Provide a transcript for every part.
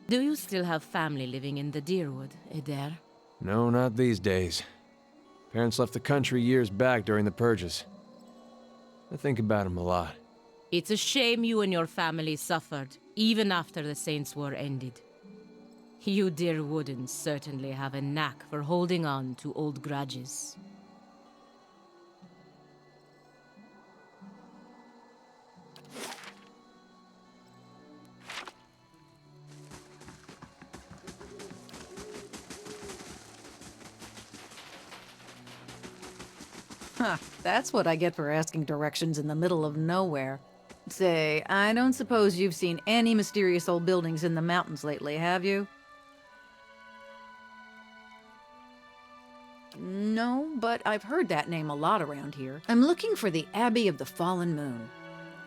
Do you still have family living in the Deerwood, Eder? No, not these days. Parents left the country years back during the purges. I think about them a lot. It's a shame you and your family suffered, even after the Saints' War ended. You Deerwoodens certainly have a knack for holding on to old grudges. Huh, that's what I get for asking directions in the middle of nowhere. Say, I don't suppose you've seen any mysterious old buildings in the mountains lately, have you? No, but I've heard that name a lot around here. I'm looking for the Abbey of the Fallen Moon.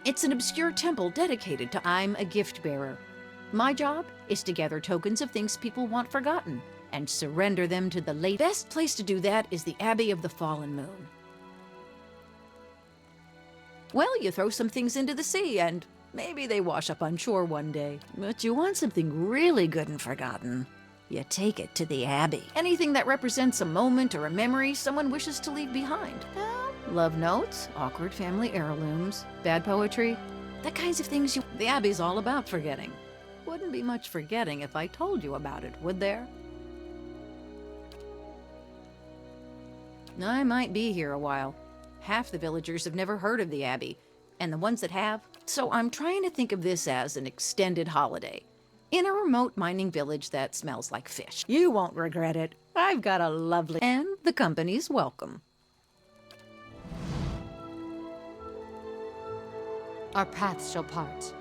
It's an obscure temple dedicated to I'm a gift bearer. My job is to gather tokens of things people want forgotten and surrender them to the late. Best place to do that is the Abbey of the Fallen Moon. Well, you throw some things into the sea and maybe they wash up on shore one day. But you want something really good and forgotten, you take it to the Abbey. Anything that represents a moment or a memory someone wishes to leave behind. Love notes, awkward family heirlooms, bad poetry, the kinds of things you... The Abbey's all about forgetting. Wouldn't be much forgetting if I told you about it, would there? I might be here a while. Half the villagers have never heard of the Abbey, and the ones that have, so I'm trying to think of this as an extended holiday. In a remote mining village that smells like fish. You won't regret it. I've got a lovely... And the company's welcome. Our paths shall part.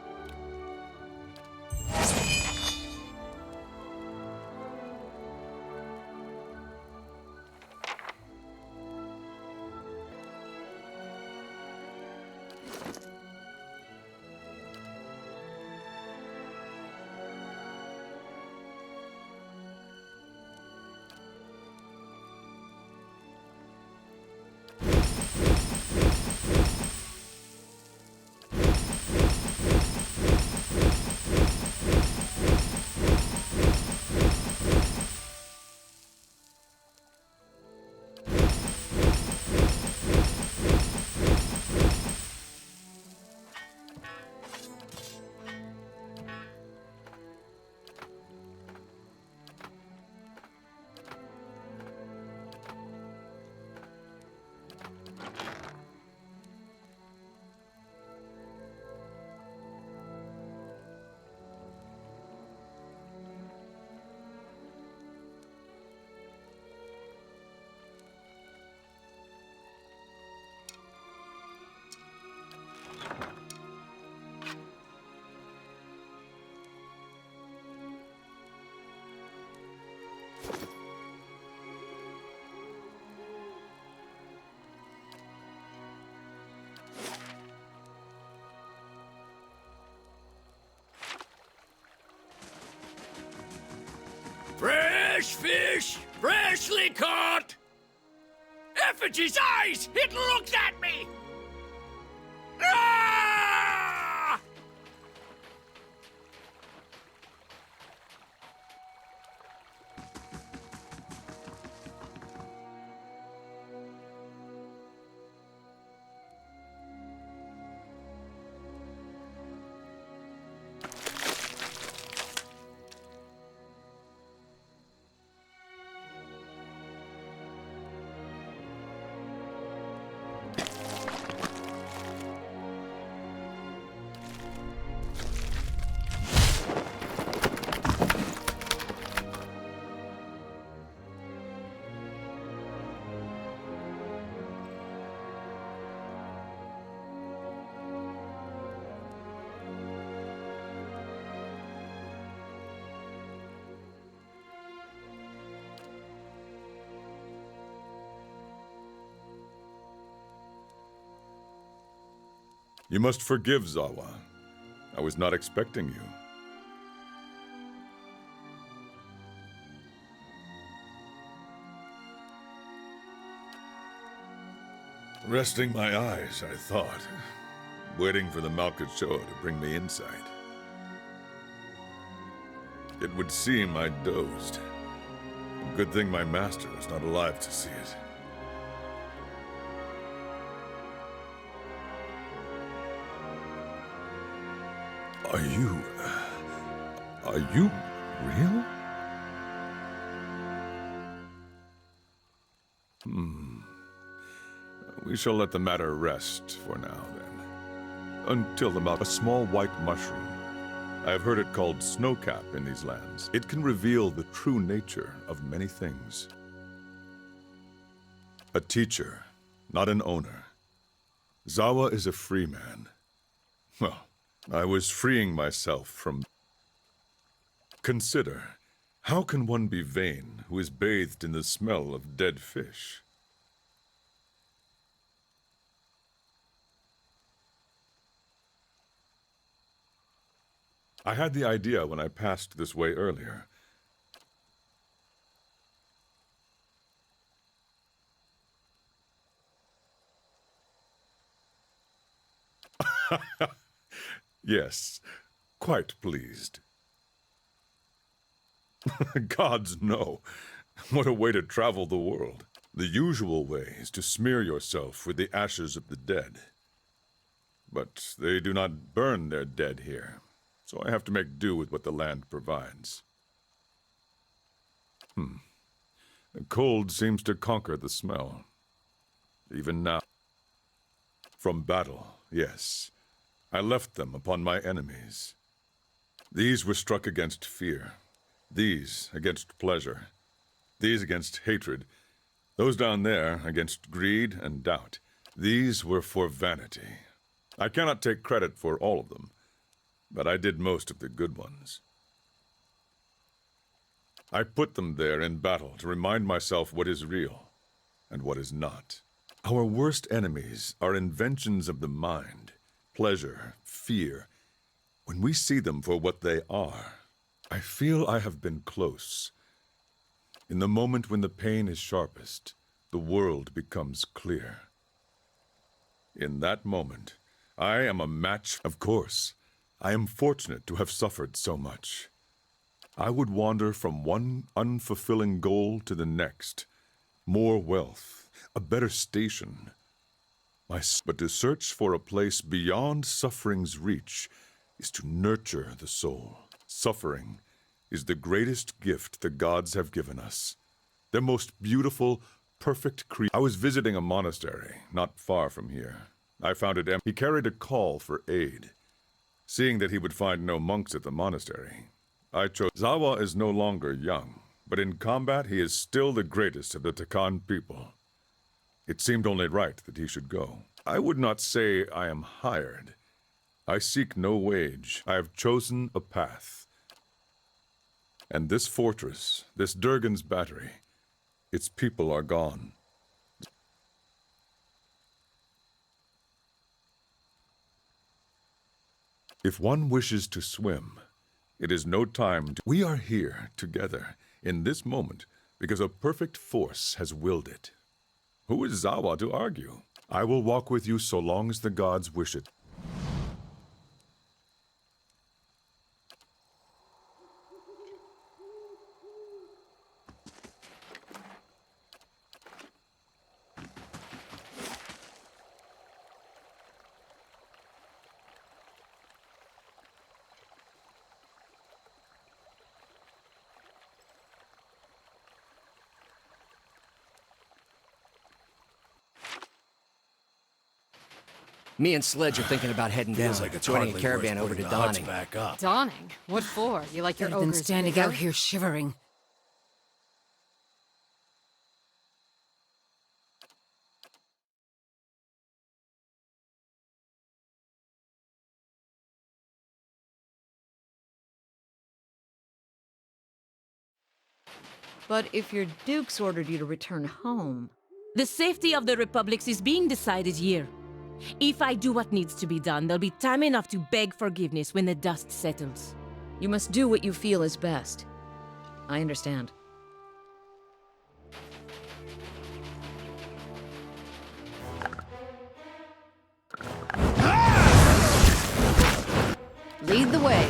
Fresh fish, freshly caught! Effigy's eyes! It looked at me! Ah! You must forgive, Zawa. I was not expecting you. Resting my eyes, I thought, waiting for the Malkachoa to bring me insight. It would seem I dozed. Good thing my master was not alive to see it. Are you real? We shall let the matter rest for now, then. Until about a small white mushroom. I have heard it called snowcap in these lands. It can reveal the true nature of many things. A teacher, not an owner. Zawa is a free man. Well, I was freeing myself from... Consider, how can one be vain who is bathed in the smell of dead fish? I had the idea when I passed this way earlier. Yes, quite pleased. Gods, no. What a way to travel the world. The usual way is to smear yourself with the ashes of the dead. But they do not burn their dead here, so I have to make do with what the land provides. The cold seems to conquer the smell. Even now. From battle, yes. I left them upon my enemies. These were struck against fear. These against pleasure. These against hatred. Those down there against greed and doubt. These were for vanity. I cannot take credit for all of them, but I did most of the good ones. I put them there in battle to remind myself what is real and what is not. Our worst enemies are inventions of the mind, pleasure, fear. When we see them for what they are, I feel I have been close. In the moment when the pain is sharpest, the world becomes clear. In that moment, I am a match. Of course, I am fortunate to have suffered so much. I would wander from one unfulfilling goal to the next. More wealth, a better station. But to search for a place beyond suffering's reach is to nurture the soul. Suffering is the greatest gift the gods have given us. Their most beautiful, perfect creation. I was visiting a monastery not far from here. I found it empty. He carried a call for aid. Seeing that he would find no monks at the monastery, I chose... Zawa is no longer young, but in combat he is still the greatest of the Takan people. It seemed only right that he should go. I would not say I am hired. I seek no wage. I have chosen a path. And this fortress, this Durgan's battery, its people are gone. If one wishes to swim, it is no time to... We are here together in this moment because a perfect force has willed it. Who is Zawa to argue? I will walk with you so long as the gods wish it. Me and Sledge are thinking about heading down, Feels like it's joining a hardly caravan worth over to putting the huts Dawning. back up. Dawning? What for? You like your Better than ogres standing bigger? out here shivering. But if your dukes ordered you to return home... The safety of the republics is being decided here. If I do what needs to be done, there'll be time enough to beg forgiveness when the dust settles. You must do what you feel is best. I understand. Lead the way.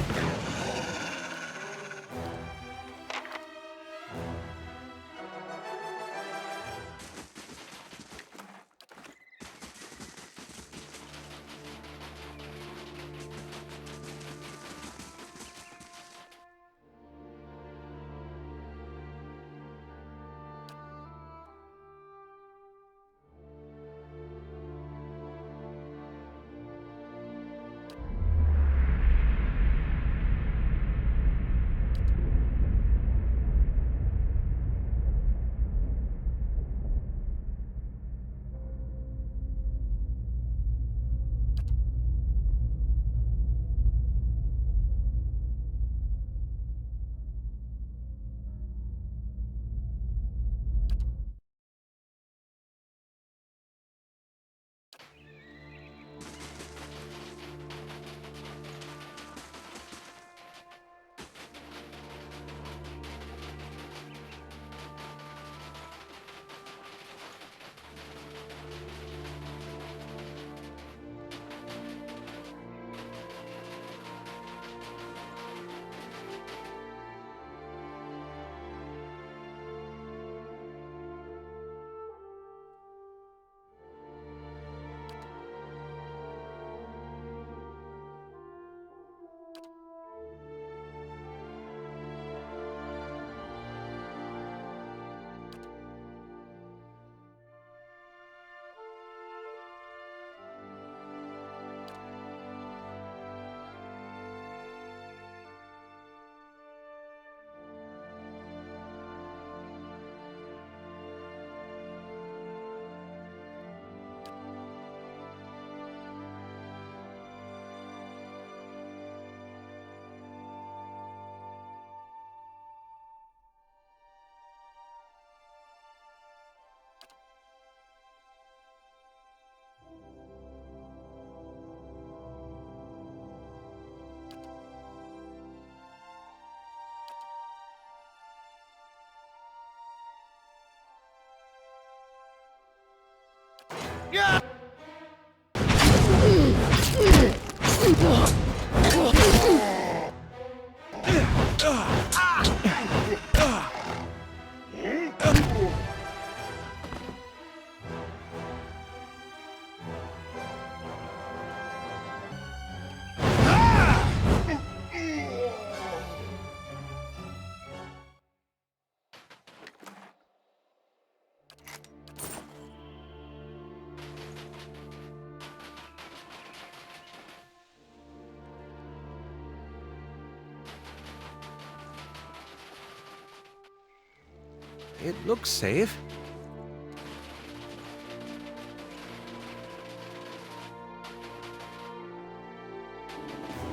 It looks safe.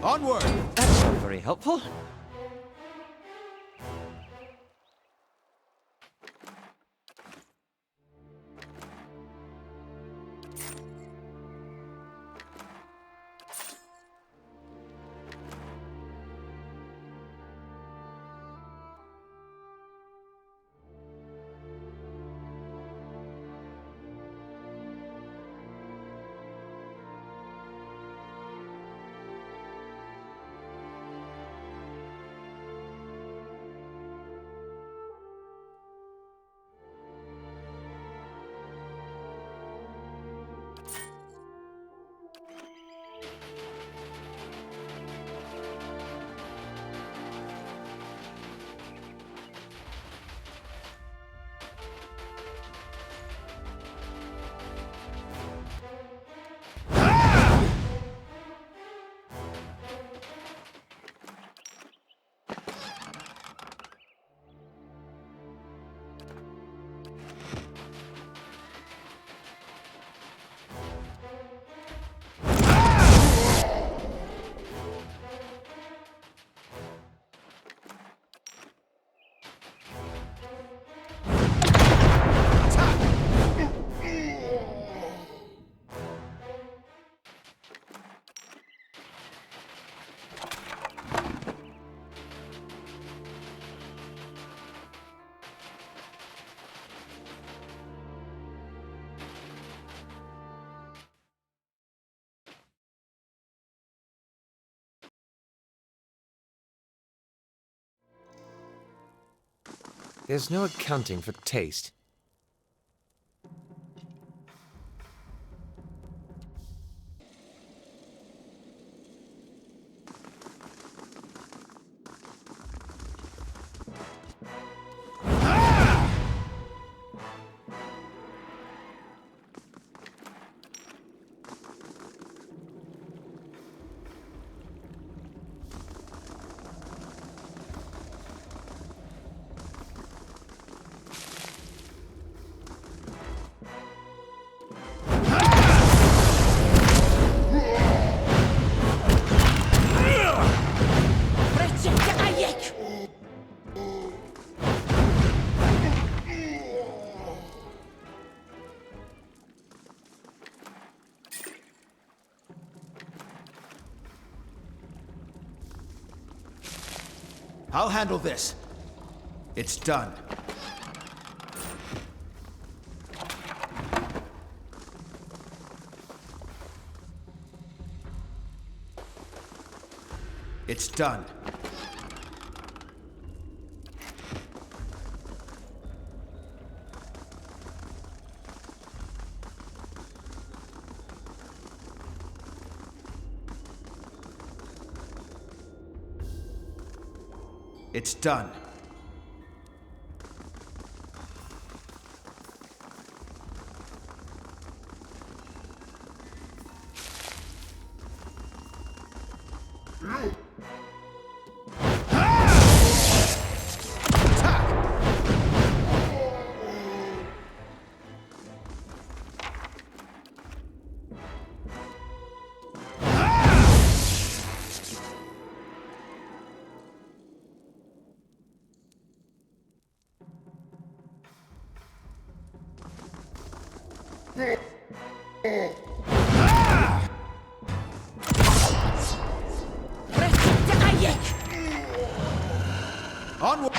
Onward! That's not very helpful. There's no accounting for taste. I'll handle this. It's done. It's done. It's done. Onward!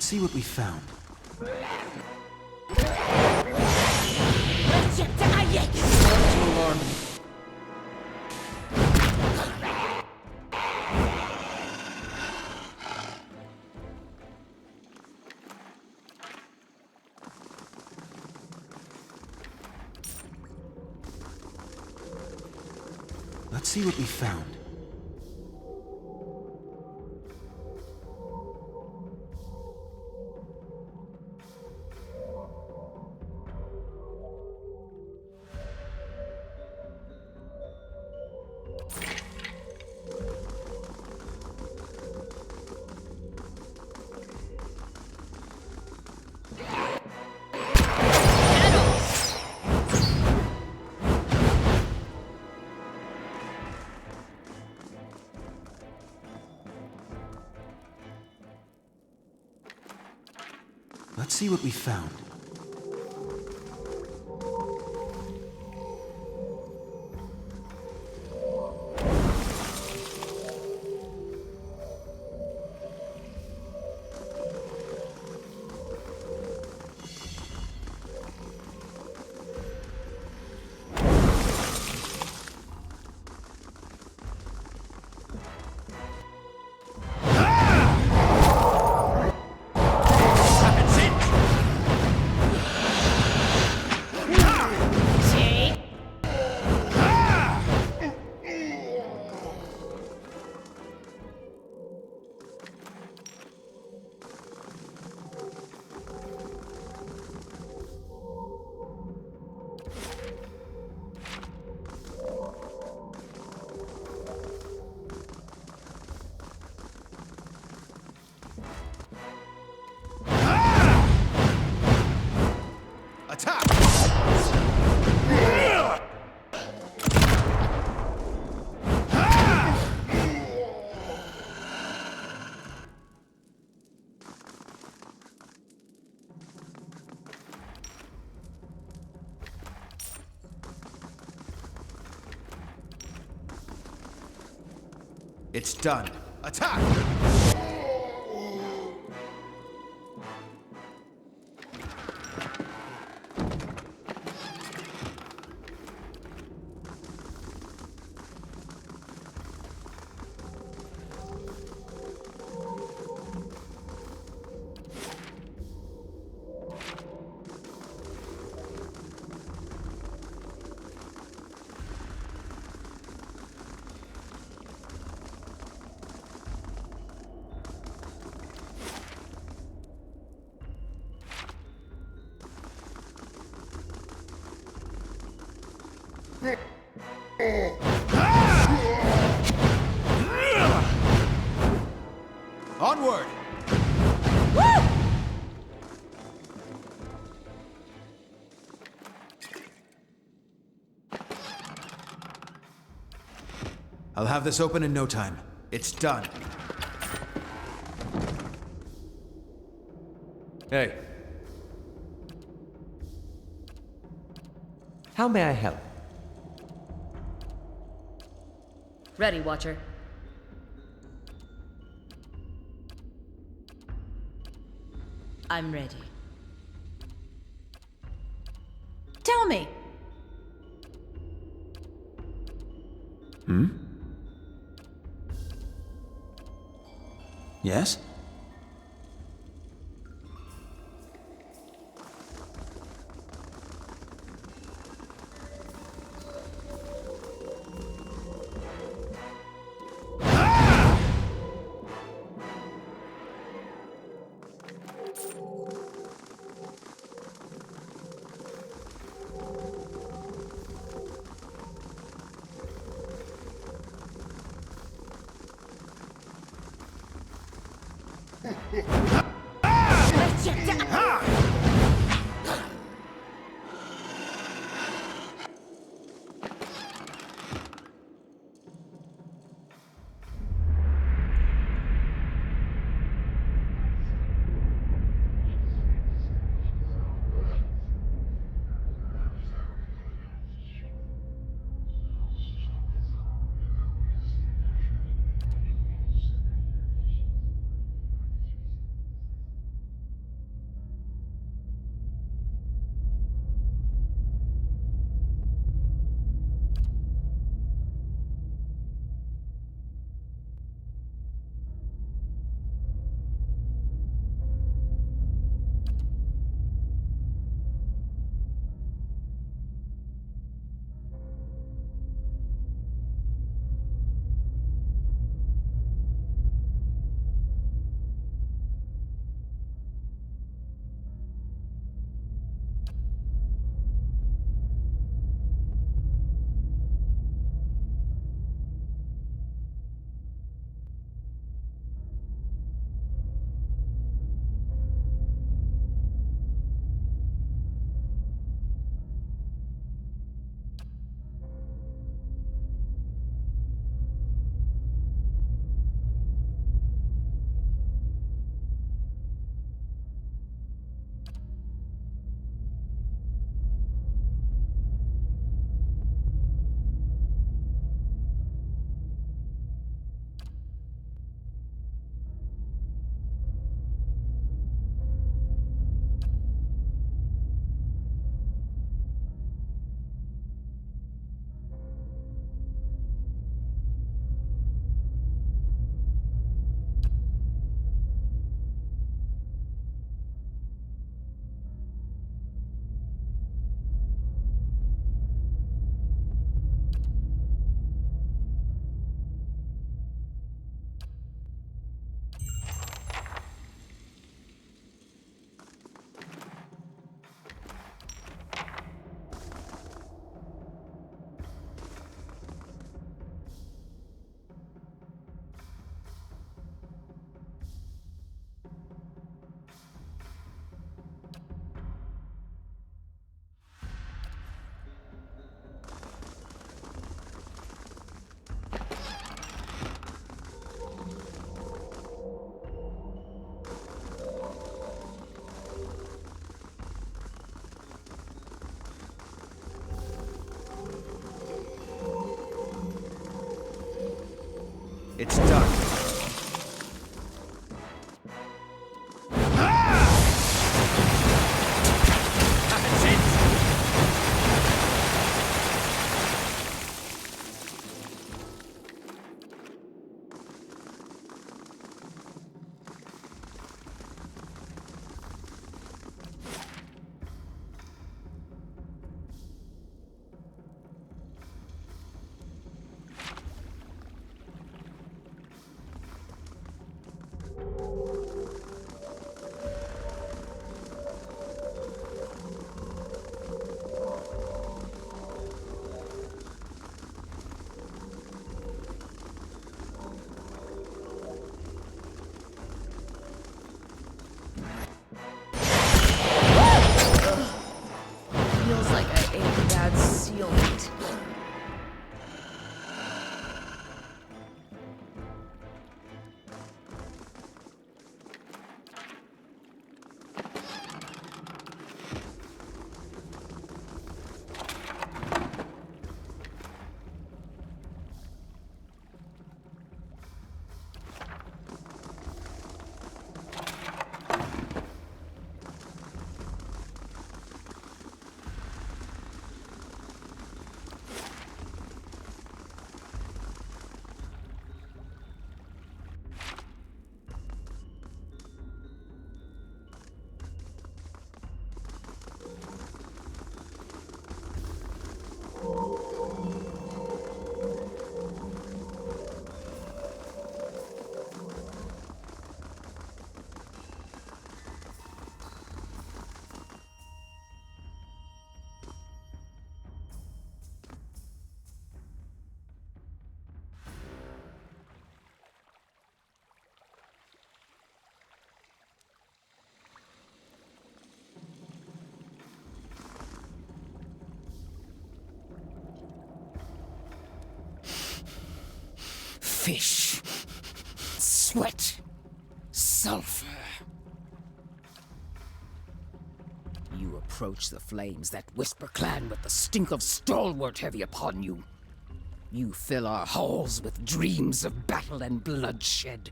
Let's see what we found. Let's see what we found. Let's see what we found. Attack! It's done. Attack! Onward! I'll have this open in no time. It's done. Hey. How may I help? Ready, Watcher. I'm ready. Tell me. Yes? It's done. Feels like I ate bad seal meat. Fish, sweat, sulfur. You approach the flames that whisper clan with the stink of stalwart heavy upon you. You fill our halls with dreams of battle and bloodshed.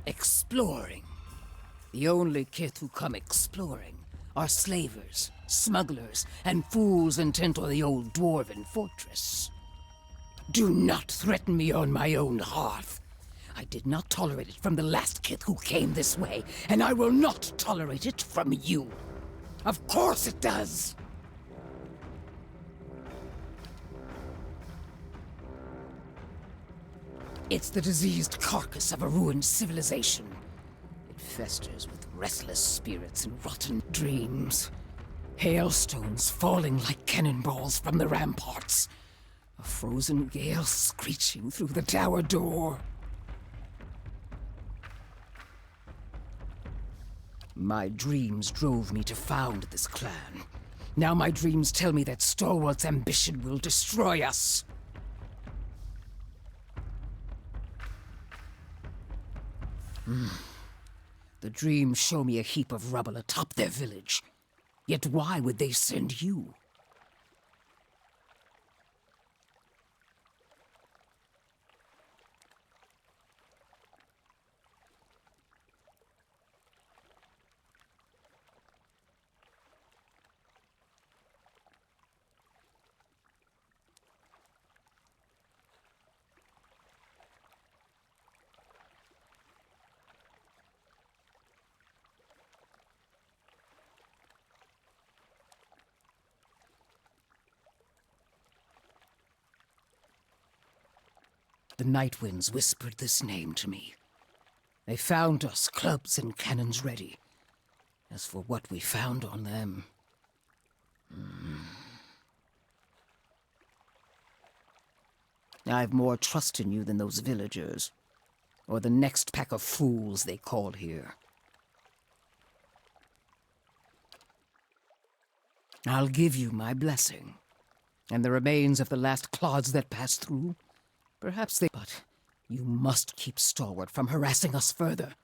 Exploring. The only kith who come exploring are slavers, smugglers, and fools intent on the old dwarven fortress. Do not threaten me on my own hearth. I did not tolerate it from the last kith who came this way, and I will not tolerate it from you. Of course it does! It's the diseased carcass of a ruined civilization. It festers with restless spirits and rotten dreams. Hailstones falling like cannonballs from the ramparts. A frozen gale screeching through the tower door. My dreams drove me to found this clan. Now my dreams tell me that Stalwart's ambition will destroy us. The dreams show me a heap of rubble atop their village. Yet why would they send you? The night winds whispered this name to me. They found us, clubs and cannons ready. As for what we found on them... I've more trust in you than those villagers, or the next pack of fools they call here. I'll give you my blessing, and the remains of the last clods that passed through. Perhaps they... But you must keep Stalwart from harassing us further.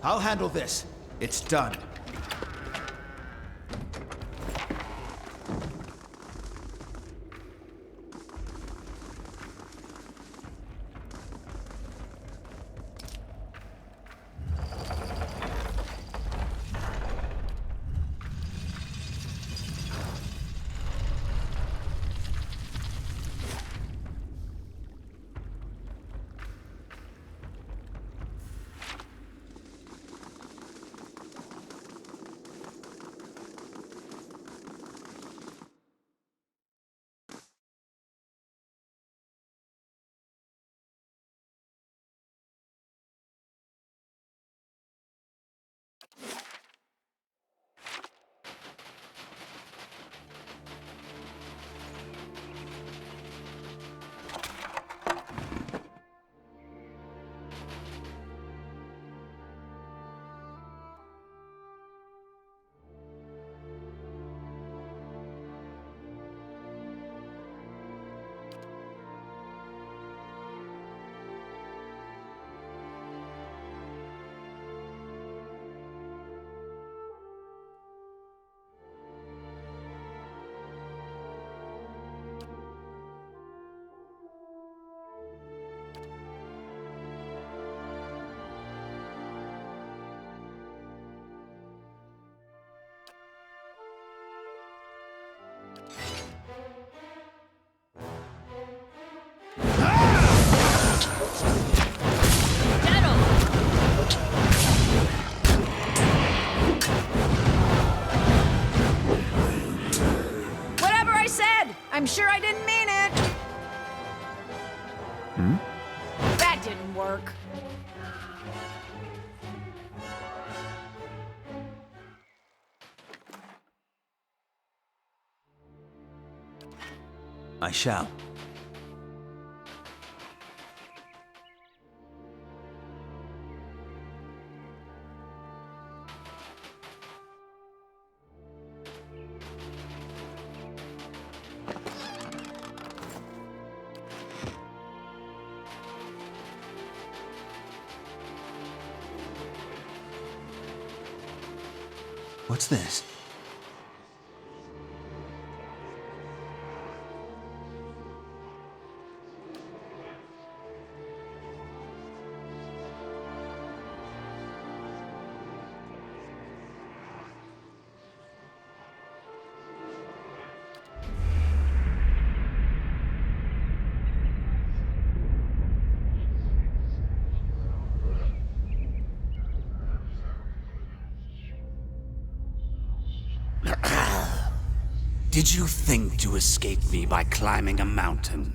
I'll handle this. It's done. I'm sure I didn't mean it! That didn't work. I shall. What's this? Did you think to escape me by climbing a mountain?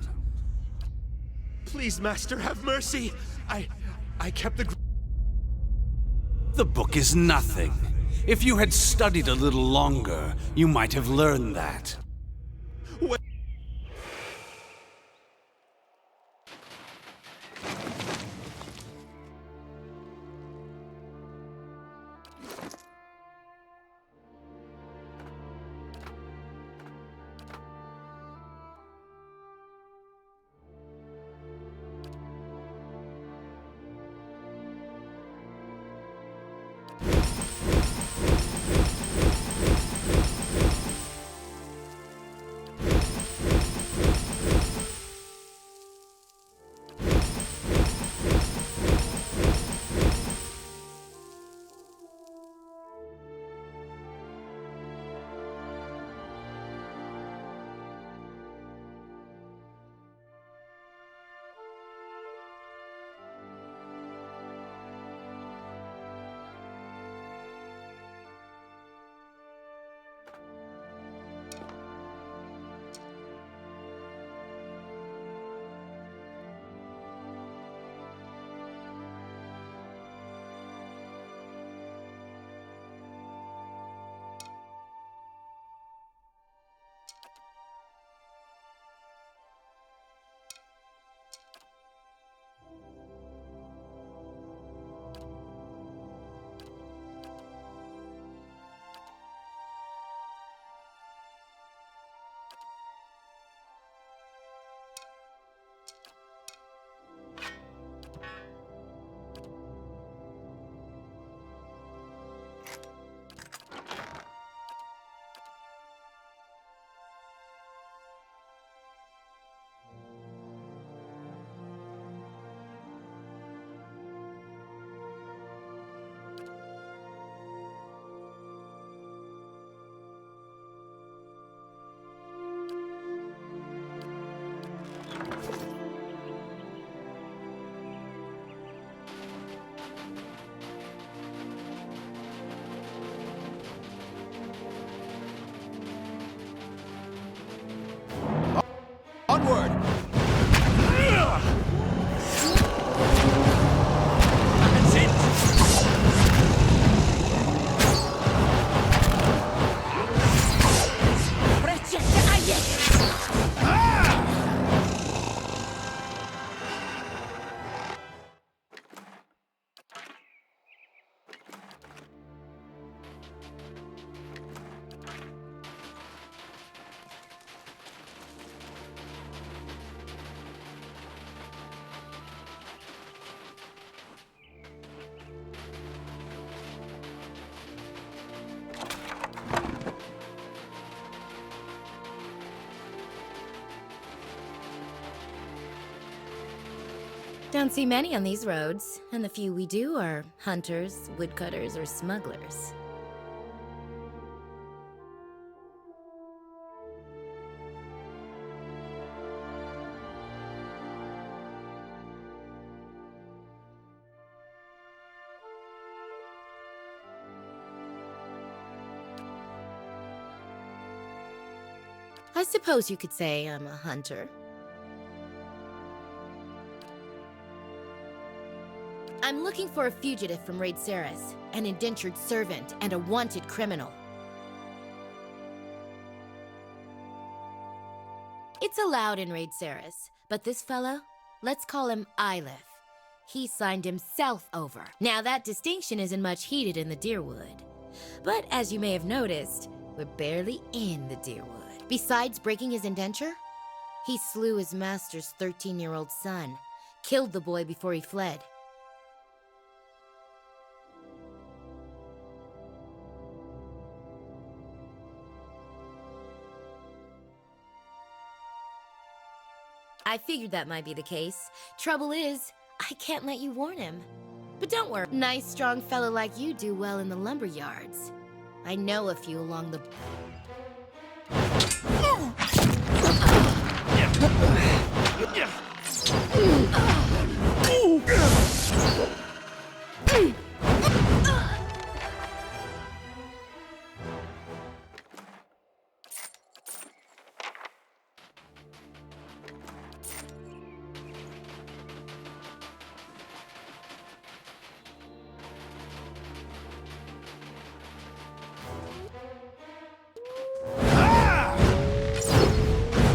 Please, Master, have mercy. I kept the... The book is nothing. If you had studied a little longer, you might have learned that. What? Onward! That's it! Don't see many on these roads, and the few we do are hunters, woodcutters, or smugglers. I suppose you could say I'm a hunter. I'm looking for a fugitive from Raid Saris, an indentured servant, and a wanted criminal. It's allowed in Raid Saris, but this fellow, let's call him Ilith. He signed himself over. Now that distinction isn't much heeded in the Deerwood. But as you may have noticed, we're barely in the Deerwood. Besides breaking his indenture, he slew his master's 13-year-old son, killed the boy before he fled. I figured that might be the case. Trouble is, I can't let you warn him. But don't worry, nice strong fellow like you do well in the lumber yards. I know a few along the...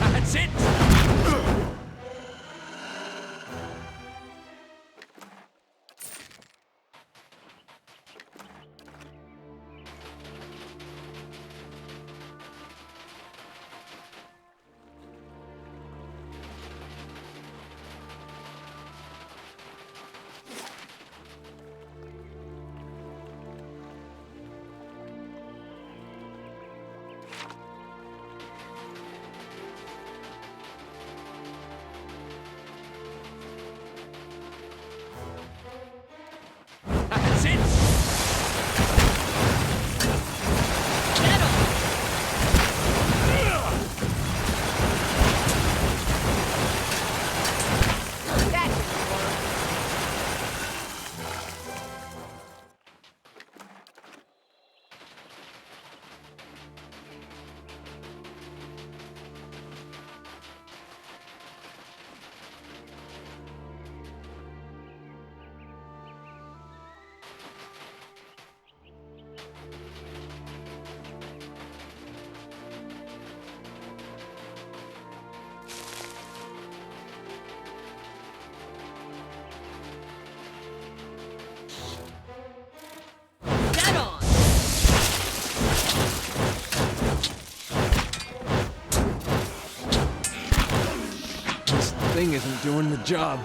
That's it! That's it! This thing isn't doing the job.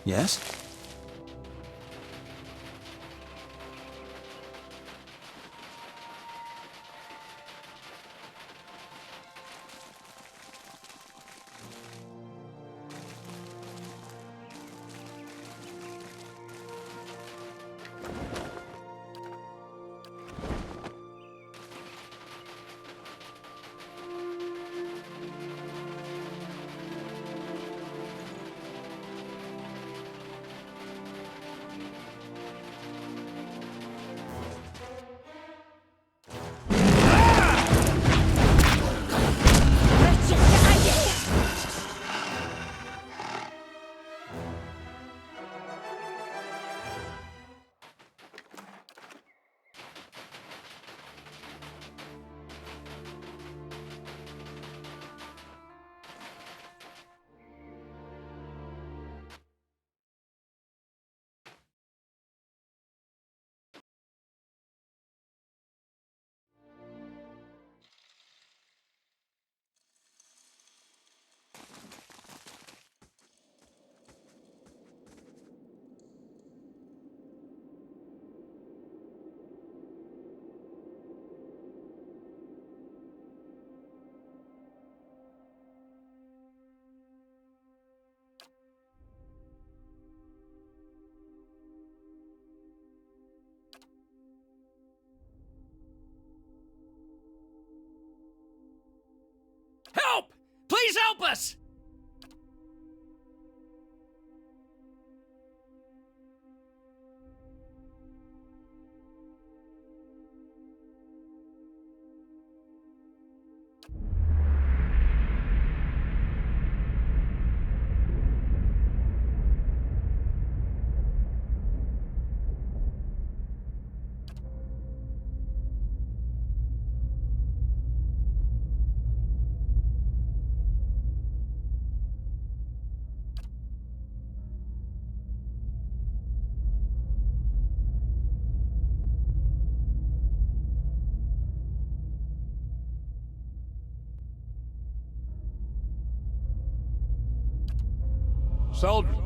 Yes? Help! Please help us! Soldiers!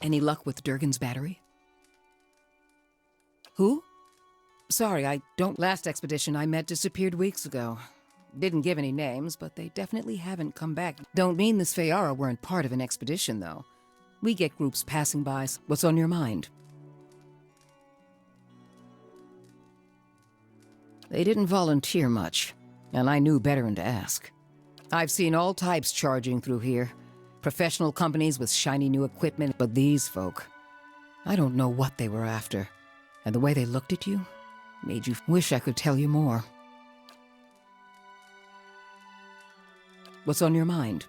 Any luck with Durgan's battery? Who? Sorry, I don't... Last expedition I met disappeared weeks ago. Didn't give any names, but they definitely haven't come back. Don't mean the Sfeara weren't part of an expedition, though. We get groups passing by. What's on your mind? They didn't volunteer much, and I knew better than to ask. I've seen all types charging through here. Professional companies with shiny new equipment, but these folk... I don't know what they were after. And the way they looked at you made you wish I could tell you more. What's on your mind?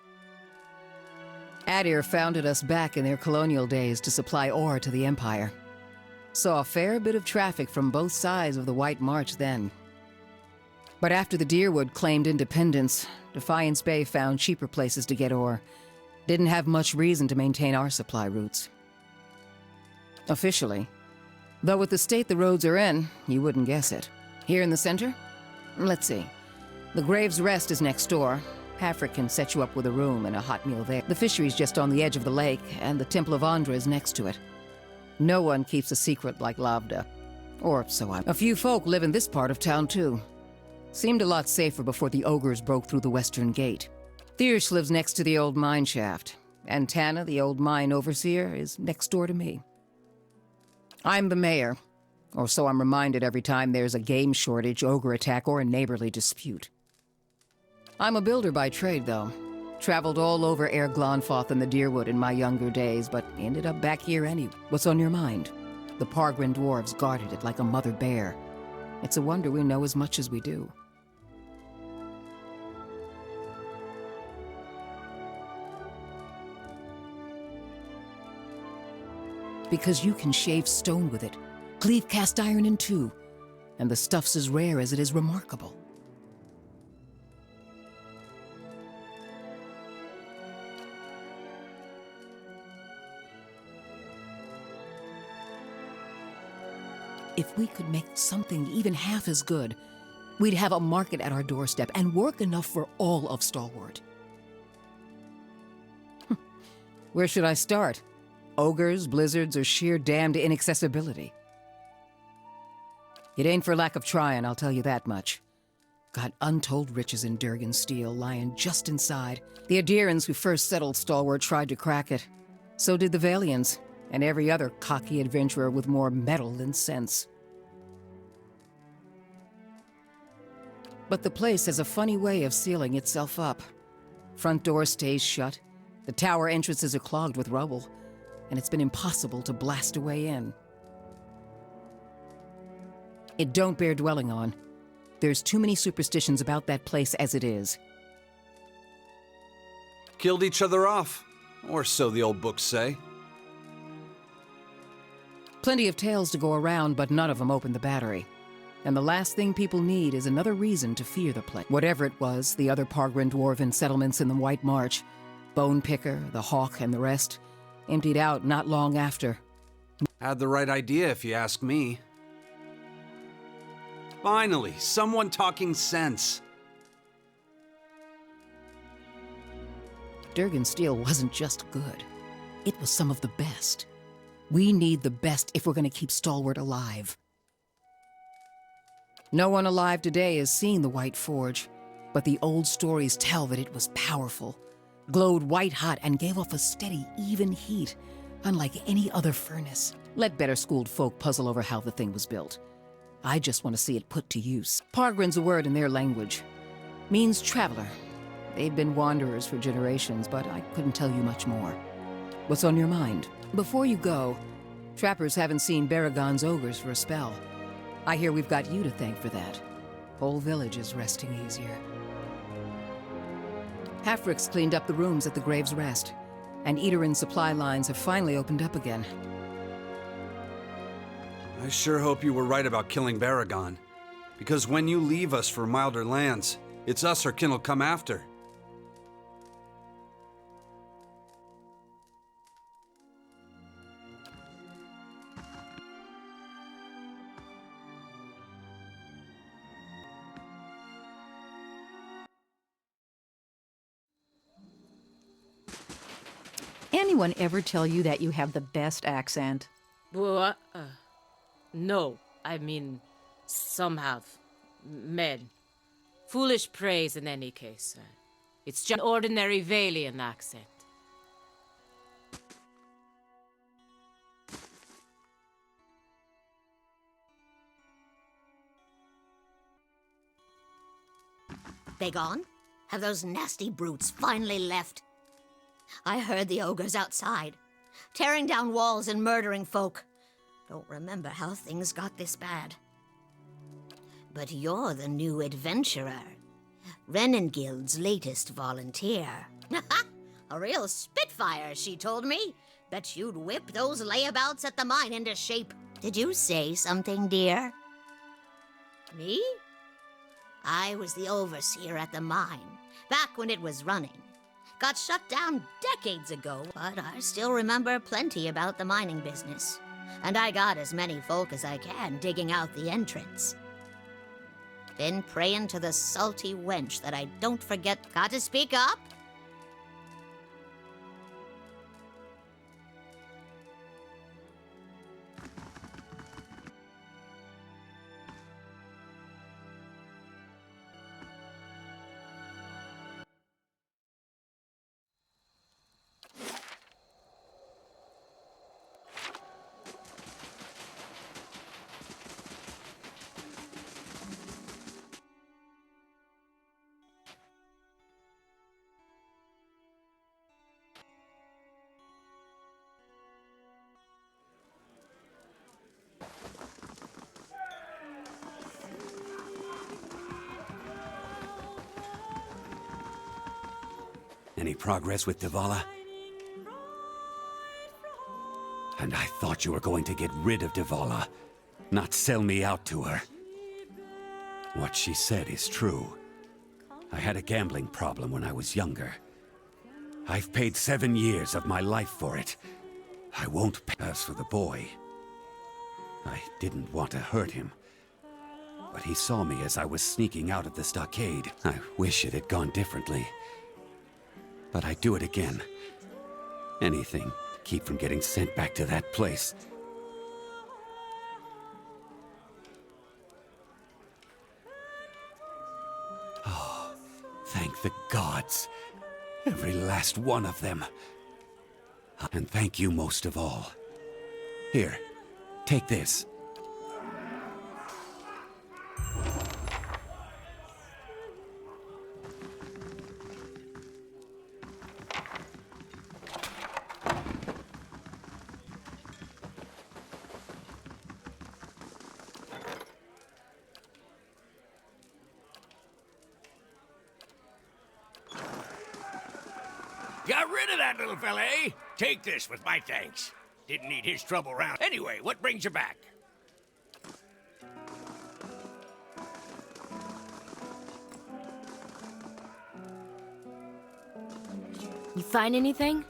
Adir founded us back in their colonial days to supply ore to the Empire. Saw a fair bit of traffic from both sides of the White March then. But after the Deerwood claimed independence, Defiance Bay found cheaper places to get ore. Didn't have much reason to maintain our supply routes. Officially. Though with the state the roads are in, you wouldn't guess it. Here in the center? Let's see. The Graves Rest is next door. Hafric can set you up with a room and a hot meal there. The fishery's just on the edge of the lake, and the Temple of Andra is next to it. No one keeps a secret like Lavda. Or so A few folk live in this part of town, too. Seemed a lot safer before the ogres broke through the western gate. Thiersch lives next to the old mine shaft, and Tana, the old mine overseer, is next door to me. I'm the mayor, or so I'm reminded every time there's a game shortage, ogre attack, or a neighborly dispute. I'm a builder by trade, though. Traveled all over Air Glonfoth and the Deerwood in my younger days, but ended up back here anyway. What's on your mind? The Pargrin dwarves guarded it like a mother bear. It's a wonder we know as much as we do. Because you can shave stone with it, cleave cast iron in two, and the stuff's as rare as it is remarkable. If we could make something even half as good, we'd have a market at our doorstep and work enough for all of Stalwart. Where should I start? Ogres, blizzards, or sheer damned inaccessibility? It ain't for lack of trying, I'll tell you that much. Got untold riches in Durgan Steel lying just inside. The Adirans who first settled Stalwart tried to crack it. So did the Valians, and every other cocky adventurer with more metal than sense. But the place has a funny way of sealing itself up. Front door stays shut, the tower entrances are clogged with rubble, and it's been impossible to blast a way in. It don't bear dwelling on. There's too many superstitions about that place as it is. Killed each other off, or so the old books say. Plenty of tales to go around, but none of them open the battery. And the last thing people need is another reason to fear the place. Whatever it was, the other Pargrin dwarven settlements in the White March, Bone Picker, the Hawk, and the rest, emptied out not long after. Had the right idea, if you ask me. Finally, someone talking sense. Durgan Steel wasn't just good. It was some of the best. We need the best if we're going to keep Stalwart alive. No one alive today has seen the White Forge, but the old stories tell that it was powerful, glowed white-hot, and gave off a steady, even heat, unlike any other furnace. Let better-schooled folk puzzle over how the thing was built. I just want to see it put to use. Pargrin's a word in their language. Means traveler. They've been wanderers for generations, but I couldn't tell you much more. What's on your mind? Before you go, trappers haven't seen Baragon's ogres for a spell. I hear we've got you to thank for that. Whole village is resting easier. Hafric's cleaned up the rooms at the Graves Rest, and Eaterin supply lines have finally opened up again. I sure hope you were right about killing Baragon. Because when you leave us for milder lands, it's us our kin will come after. anyone ever tell you that you have the best accent? Well, no. I mean, some have. Men. Foolish praise in any case. It's just an ordinary Valian accent. They gone? Have those nasty brutes finally left? I heard the ogres outside, tearing down walls and murdering folk. Don't remember how things got this bad. But you're the new adventurer. Renengild's latest volunteer. A real spitfire, she told me. Bet you'd whip those layabouts at the mine into shape. Did you say something, dear? Me? I was the overseer at the mine, back when it was running. Got shut down decades ago, but I still remember plenty about the mining business. And I got as many folk as I can digging out the entrance. Been praying to the salty wench that I don't forget. Got to speak up? Any progress with Devala? And I thought you were going to get rid of Devala, not sell me out to her. What she said is true. I had a gambling problem when I was younger. I've paid 7 years of my life for it. I won't pay. As for the boy, I didn't want to hurt him. But he saw me as I was sneaking out of the stockade. I wish it had gone differently. But I'd do it again. Anything to keep from getting sent back to that place. Oh, thank the gods. Every last one of them. And thank you most of all. Here, take this. Got rid of that little fella, eh? Take this with my thanks. Didn't need his trouble around. Anyway, what brings you back? You find anything?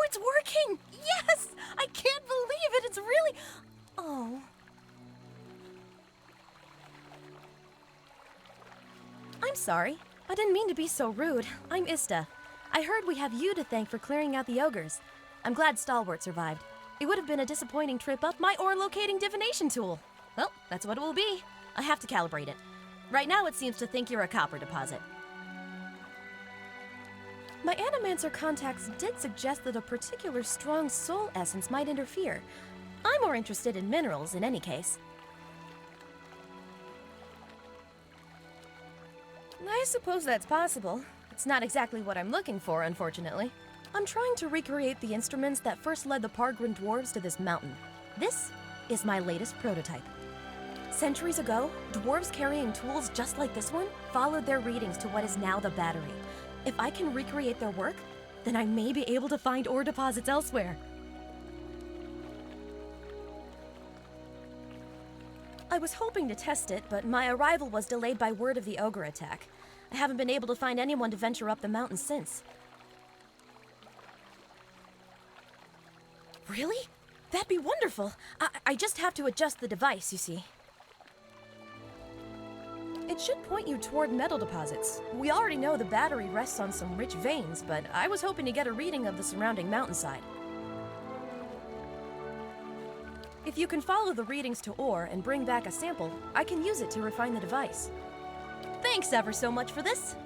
It's working! Yes! I can't believe it! It's really... Oh. I'm sorry. I didn't mean to be so rude. I'm Ista. I heard we have you to thank for clearing out the ogres. I'm glad Stalwart survived. It would have been a disappointing trip up my ore-locating divination tool. Well, that's what it will be. I have to calibrate it. Right now it seems to think you're a copper deposit. My Animancer contacts did suggest that a particular strong soul essence might interfere. I'm more interested in minerals in any case. I suppose that's possible. It's not exactly what I'm looking for, unfortunately. I'm trying to recreate the instruments that first led the Pargrin dwarves to this mountain. This is my latest prototype. Centuries ago, dwarves carrying tools just like this one followed their readings to what is now the battery. If I can recreate their work, then I may be able to find ore deposits elsewhere. I was hoping to test it, but my arrival was delayed by word of the ogre attack. I haven't been able to find anyone to venture up the mountain since. Really? That'd be wonderful. I just have to adjust the device, you see. It should point you toward metal deposits. We already know the battery rests on some rich veins, but I was hoping to get a reading of the surrounding mountainside. If you can follow the readings to ore and bring back a sample, I can use it to refine the device. Thanks ever so much for this.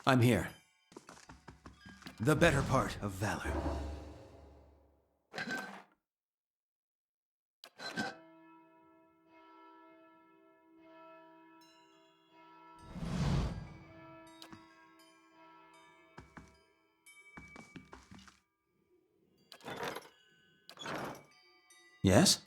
I'm here. The better part of valor. Yes?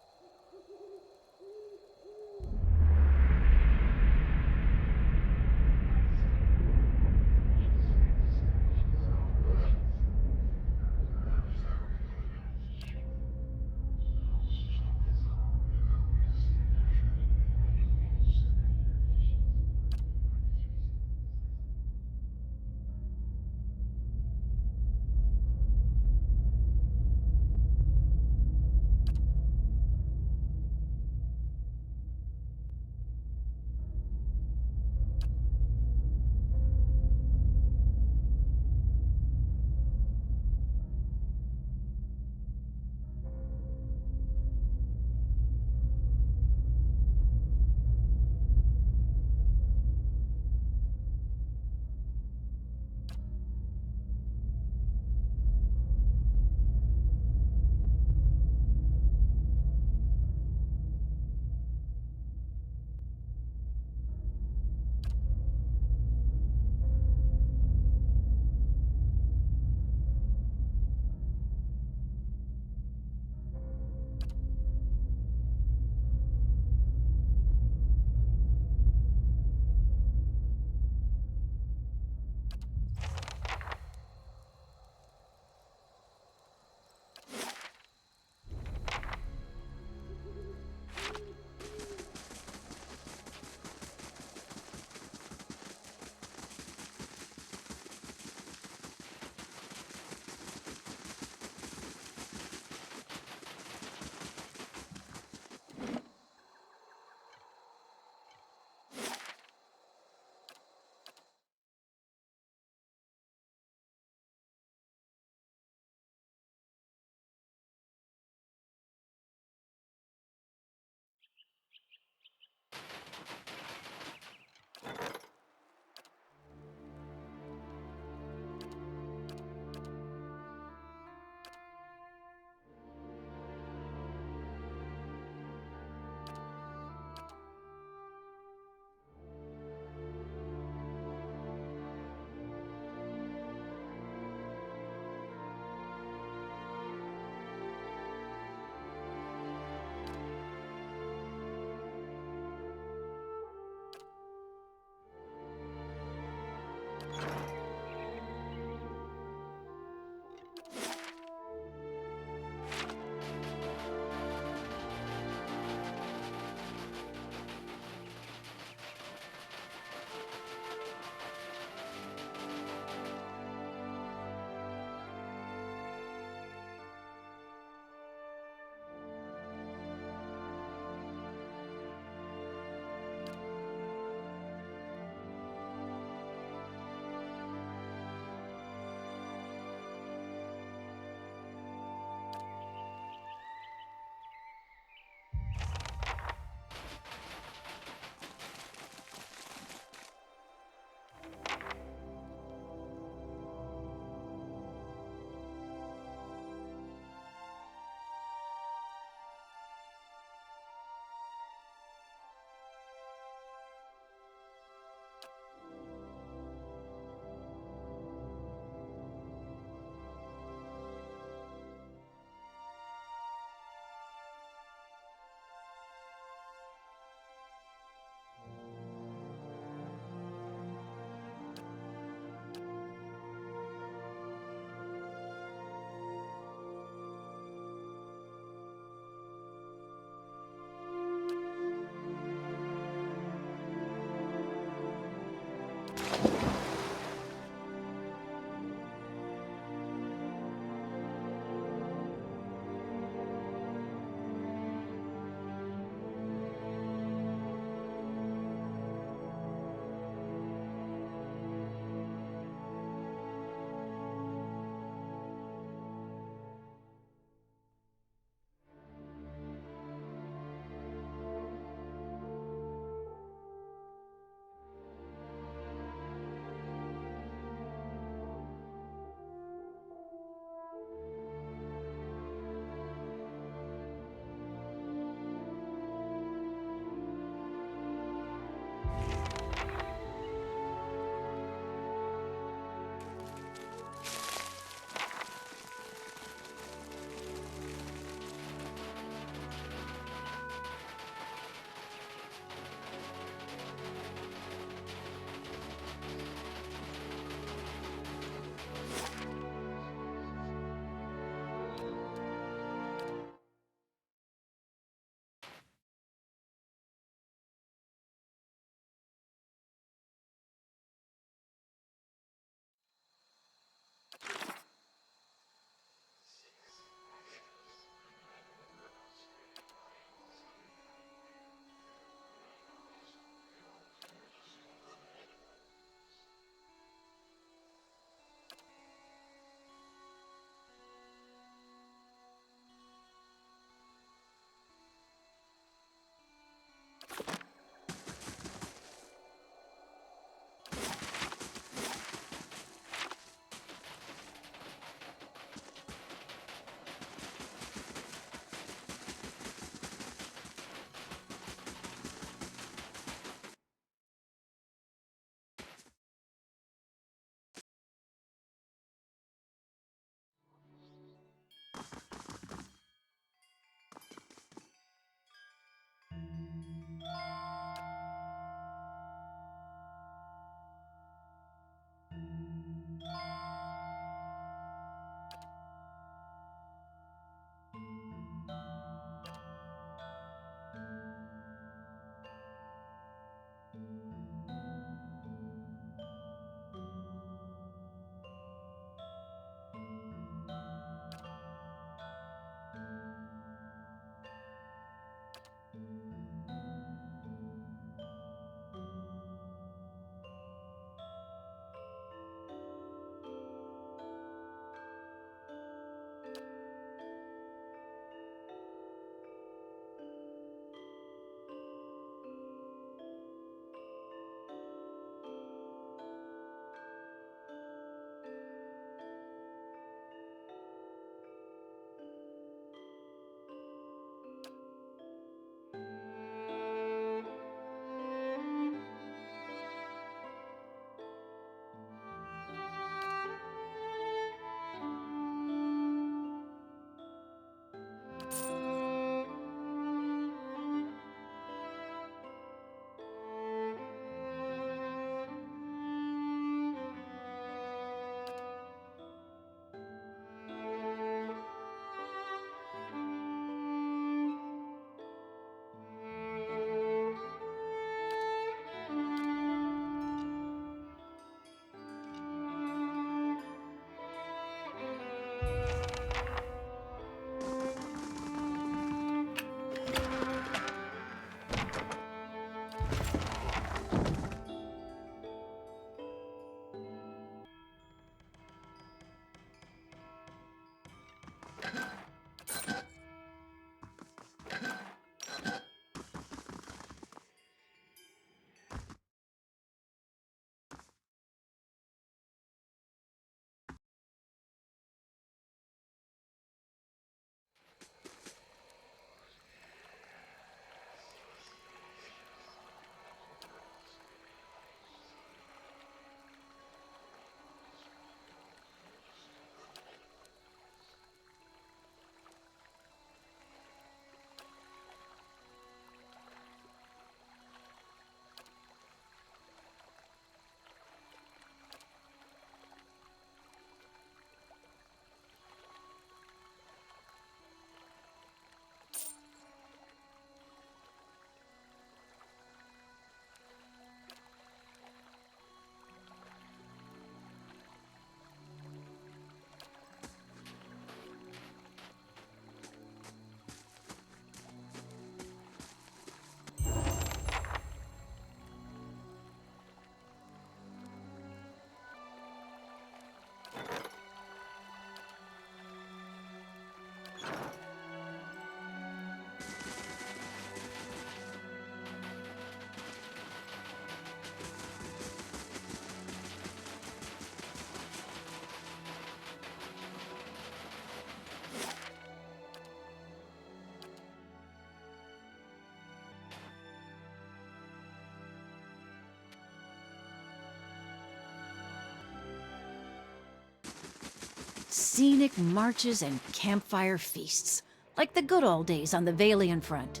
Scenic marches and campfire feasts, like the good old days on the Valian front.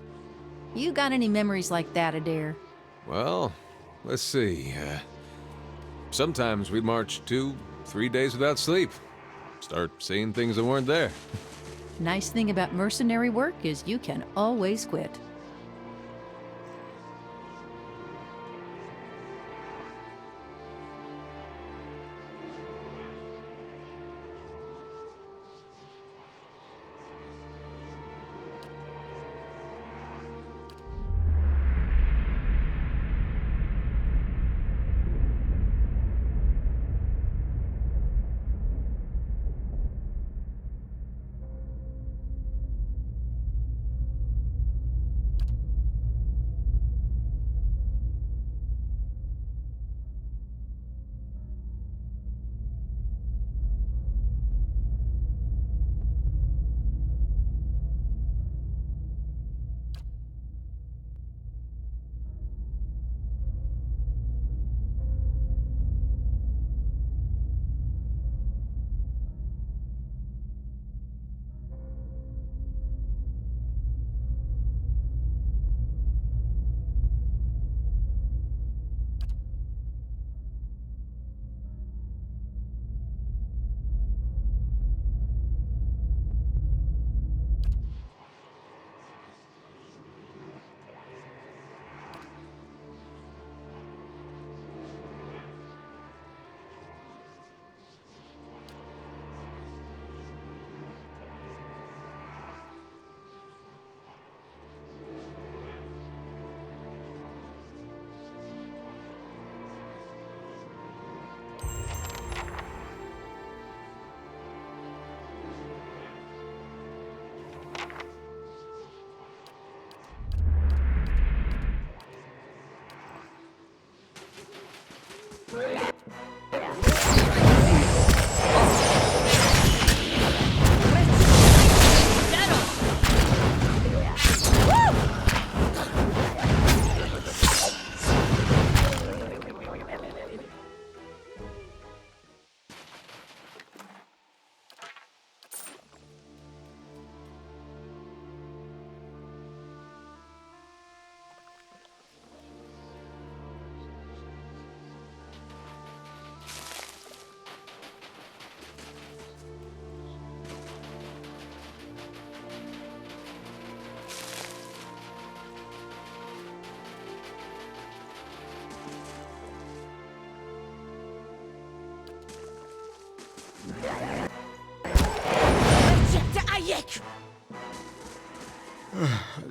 You got any memories like that, Adair? Well, let's see. Sometimes we'd march 2-3 days without sleep. Start seeing things that weren't there. Nice thing about mercenary work is you can always quit.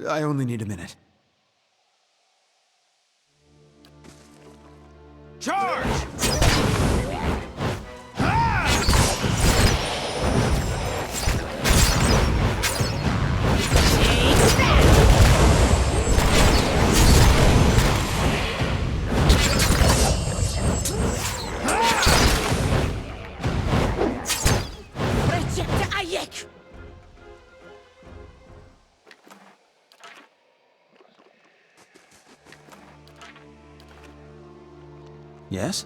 I only need a minute. Charge! Yes?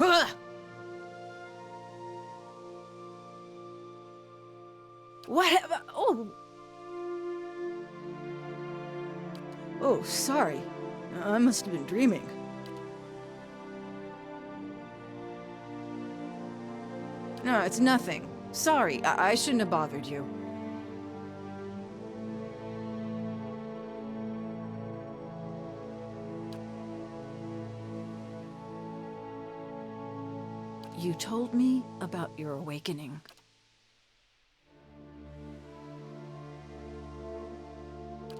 Ugh! What have Oh! Oh, sorry. I must have been dreaming. No, it's nothing. Sorry, I shouldn't have bothered you. You told me about your awakening.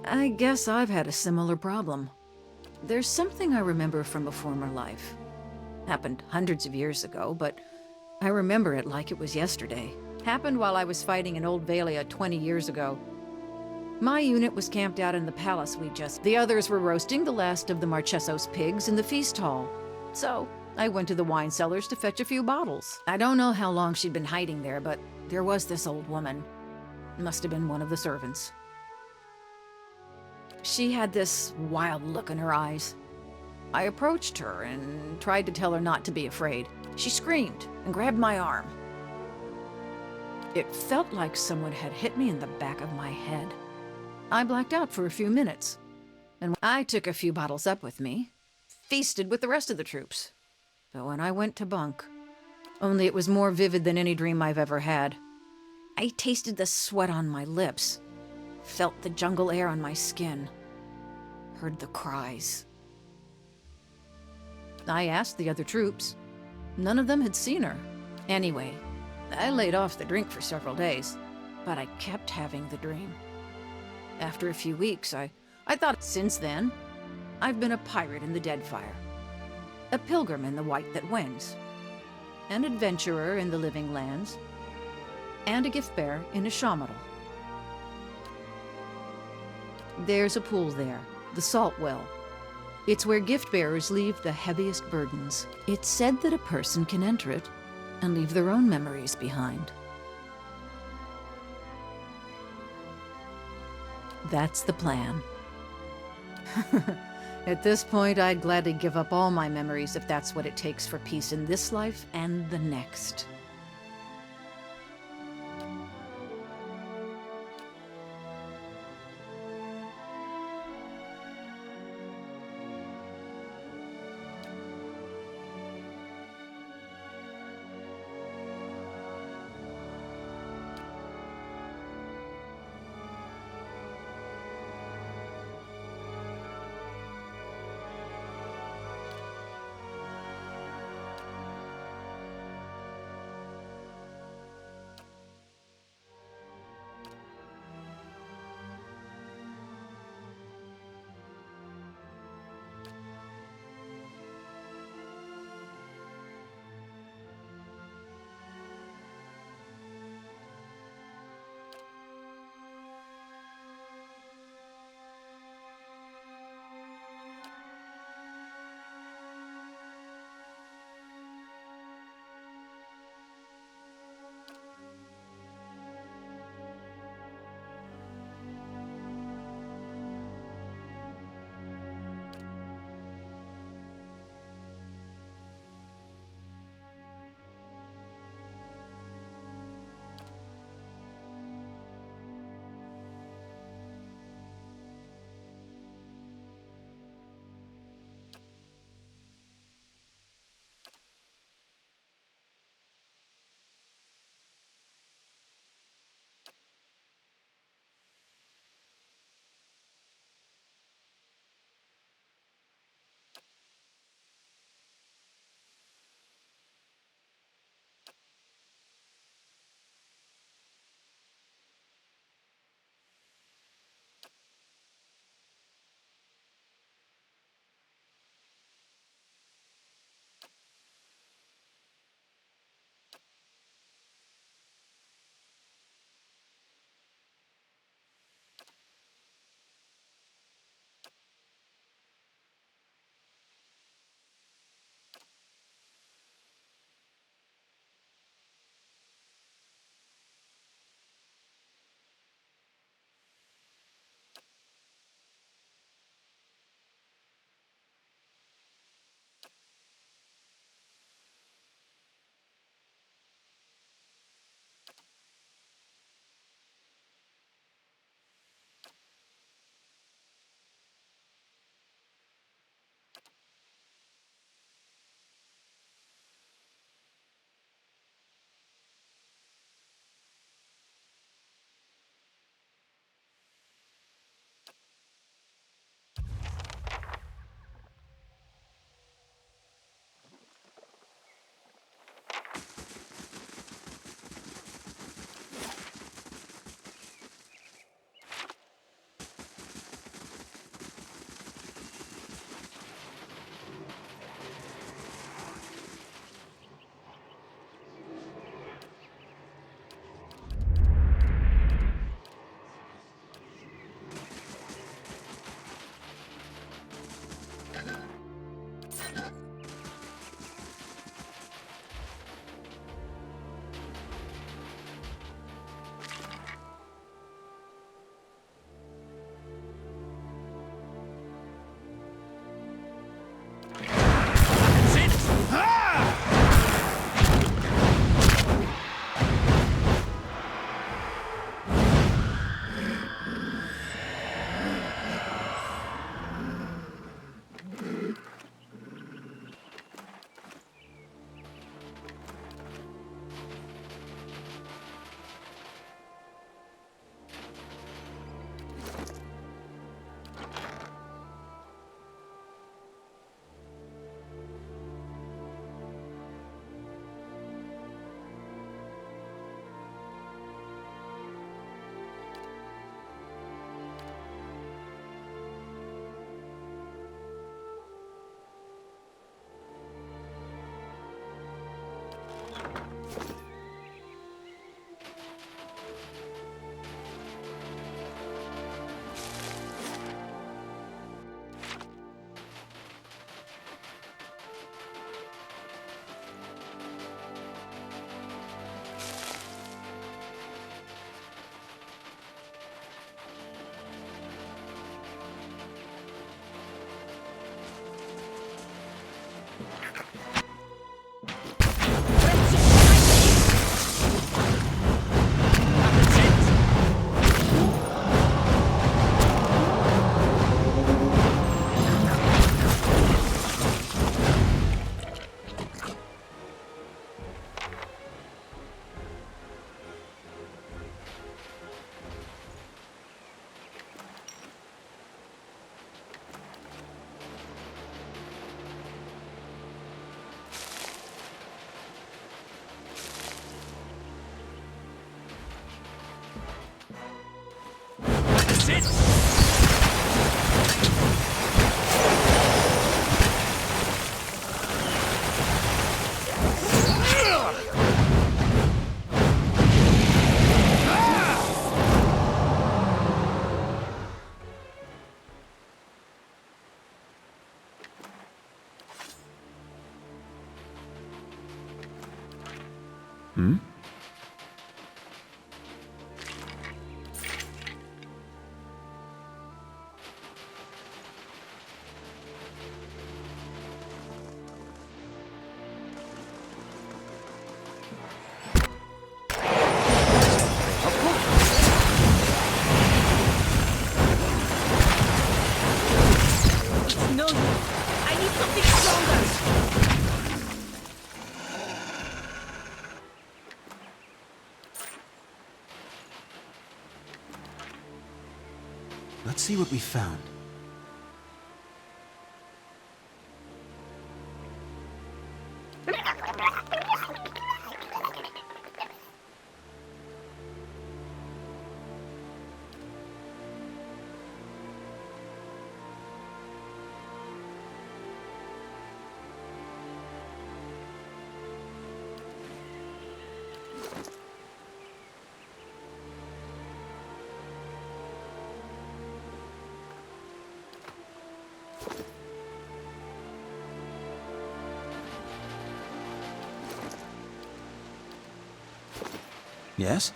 I guess I've had a similar problem. There's something I remember from a former life. Happened hundreds of years ago, but I remember it like it was yesterday. Happened while I was fighting in Old Valia 20 years ago. My unit was camped out in the palace The others were roasting the last of the Marcheso's pigs in the feast hall. So, I went to the wine cellars to fetch a few bottles. I don't know how long she'd been hiding there, but there was this old woman. Must have been one of the servants. She had this wild look in her eyes. I approached her and tried to tell her not to be afraid. She screamed and grabbed my arm. It felt like someone had hit me in the back of my head. I blacked out for a few minutes, and I took a few bottles up with me, feasted with the rest of the troops. But when I went to bunk, only it was more vivid than any dream I've ever had. I tasted the sweat on my lips, felt the jungle air on my skin, heard the cries. I asked the other troops. None of them had seen her. Anyway, I laid off the drink for several days, but I kept having the dream. After a few weeks, I thought since then, I've been a pirate in the Deadfire, a pilgrim in the White that Wends, an adventurer in the Living Lands, and a gift-bearer in Ashamadal. There's a pool there, the Salt Well. It's where gift-bearers leave the heaviest burdens. It's said that a person can enter it and leave their own memories behind. That's the plan. At this point, I'd gladly give up all my memories if that's what it takes for peace in this life and the next. it! Hmm? No, I need something stronger. Let's see what we found. Yes?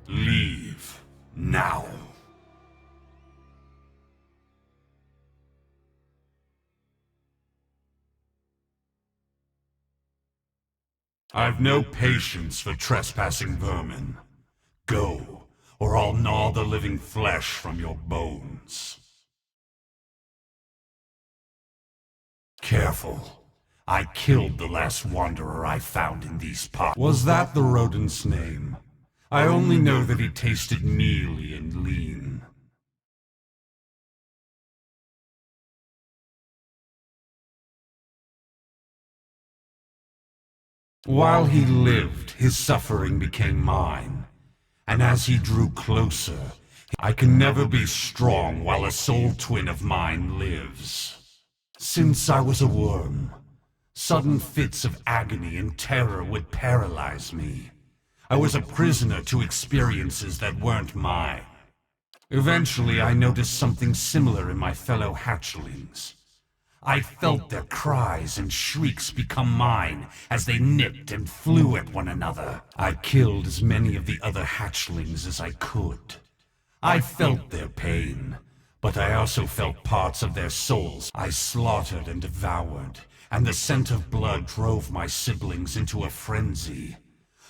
Leave. Now. I've no patience for trespassing vermin. Go, or I'll gnaw the living flesh from your bones. Careful. I killed the last wanderer I found in these parts. Was that the rodent's name? I only know that he tasted mealy and lean. While he lived, his suffering became mine. And as he drew closer, I can never be strong while a soul twin of mine lives. Since I was a worm, sudden fits of agony and terror would paralyze me. I was a prisoner to experiences that weren't mine. Eventually, I noticed something similar in my fellow hatchlings. I felt their cries and shrieks become mine as they nipped and flew at one another. I killed as many of the other hatchlings as I could. I felt their pain, but I also felt parts of their souls I slaughtered and devoured, and the scent of blood drove my siblings into a frenzy.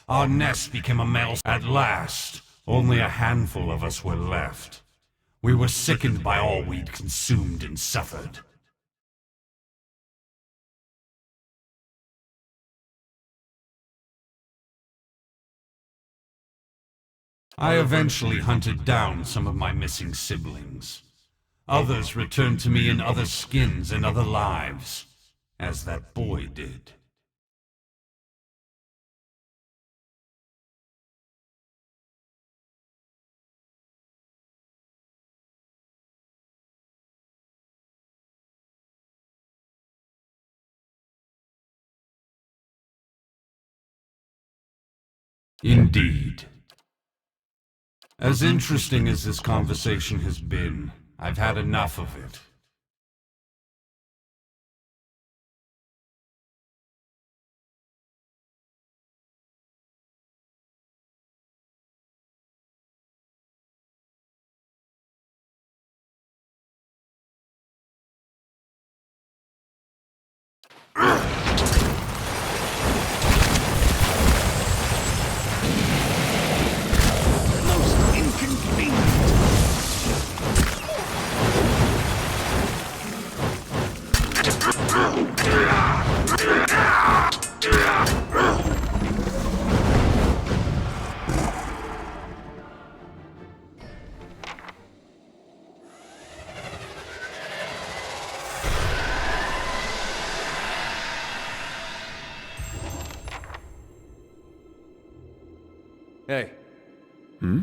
Our nest became a male. At last, only a handful of us were left. We were sickened by all we'd consumed and suffered. I eventually hunted down some of my missing siblings. Others returned to me in other skins and other lives, as that boy did. Indeed. As interesting as this conversation has been, I've had enough of it. Most inconvenient! Hey. Hmm?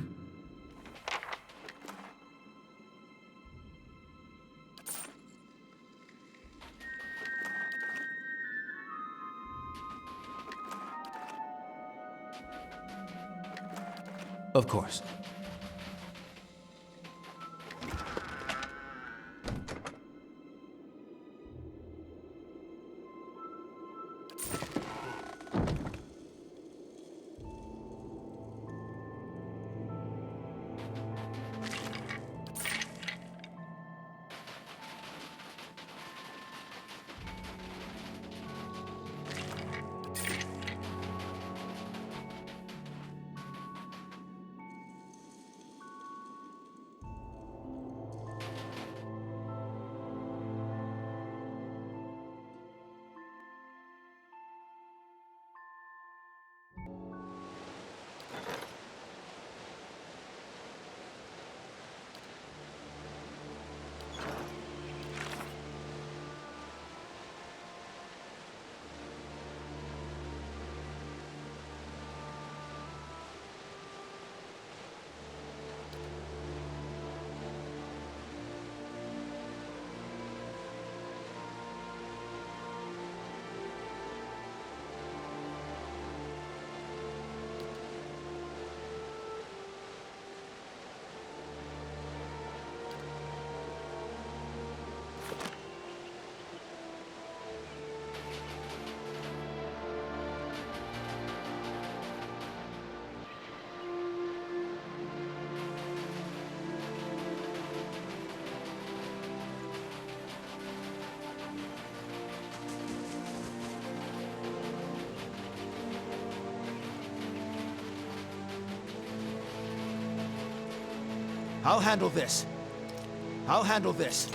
Of course. I'll handle this. I'll handle this.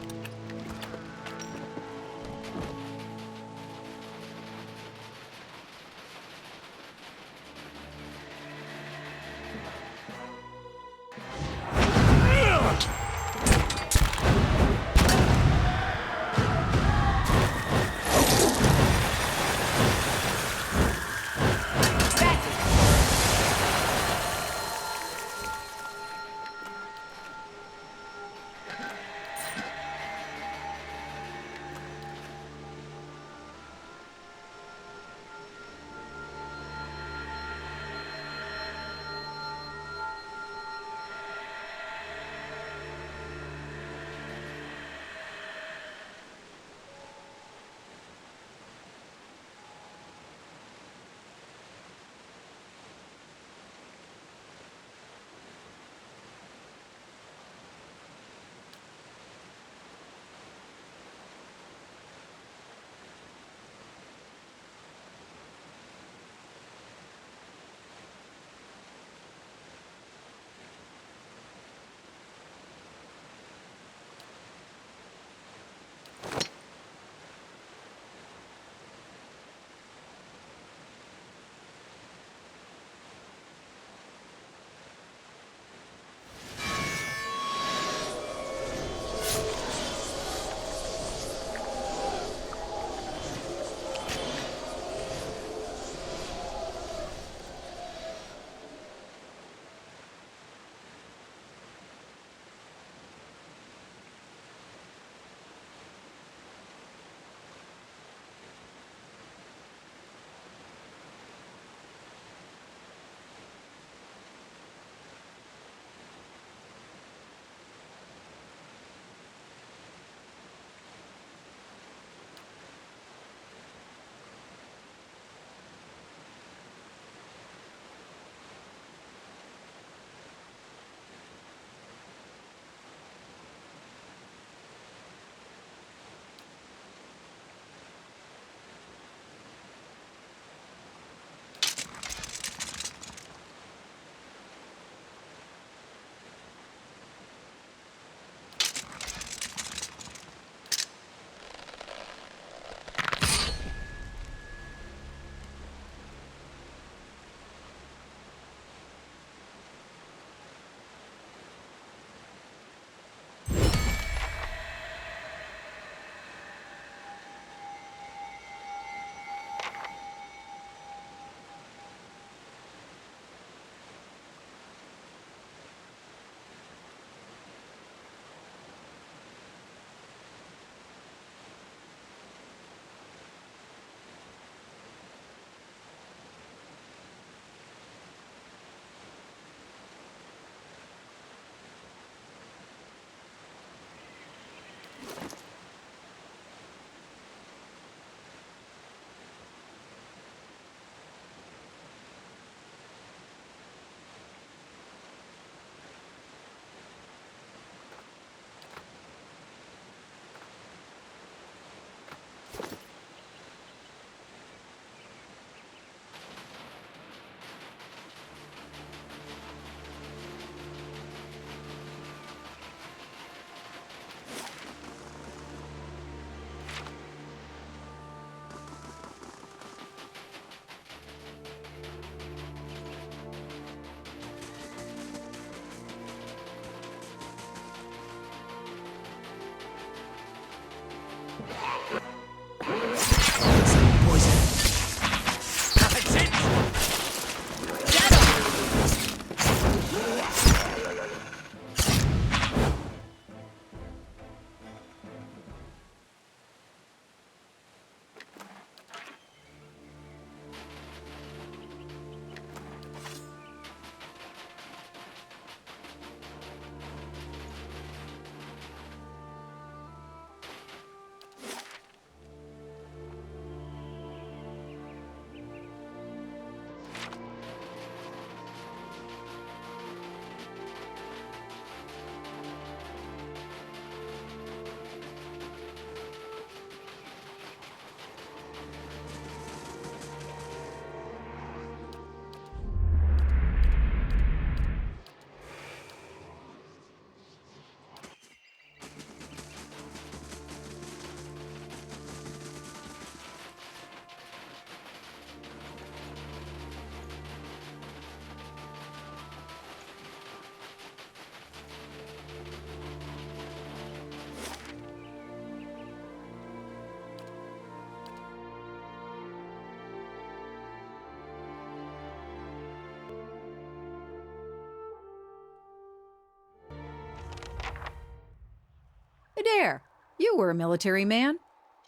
dare? You were a military man.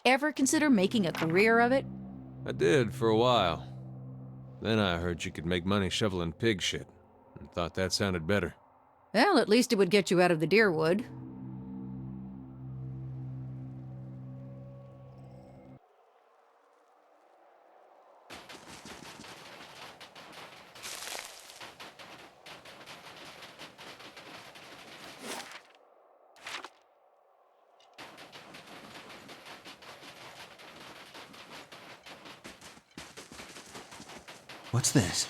Ever consider making a career of it? I did for a while. Then I heard you could make money shoveling pig shit, and thought that sounded better. Well, at least it would get you out of the Deerwood. What's this?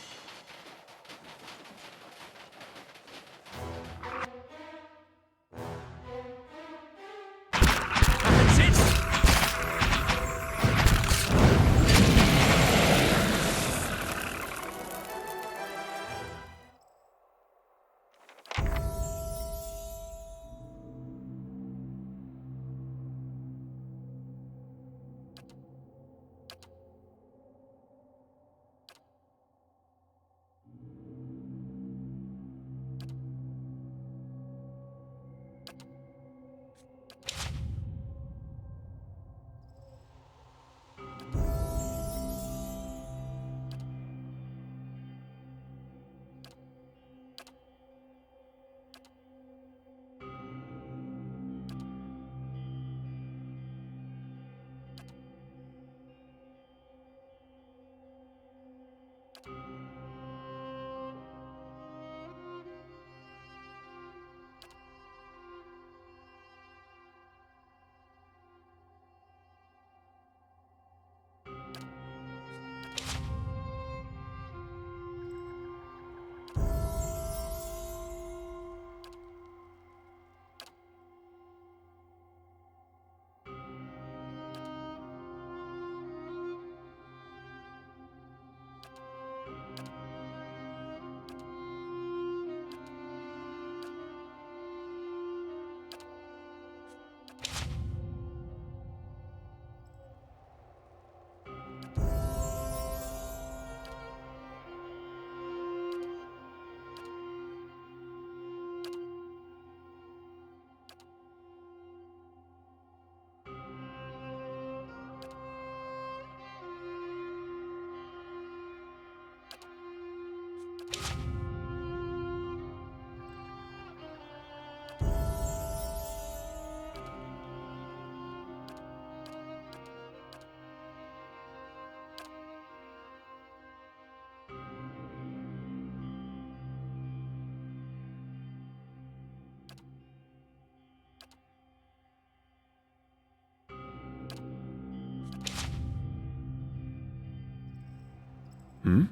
Hmm?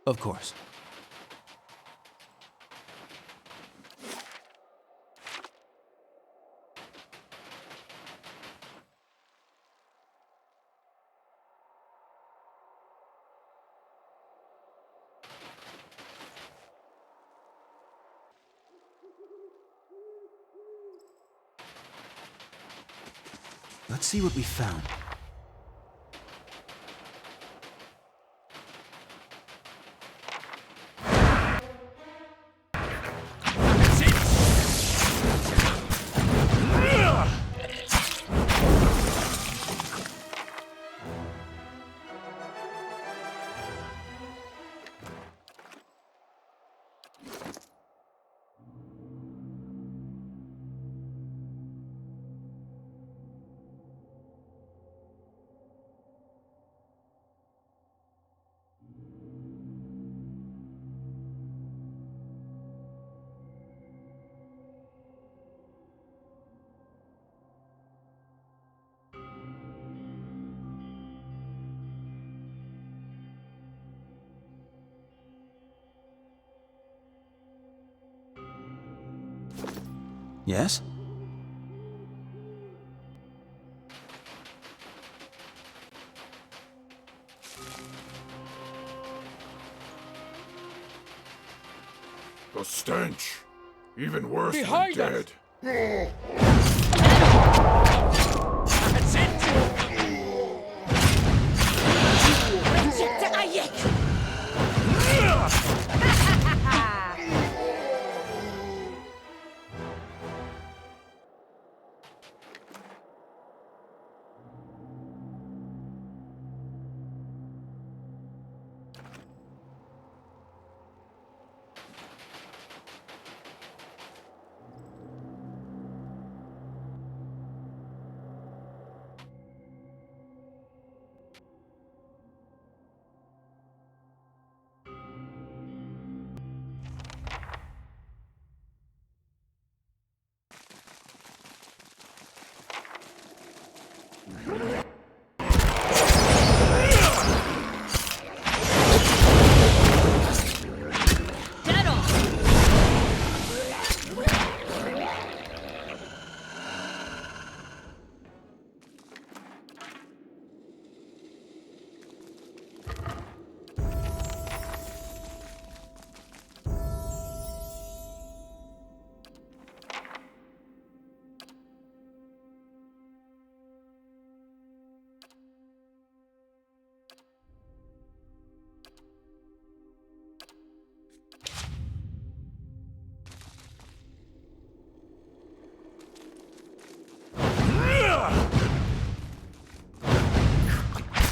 Of course. Let's see what we found. Yes? The stench. Even worse Behind than us. dead. That's it!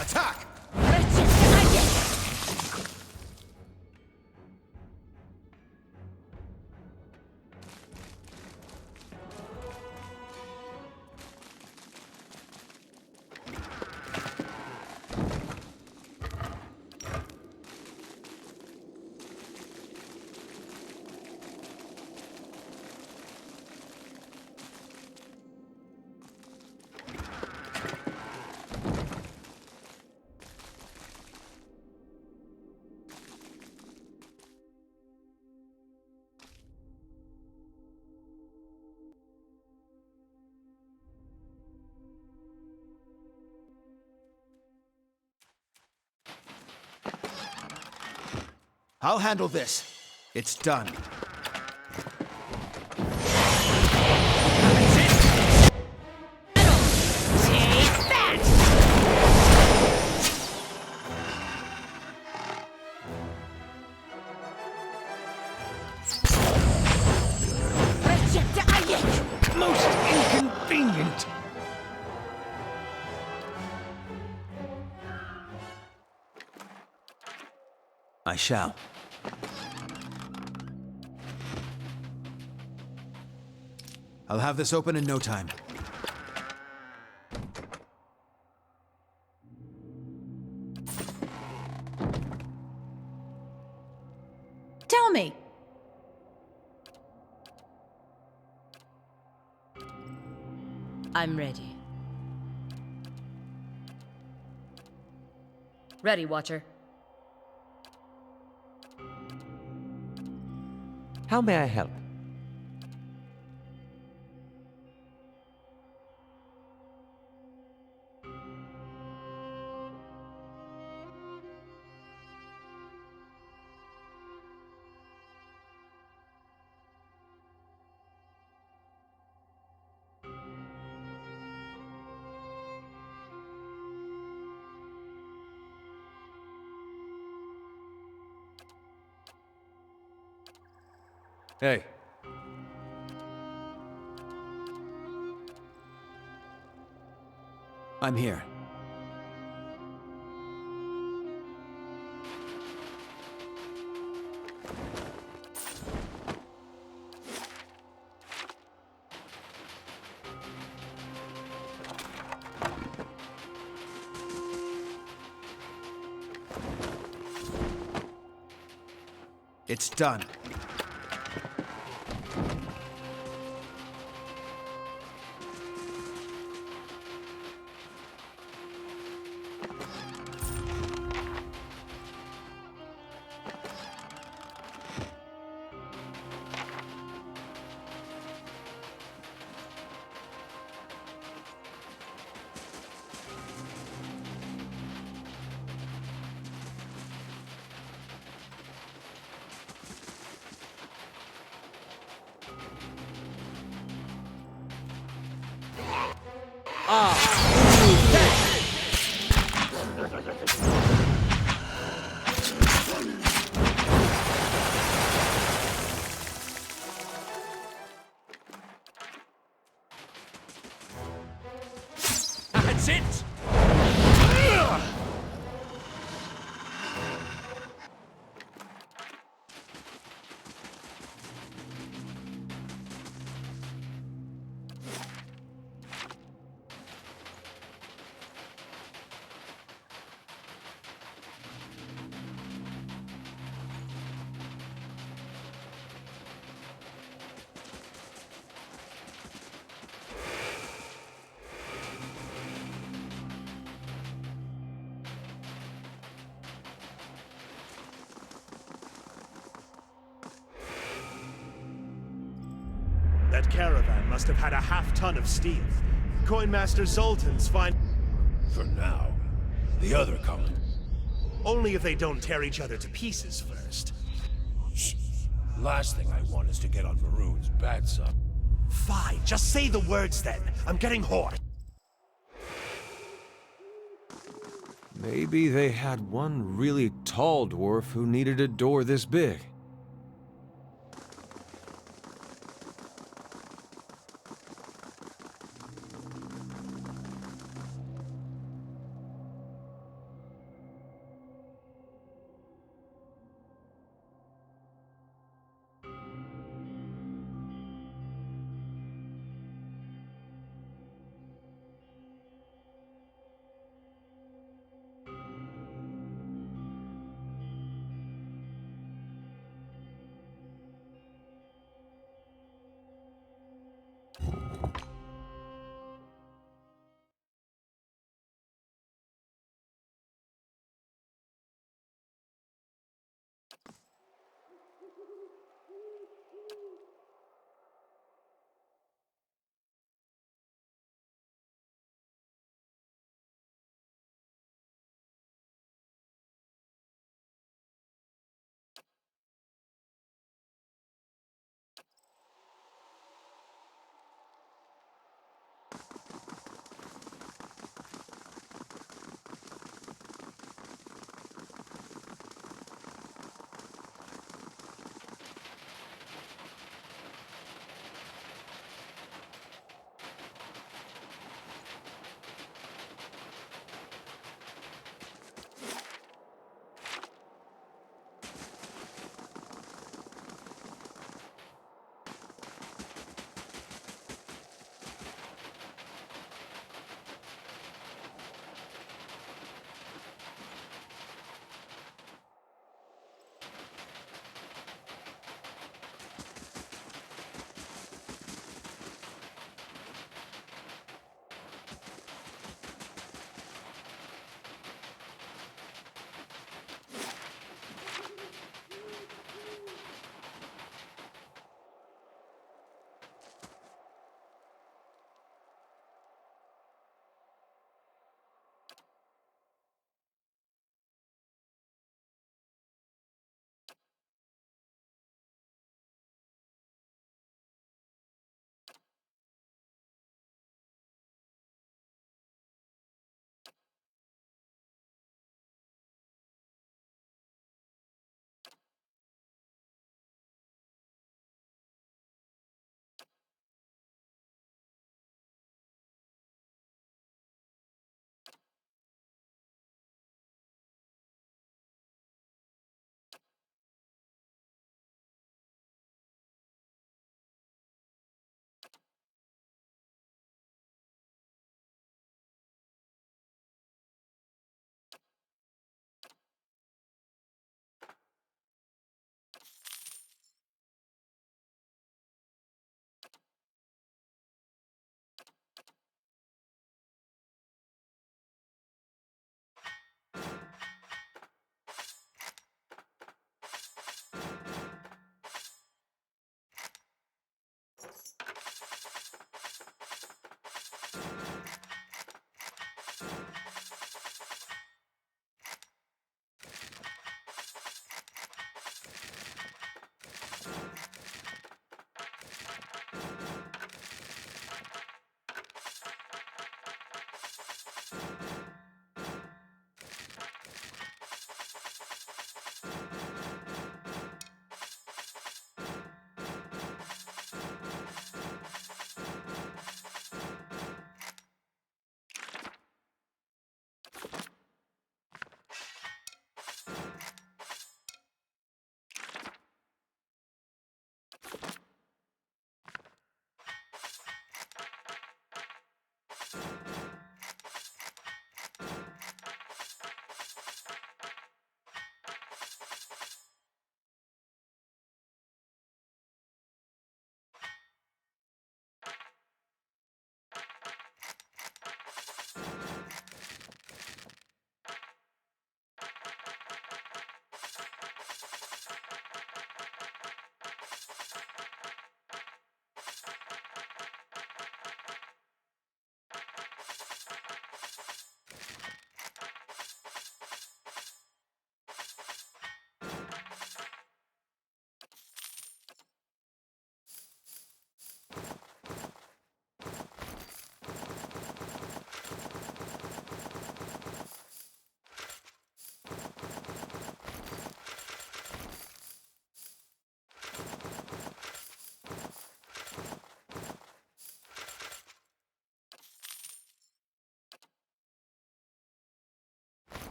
Attack! I'll handle this. It's done. Most inconvenient. I shall. I'll have this open in no time. Tell me. I'm ready. Ready, Watcher. How may I help? Hey. I'm here. It's done. That's it! That caravan must have had a half-ton of steel. Coinmaster Zoltan's fine... For now. The other coming. Only if they don't tear each other to pieces first. Shh. Last thing I want is to get on Maroon's bad side. Fine, just say the words then. I'm getting hoarse. Maybe they had one really tall dwarf who needed a door this big.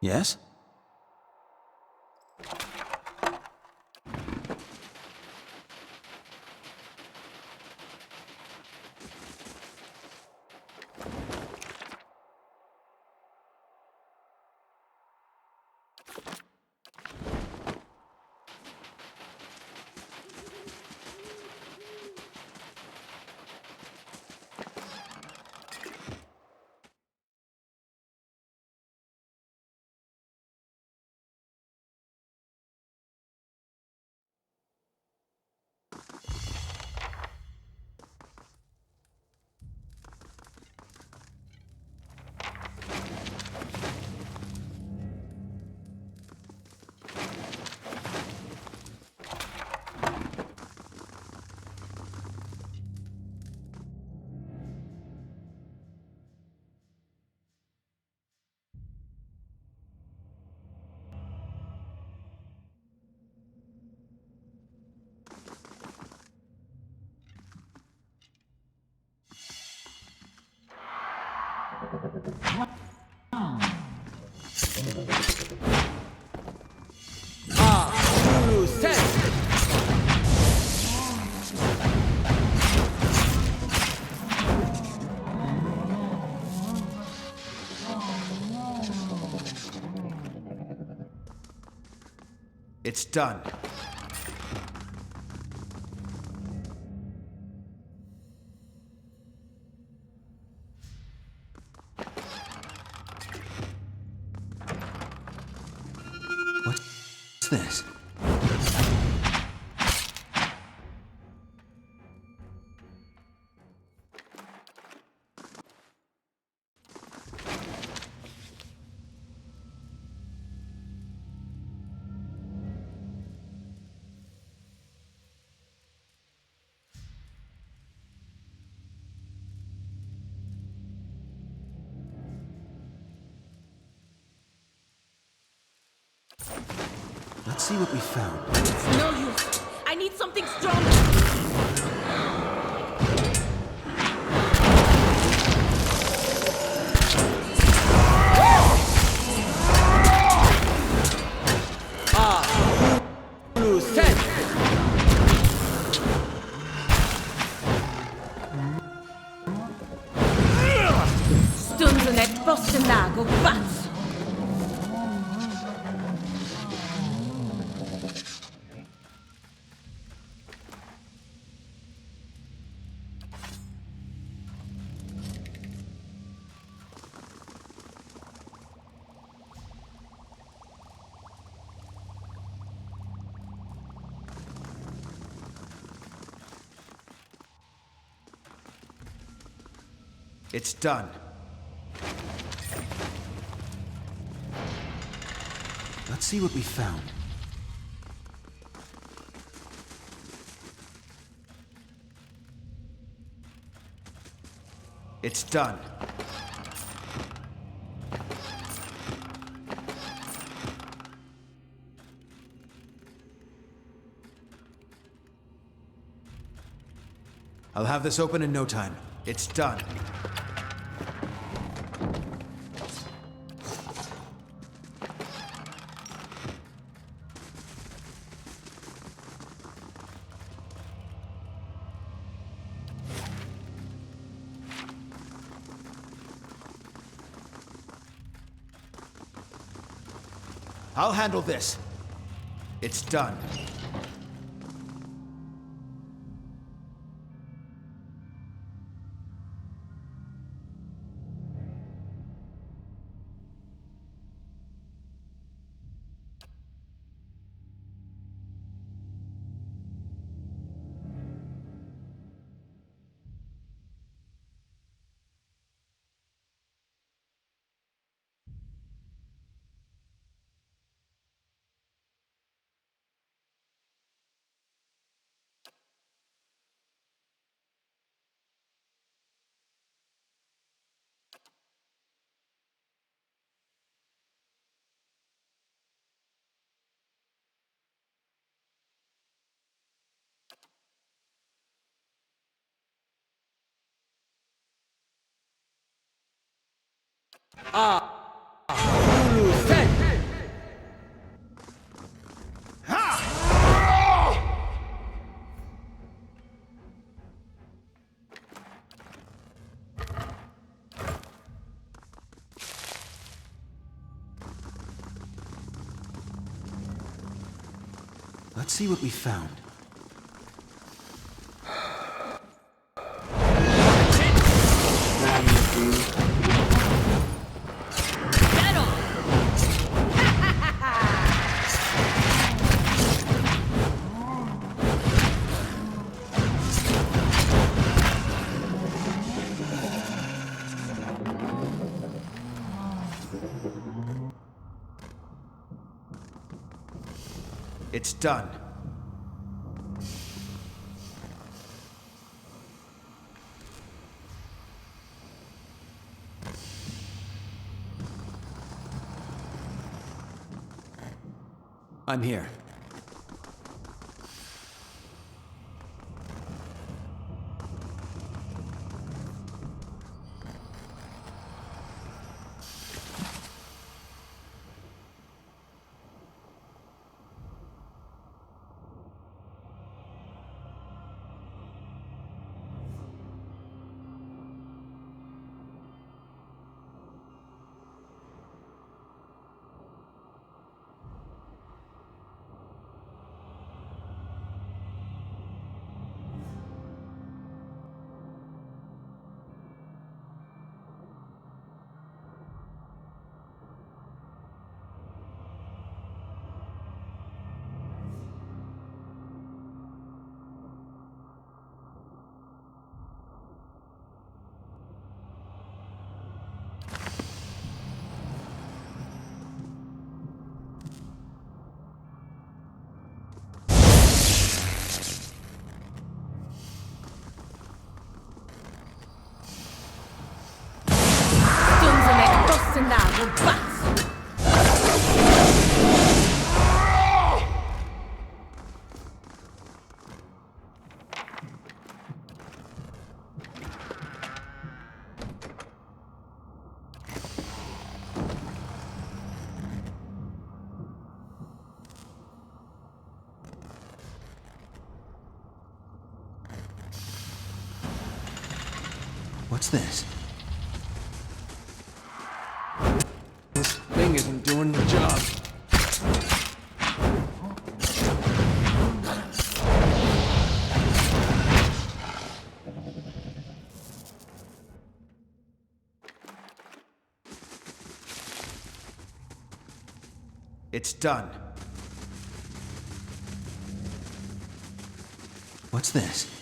Yes? It's done. What's this? Let's see what we found. It's no use. I need something stronger. Stunden et bossendag og bats. It's done. Let's see what we found. It's done. I'll have this open in no time. It's done. I'll handle this. It's done. Zulu set. Let's see what we found. It's done. I'm here. What's this? This thing isn't doing the job. It's done. What's this?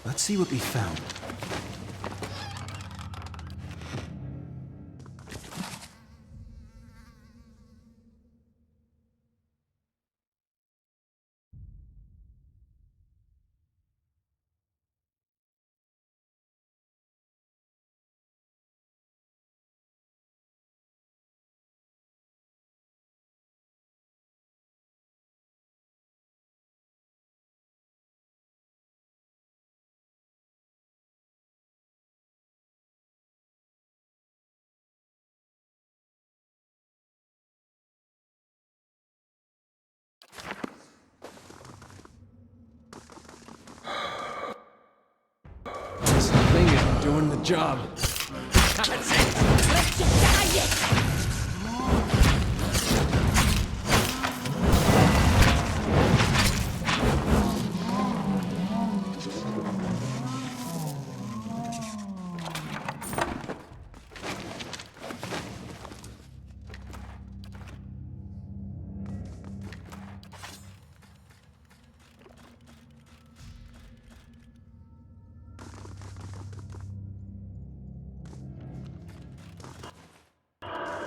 Let's see what we found. Doing the job. Let's try it!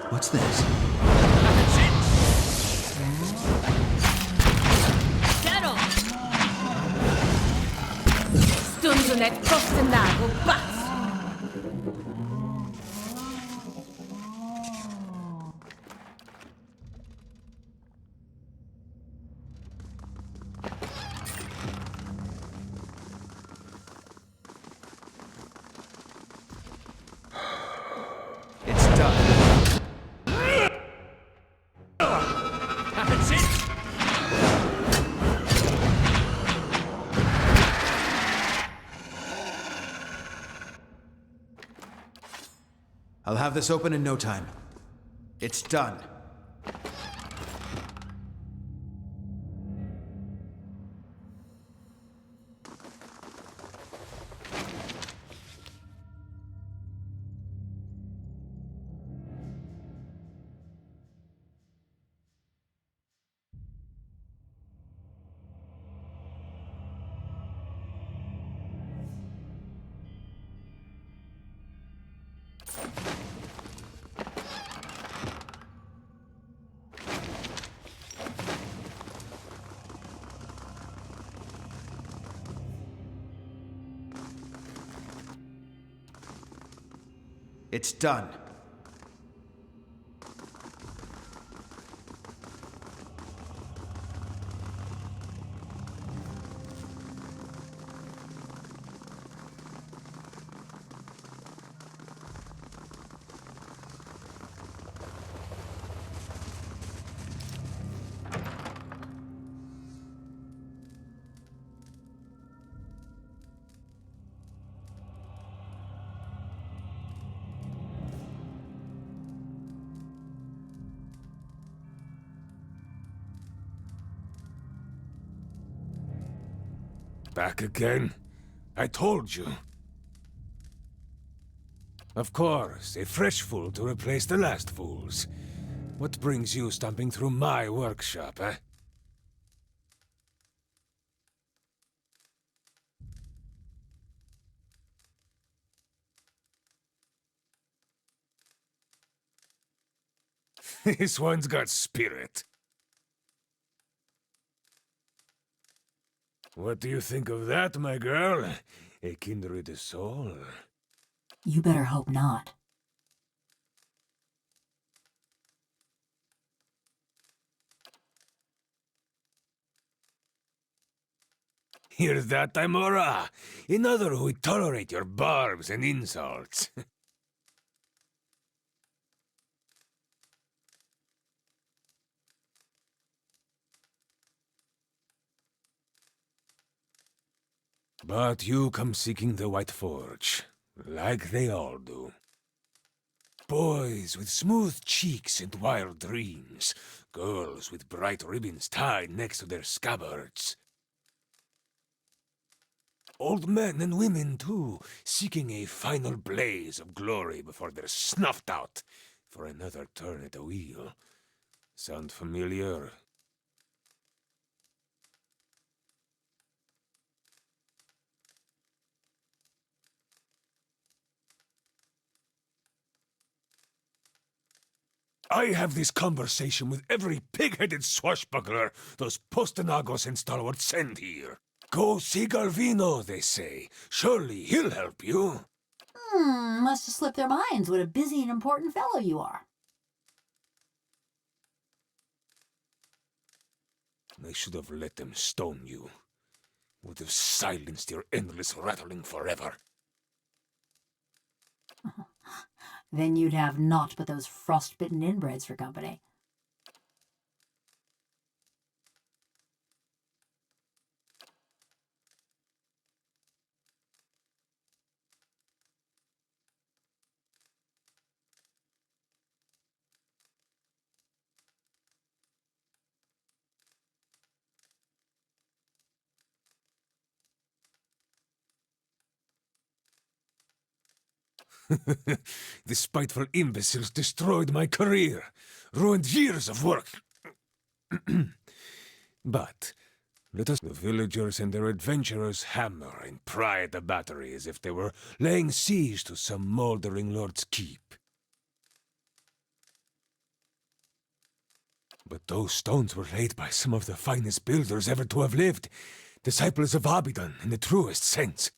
What's this? Settle! Stunden et kosten nagel bats! It's done. That's it! I'll have this open in no time. It's done. It's done. Back again? I told you. Of course, a fresh fool to replace the last fools. What brings you stomping through my workshop, eh? This one's got spirit. What do you think of that, my girl? A kindred soul? You better hope not. Hear that, Timora? Another who would tolerate your barbs and insults. But you come seeking the White Forge, like they all do. Boys with smooth cheeks and wild dreams. Girls with bright ribbons tied next to their scabbards. Old men and women, too, seeking a final blaze of glory before they're snuffed out for another turn at the wheel. Sound familiar? I have this conversation with every pig-headed swashbuckler those Postenagos and stalwarts send here. Go see Garvino, they say. Surely he'll help you. Must have slipped their minds what a busy and important fellow you are. I should have let them stone you. Would have silenced your endless rattling forever. Then you'd have naught but those frostbitten inbreds for company. The spiteful imbeciles destroyed my career, ruined years of work. But let us... The villagers and their adventurers hammer and pry at the battery as if they were laying siege to some moldering lord's keep. But those stones were laid by some of the finest builders ever to have lived, disciples of Abidan in the truest sense.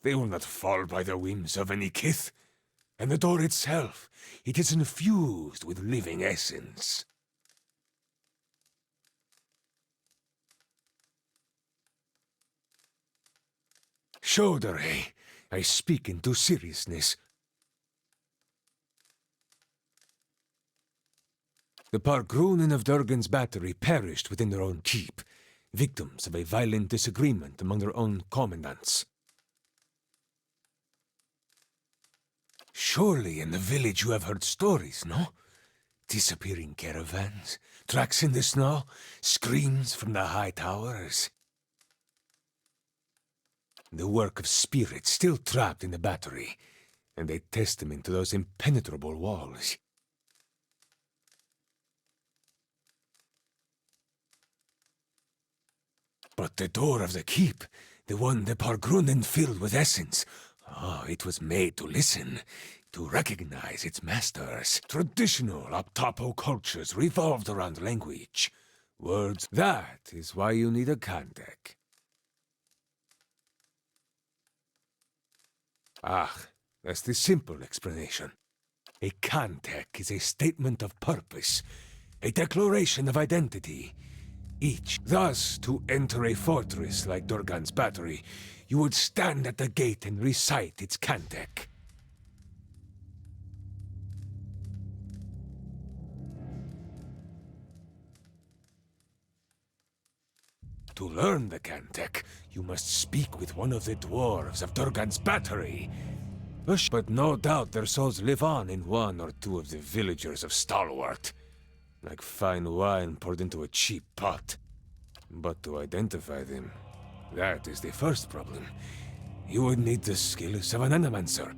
They will not fall by the whims of any kith, and the door itself, it is infused with living essence. Shodere, I speak into seriousness. The Pargrunen of Durgan's battery perished within their own keep, victims of a violent disagreement among their own commandants. Surely in the village you have heard stories, no? Disappearing caravans, tracks in the snow, screams from the high towers. The work of spirits still trapped in the battery, and a testament to those impenetrable walls. But the door of the keep, the one the Pargrunen filled with essence, it was made to listen, to recognize its masters. Traditional Aptapo cultures revolved around language. Words. That is why you need a Kandek. That's the simple explanation. A Kantek is a statement of purpose, a declaration of identity. Thus, to enter a fortress like Durgan's battery, you would stand at the gate and recite its Kantek. To learn the Kantek, you must speak with one of the dwarves of Durgan's battery. But no doubt their souls live on in one or two of the villagers of Stalwart. Like fine wine poured into a cheap pot. But to identify them, that is the first problem. You would need the skills of an animancer.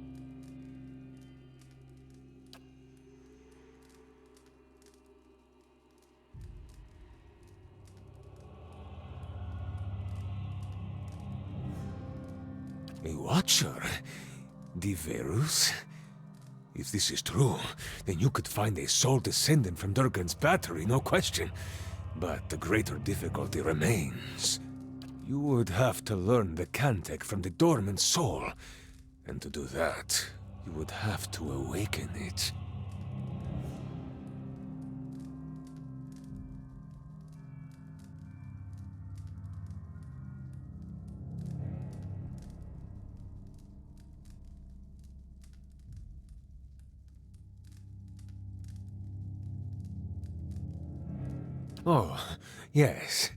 A watcher? Diverus? If this is true, then you could find a soul descendant from Durgan's battery, no question. But the greater difficulty remains. You would have to learn the Kantek from the dormant soul. And to do that, you would have to awaken it. Oh, yes.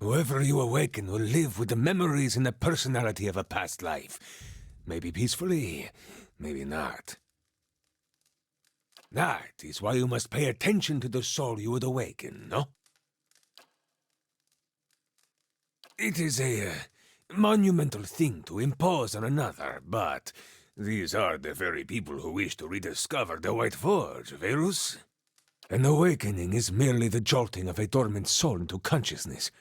Whoever you awaken will live with the memories and the personality of a past life. Maybe peacefully, maybe not. That is why you must pay attention to the soul you would awaken, no? It is a monumental thing to impose on another, but these are the very people who wish to rediscover the White Forge, Verus? An awakening is merely the jolting of a dormant soul into consciousness.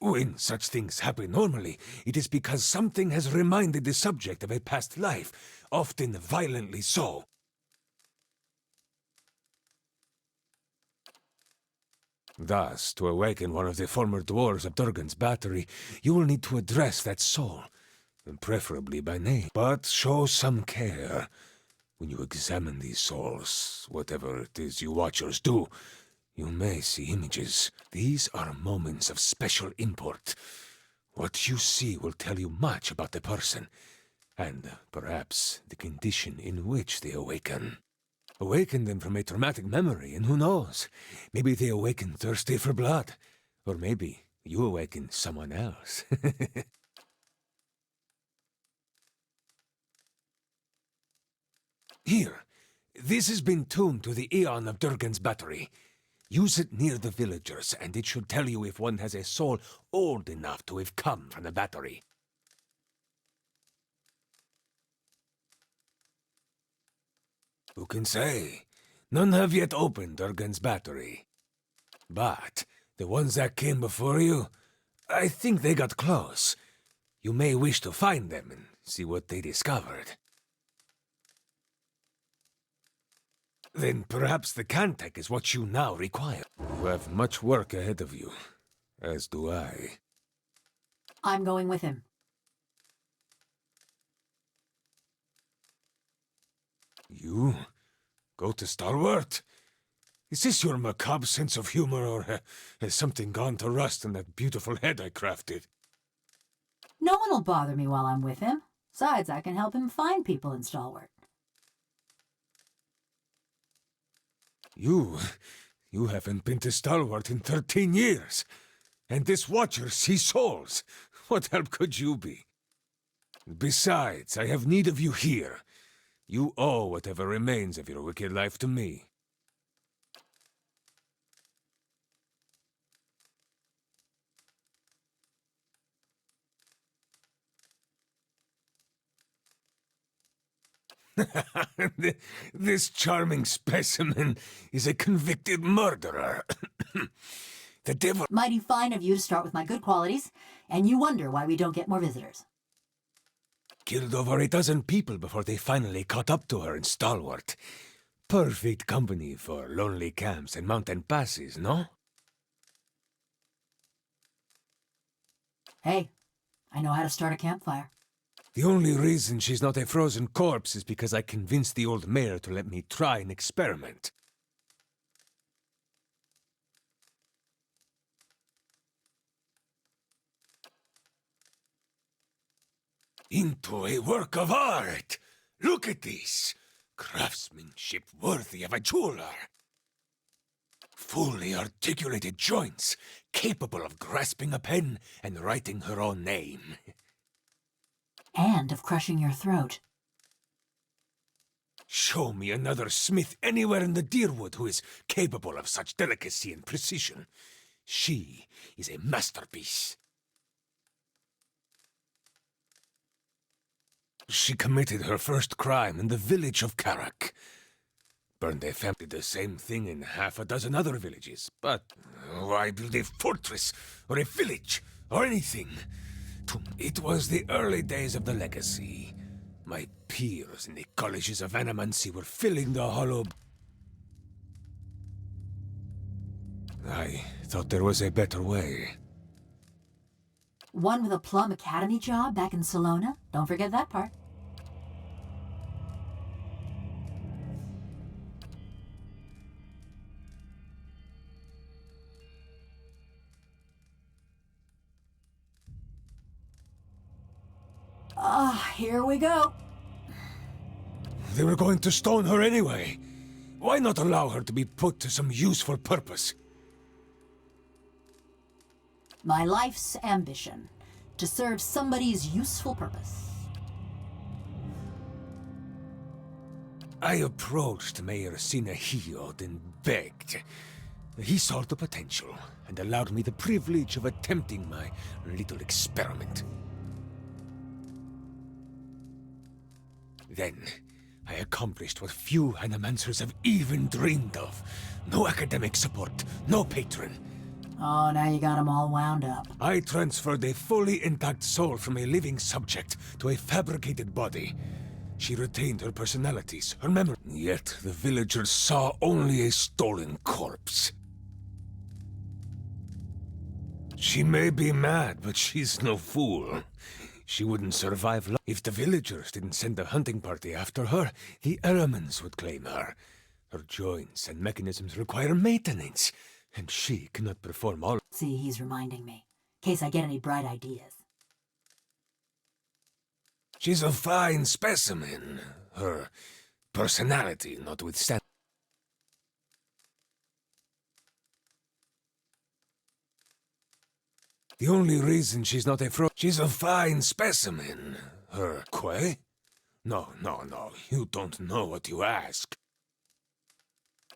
When such things happen normally, it is because something has reminded the subject of a past life, often violently so. Thus, to awaken one of the former dwarves of Durgan's battery, you will need to address that soul, and preferably by name. But show some care. When you examine these souls, whatever it is you watchers do, you may see images. These are moments of special import. What you see will tell you much about the person, and perhaps the condition in which they awaken. Awaken them from a traumatic memory, and who knows? Maybe they awaken thirsty for blood. Or maybe you awaken someone else. Here, this has been tuned to the Aeon of Durgan's battery. Use it near the villagers, and it should tell you if one has a soul old enough to have come from the battery. Who can say? None have yet opened Durgan's battery. But the ones that came before you, I think they got close. You may wish to find them and see what they discovered. Then perhaps the Cantek is what you now require. You have much work ahead of you, as do I. I'm going with him. You? Go to Stalwart? Is this your macabre sense of humor, or has something gone to rust in that beautiful head I crafted? No one will bother me while I'm with him. Besides, I can help him find people in Stalwart. You haven't been to Stalwart in 13 years. And this Watcher sees souls. What help could you be? Besides, I have need of you here. You owe whatever remains of your wicked life to me. This charming specimen is a convicted murderer. The devil... Mighty fine of you to start with my good qualities, and you wonder why we don't get more visitors. Killed over a dozen people before they finally caught up to her in Stalwart. Perfect company for lonely camps and mountain passes, no? Hey, I know how to start a campfire. The only reason she's not a frozen corpse is because I convinced the old mayor to let me try an experiment. Into a work of art! Look at this! Craftsmanship worthy of a jeweler! Fully articulated joints, capable of grasping a pen and writing her own name. And of crushing your throat. Show me another smith anywhere in the Deerwood who is capable of such delicacy and precision. She is a masterpiece. She committed her first crime in the village of Karak. Burned a family, the same thing in half a dozen other villages. But why build a fortress or a village or anything? It was the early days of the legacy. My peers in the colleges of Animancy were filling the hollow. I thought there was a better way. One with a plum academy job back in Salona. Don't forget that part. Here we go. They were going to stone her anyway. Why not allow her to be put to some useful purpose? My life's ambition. To serve somebody's useful purpose. I approached Mayor Sinahiod and begged. He saw the potential and allowed me the privilege of attempting my little experiment. Then, I accomplished what few animancers have even dreamed of. No academic support, no patron. Oh, now you got them all wound up. I transferred a fully intact soul from a living subject to a fabricated body. She retained her personalities, her memory. Yet the villagers saw only a stolen corpse. She may be mad, but she's no fool. She wouldn't survive long. If the villagers didn't send a hunting party after her, the Eremans would claim her. Her joints and mechanisms require maintenance, and she cannot perform all. See, he's reminding me. In case I get any bright ideas. She's a fine specimen, her personality notwithstanding. The only reason she's not a she's a fine specimen, her Quay? No, you don't know what you ask.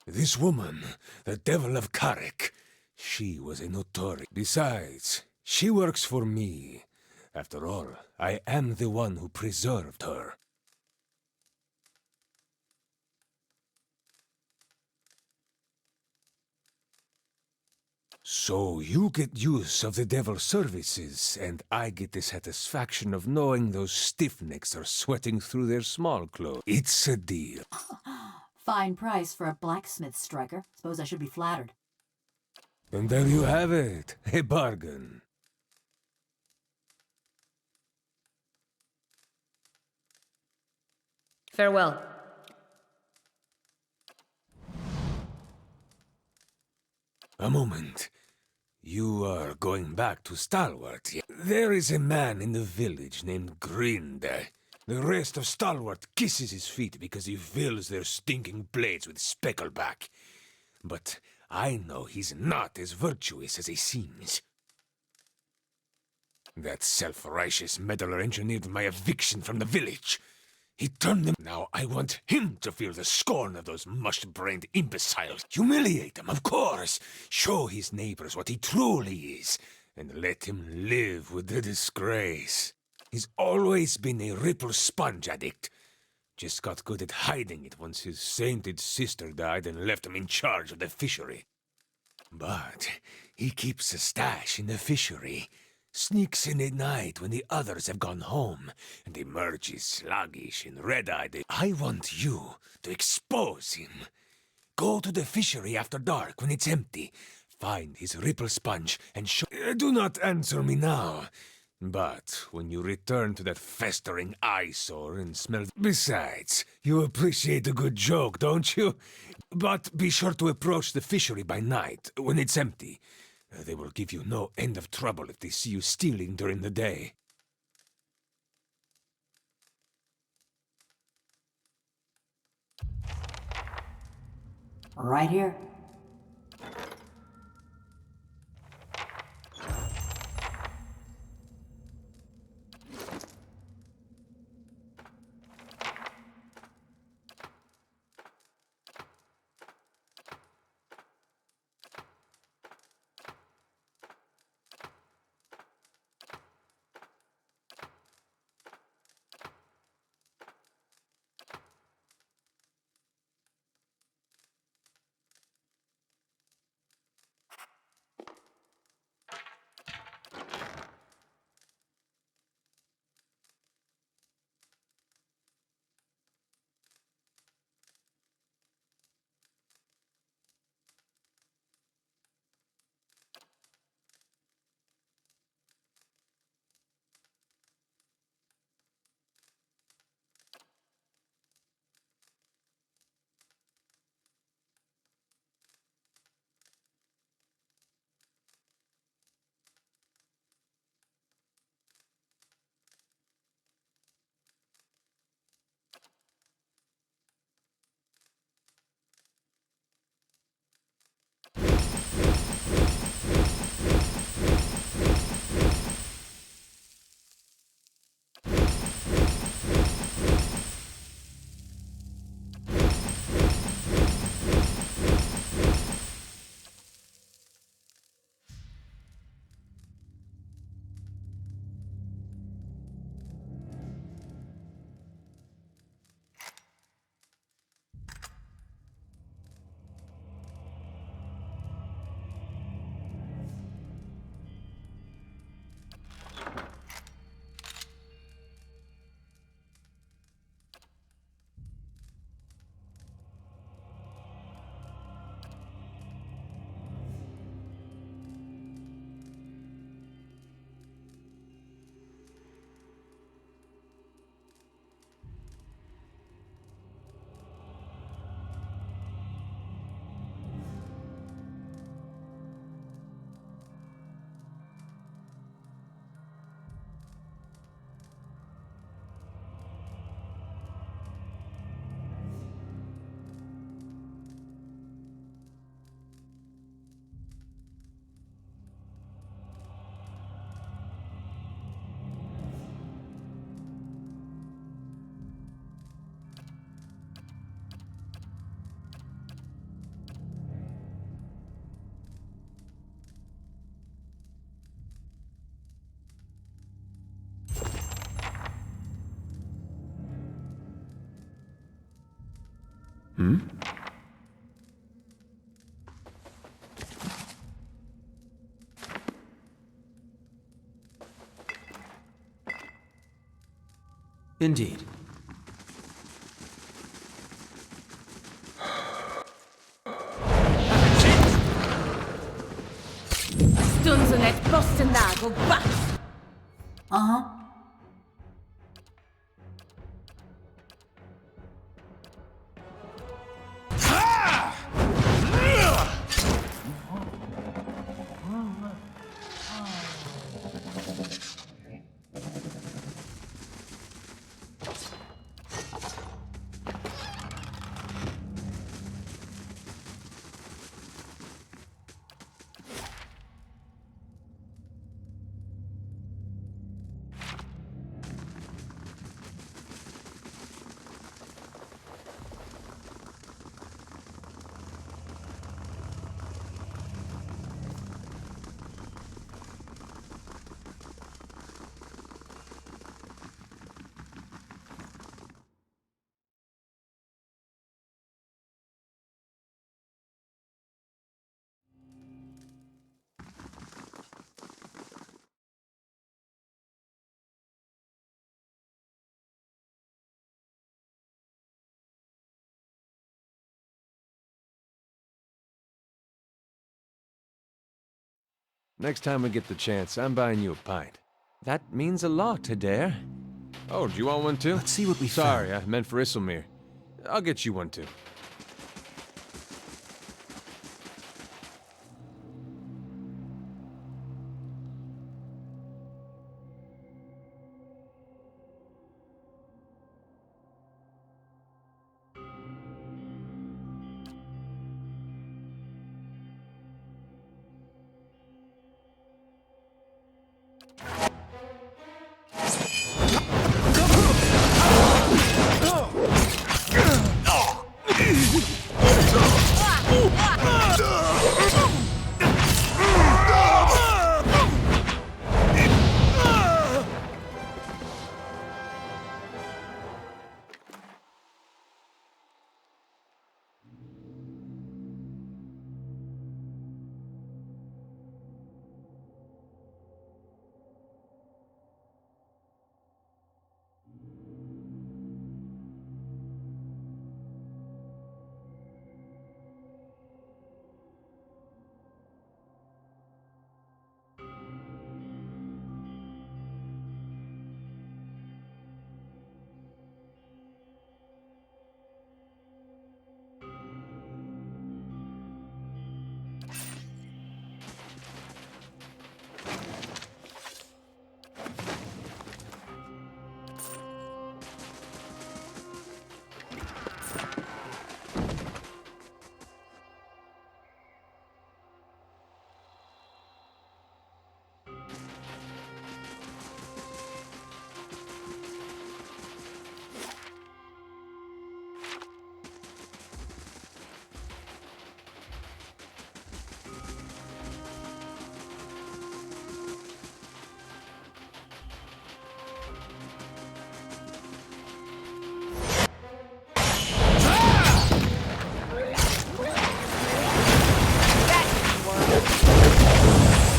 This woman, the Devil of Karek, she was a notorious. Besides, she works for me. After all, I am the one who preserved her. So you get use of the devil's services, and I get the satisfaction of knowing those stiffnecks are sweating through their small clothes. It's a deal. Fine price for a blacksmith striker. Suppose I should be flattered. And there you have it, a bargain. Farewell. A moment. You are going back to Stalwart. There is a man in the village named Grinder. The rest of Stalwart kisses his feet because he fills their stinking blades with speckleback. But I know he's not as virtuous as he seems. That self-righteous meddler engineered my eviction from the village. He turned them. Now I want him to feel the scorn of those mush-brained imbeciles. Humiliate them, of course. Show his neighbors what he truly is, and let him live with the disgrace. He's always been a ripple sponge addict. Just got good at hiding it once his sainted sister died and left him in charge of the fishery. But he keeps a stash in the fishery. Sneaks in at night when the others have gone home, and emerges sluggish and red-eyed. I want you to expose him. Go to the fishery after dark when it's empty. Find his ripple sponge and show... Do not answer me now. But when you return to that festering eyesore and smell... Besides, you appreciate a good joke, don't you? But be sure to approach the fishery by night, when it's empty. They will give you no end of trouble if they see you stealing during the day. Right here. Indeed. Stunzen et Bostennagel Bats! Uh-huh. Next time we get the chance, I'm buying you a pint. That means a lot, Adair. Oh, do you want one too? Let's see what we Sorry, found. I meant for Isselmere. I'll get you one too.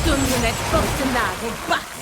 Stunzen et Bostennagel Bats!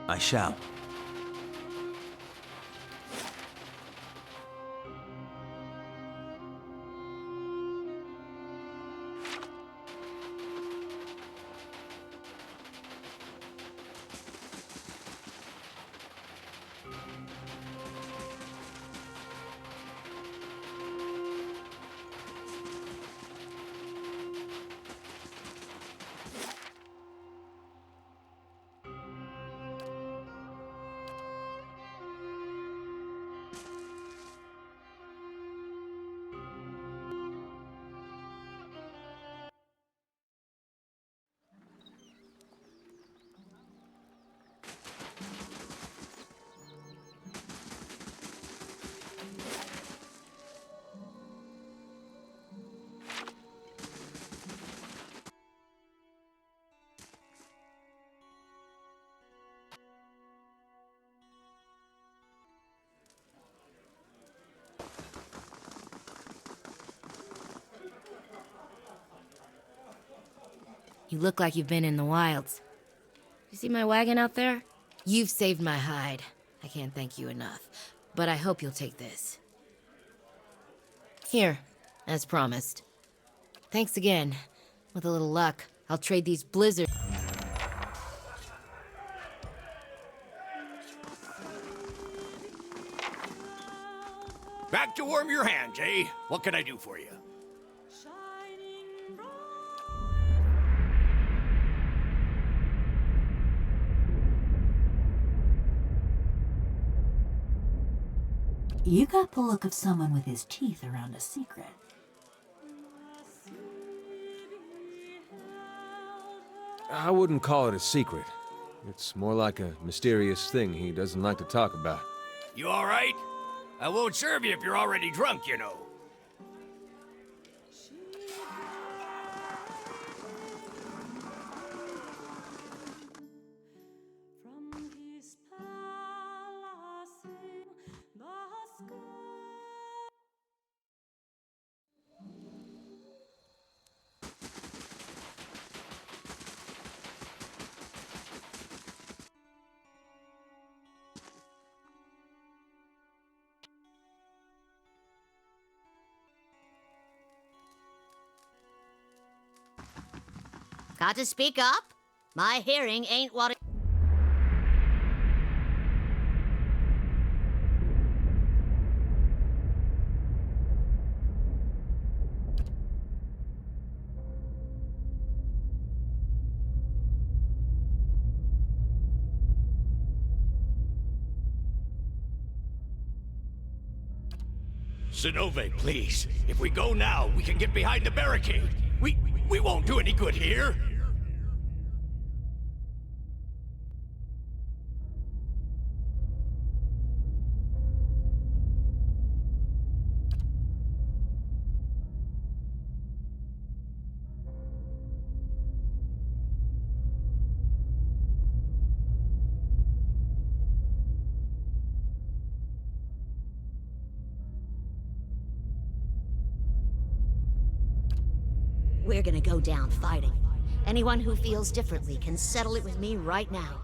I shall. You look like you've been in the wilds. You see my wagon out there? You've saved my hide. I can't thank you enough, but I hope you'll take this. Here, as promised. Thanks again. With a little luck, I'll trade these blizzards. Back to warm your hands, eh? What can I do for you? You got the look of someone with his teeth around a secret. I wouldn't call it a secret. It's more like a mysterious thing he doesn't like to talk about. You all right? I won't serve you if you're already drunk, you know. Got to speak up? My hearing ain't what it... Sinove, please. If we go now, we can get behind the barricade. We won't do any good here. We're gonna go down fighting. Anyone who feels differently can settle it with me right now.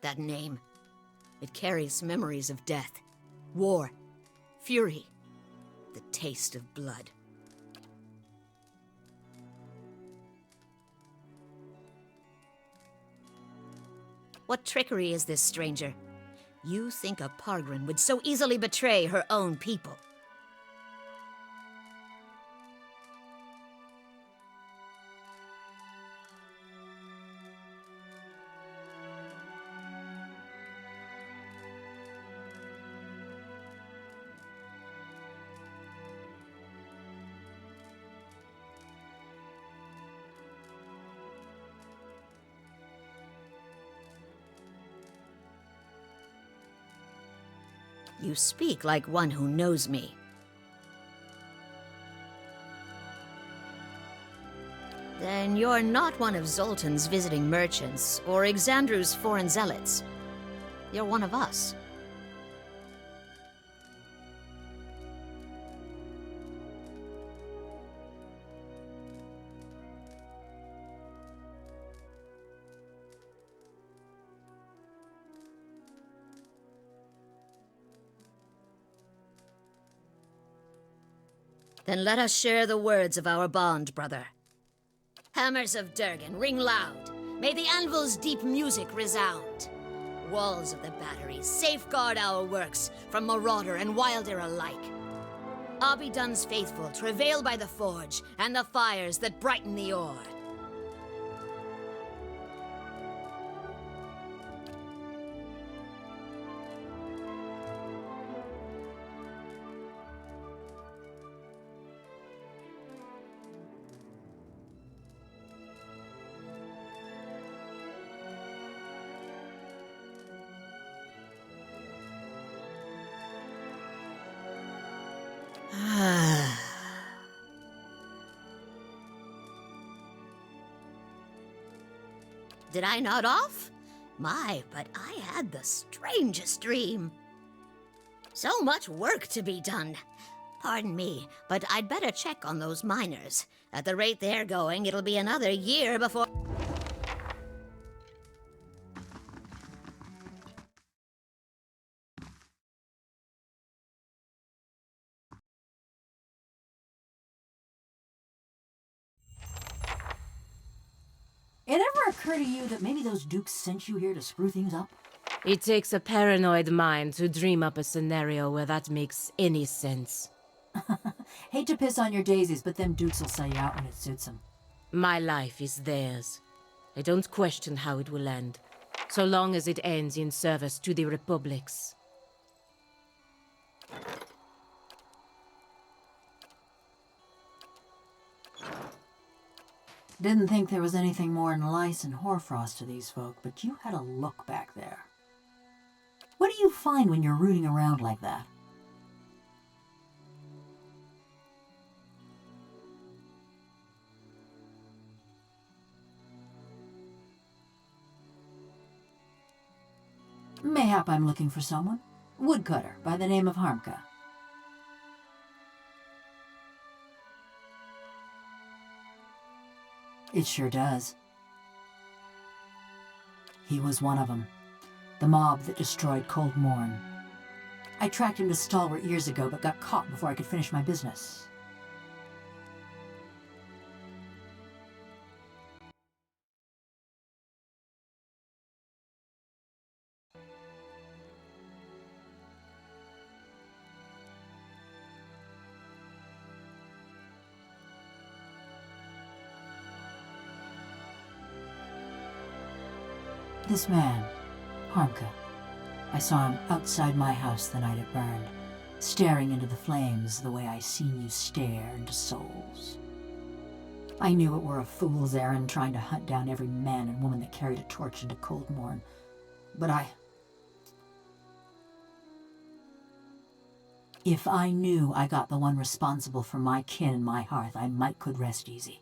That name. It carries memories of death, war, fury, the taste of blood. What trickery is this, stranger? You think a Pargrin would so easily betray her own people? You speak like one who knows me. Then you're not one of Zoltan's visiting merchants, or Exandru's foreign zealots. You're one of us. Then let us share the words of our bond, brother. Hammers of Durgan, ring loud. May the anvil's deep music resound. Walls of the batteries, safeguard our works from marauder and wilder alike. Abidun's faithful travail by the forge and the fires that brighten the ore. Did I nod off? My, but I had the strangest dream. So much work to be done. Pardon me, but I'd better check on those miners. At the rate they're going, it'll be another year before... It ever occur to you that maybe those dukes sent you here to screw things up? It takes a paranoid mind to dream up a scenario where that makes any sense. Hate to piss on your daisies, but them dukes will sell you out when it suits them. My life is theirs. I don't question how it will end, so long as it ends in service to the Republics. Didn't think there was anything more than lice and hoarfrost to these folk, but you had a look back there. What do you find when you're rooting around like that? Mayhap I'm looking for someone. Woodcutter by the name of Harmka. It sure does. He was one of them. The mob that destroyed Cold Morn. I tracked him to Stalwart years ago, but got caught before I could finish my business. This man, Harmka, I saw him outside my house the night it burned, staring into the flames the way I seen you stare into souls. I knew it were a fool's errand trying to hunt down every man and woman that carried a torch into Cold Morn, but if I knew I got the one responsible for my kin and my hearth, I might could rest easy.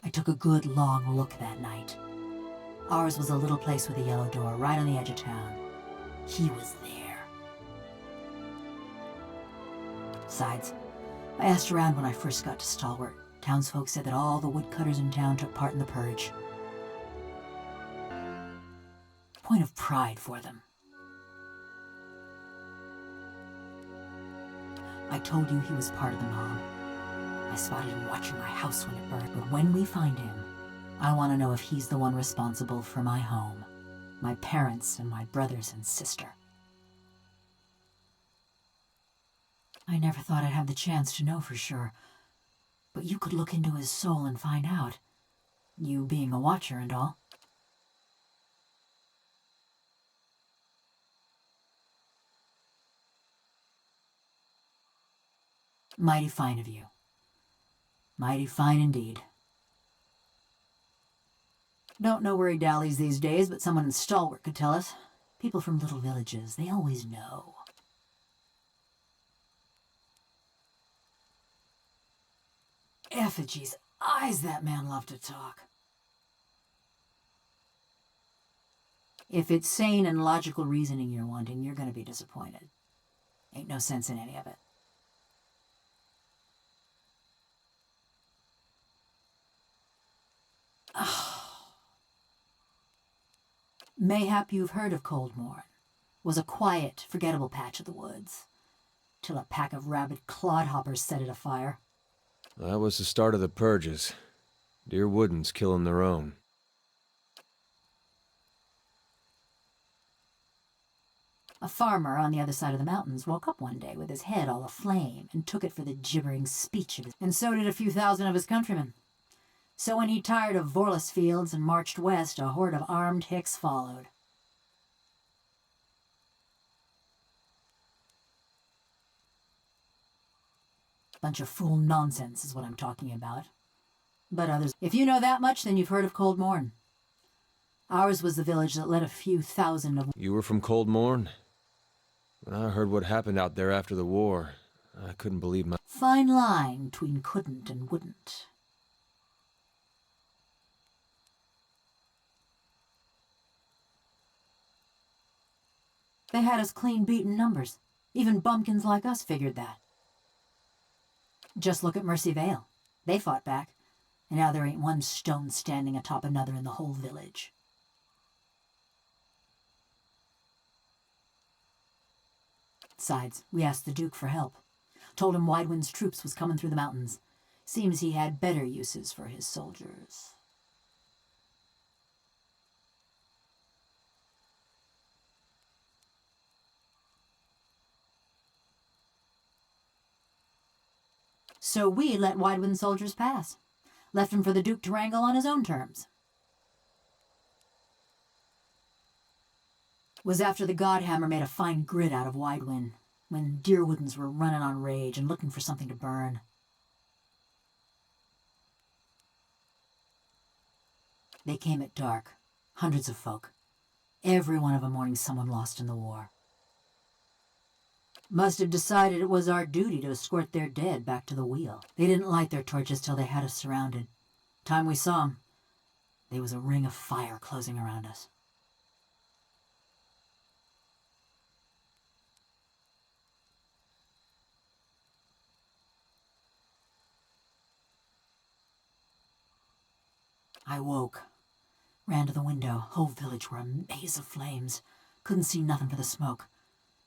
I took a good long look that night. Ours was a little place with a yellow door right on the edge of town. He was there. Besides, I asked around when I first got to Stalwart. Townsfolk said that all the woodcutters in town took part in the purge. Point of pride for them. I told you he was part of the mob. I spotted him watching my house when it burned, but when we find him, I want to know if he's the one responsible for my home, my parents, and my brothers and sister. I never thought I'd have the chance to know for sure, but you could look into his soul and find out, you being a watcher and all. Mighty fine of you. Mighty fine indeed. Don't know where he dallies these days, but someone in Stalwart could tell us. People from little villages, they always know. Effigy's eyes, that man loved to talk. If it's sane and logical reasoning you're wanting, you're gonna be disappointed. Ain't no sense in any of it. Mayhap you've heard of Coldmorn. Was a quiet, forgettable patch of the woods. Till a pack of rabid clodhoppers set it afire. That was the start of the purges. Dear Woodens killing their own. A farmer on the other side of the mountains woke up one day with his head all aflame and took it for the gibbering speech of his... And so did a few thousand of his countrymen. So when he tired of Vorlus fields and marched west, a horde of armed hicks followed. Bunch of fool nonsense is what I'm talking about. But others... If you know that much, then you've heard of Coldmorn. Ours was the village that let a few thousand of... You were from Coldmorn? When I heard what happened out there after the war, I couldn't believe my... Fine line between couldn't and wouldn't. They had us clean beaten numbers. Even bumpkins like us figured that. Just look at Mercy Vale. They fought back, and now there ain't one stone standing atop another in the whole village. Besides, we asked the Duke for help. Told him Widewind's troops was coming through the mountains. Seems he had better uses for his soldiers. So we let Widewind's soldiers pass. Left him for the Duke to wrangle on his own terms. Was after the Godhammer made a fine grit out of Widewind, when Deerwoodens were running on rage and looking for something to burn. They came at dark, hundreds of folk. Every one of them mourning someone lost in the war. Must have decided it was our duty to escort their dead back to the wheel. They didn't light their torches till they had us surrounded. Time we saw them, there was a ring of fire closing around us. I woke, ran to the window. Whole village were a maze of flames. Couldn't see nothing for the smoke.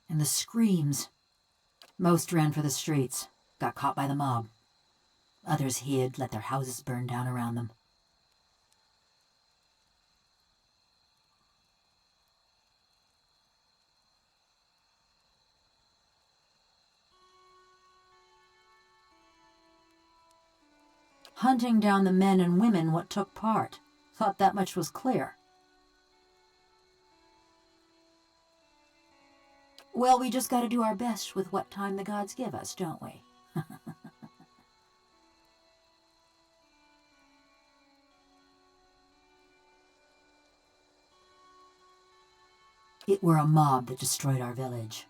And the screams. Most ran for the streets, got caught by the mob. Others hid, let their houses burn down around them. Hunting down the men and women what took part. Thought that much was clear. Well, we just gotta do our best with what time the gods give us, don't we? It were a mob that destroyed our village.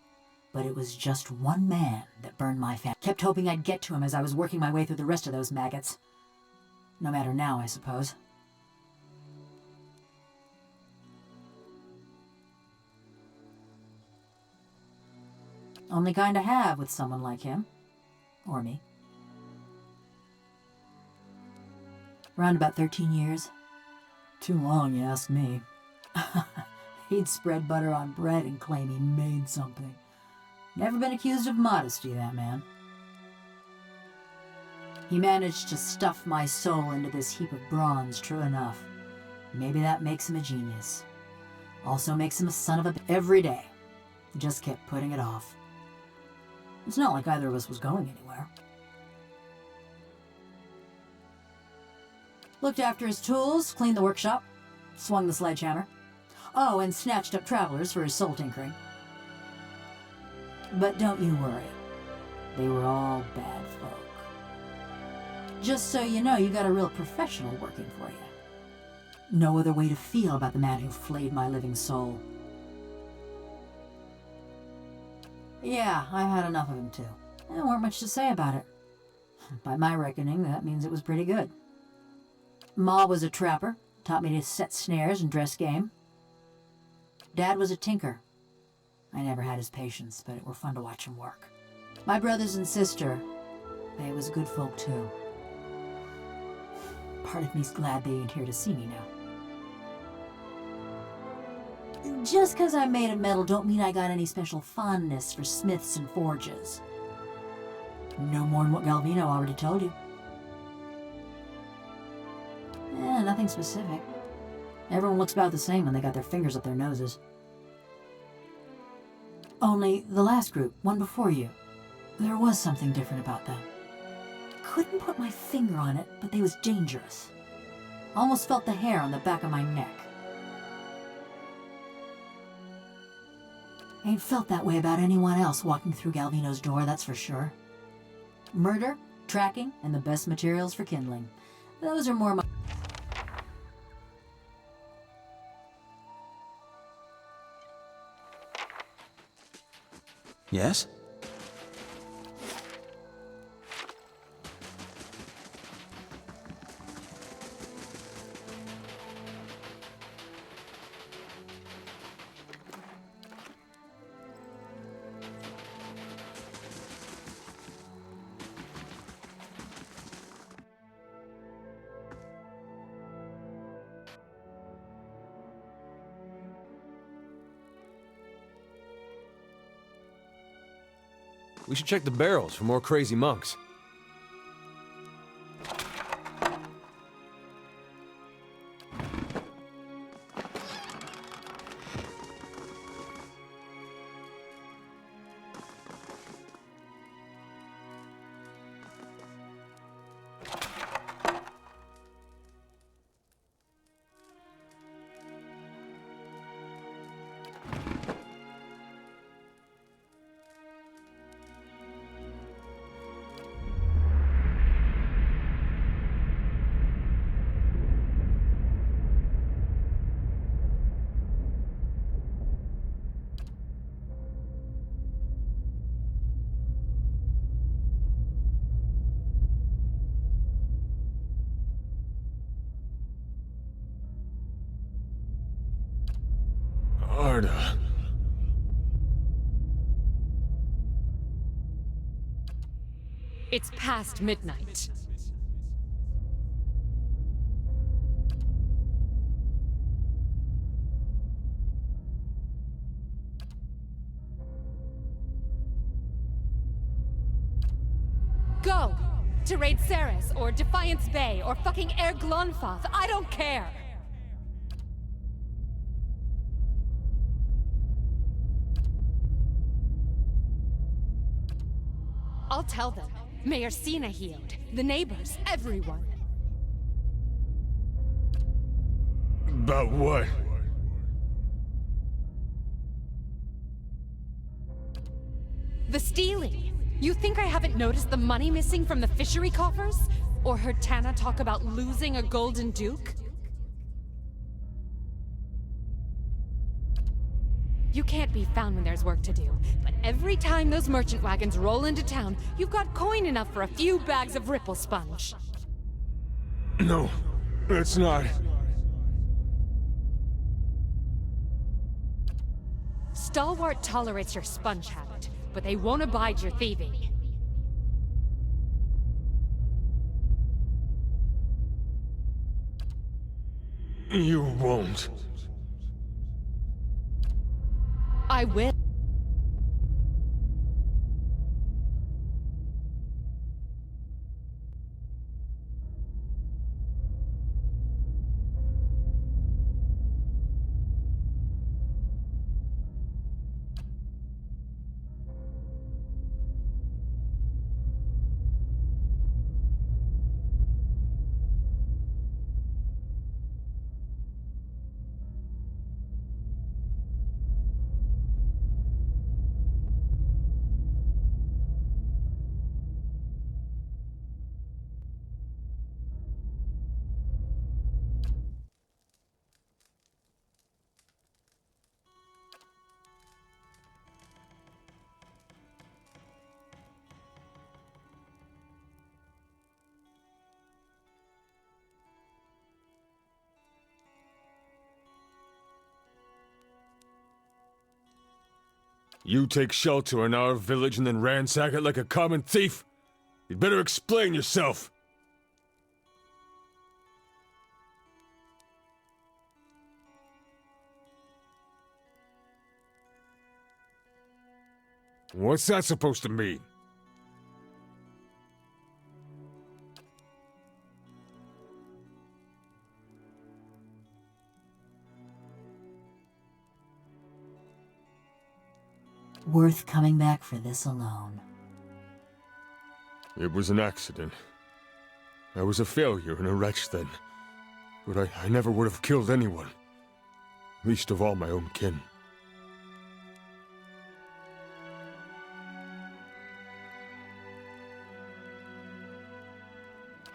But it was just one man that burned my family. Kept hoping I'd get to him as I was working my way through the rest of those maggots. No matter now, I suppose. Only kind to have with someone like him. Or me. Around about 13 years. Too long, you ask me. He'd spread butter on bread and claim he made something. Never been accused of modesty, that man. He managed to stuff my soul into this heap of bronze, true enough. Maybe that makes him a genius. Also makes him a son of a... Every day. Just kept putting it off. It's not like either of us was going anywhere. Looked after his tools, cleaned the workshop, swung the sledgehammer. Oh, and snatched up travelers for his soul tinkering. But don't you worry. They were all bad folk. Just so you know, you got a real professional working for you. No other way to feel about the man who flayed my living soul. Yeah, I've had enough of him too. There weren't much to say about it. By my reckoning, that means it was pretty good. Ma was a trapper, taught me to set snares and dress game. Dad was a tinker. I never had his patience, but it were fun to watch him work. My brothers and sister, they was good folk too. Part of me's glad they ain't here to see me now. Just 'cause I'm made of metal don't mean I got any special fondness for smiths and forges. No more'n what Galvino already told you. Nothing specific. Everyone looks about the same when they got their fingers up their noses. Only the last group, one before you, there was something different about them. Couldn't put my finger on it, but they was dangerous. Almost felt the hair on the back of my neck. Ain't felt that way about anyone else walking through Galvino's door, that's for sure. Murder, tracking, and the best materials for kindling. Those are more my... Yes? We should check the barrels for more crazy monks. Arda. It's past midnight. Go! To raid Ceres, or Defiance Bay, or fucking Air Glonfoth, I don't care! I'll tell them. Mayor Sina healed. The neighbors, everyone. About what? The stealing. You think I haven't noticed the money missing from the fishery coffers? Or heard Tana talk about losing a golden duke? You can't be found when there's work to do, but every time those merchant wagons roll into town, you've got coin enough for a few bags of ripple sponge. No, it's not. Stalwart tolerates your sponge habit, but they won't abide your thieving. You won't. I will. You take shelter in our village and then ransack it like a common thief? You'd better explain yourself! What's that supposed to mean? Worth coming back for this alone. It was an accident. I was a failure and a wretch then. But I never would have killed anyone. Least of all my own kin.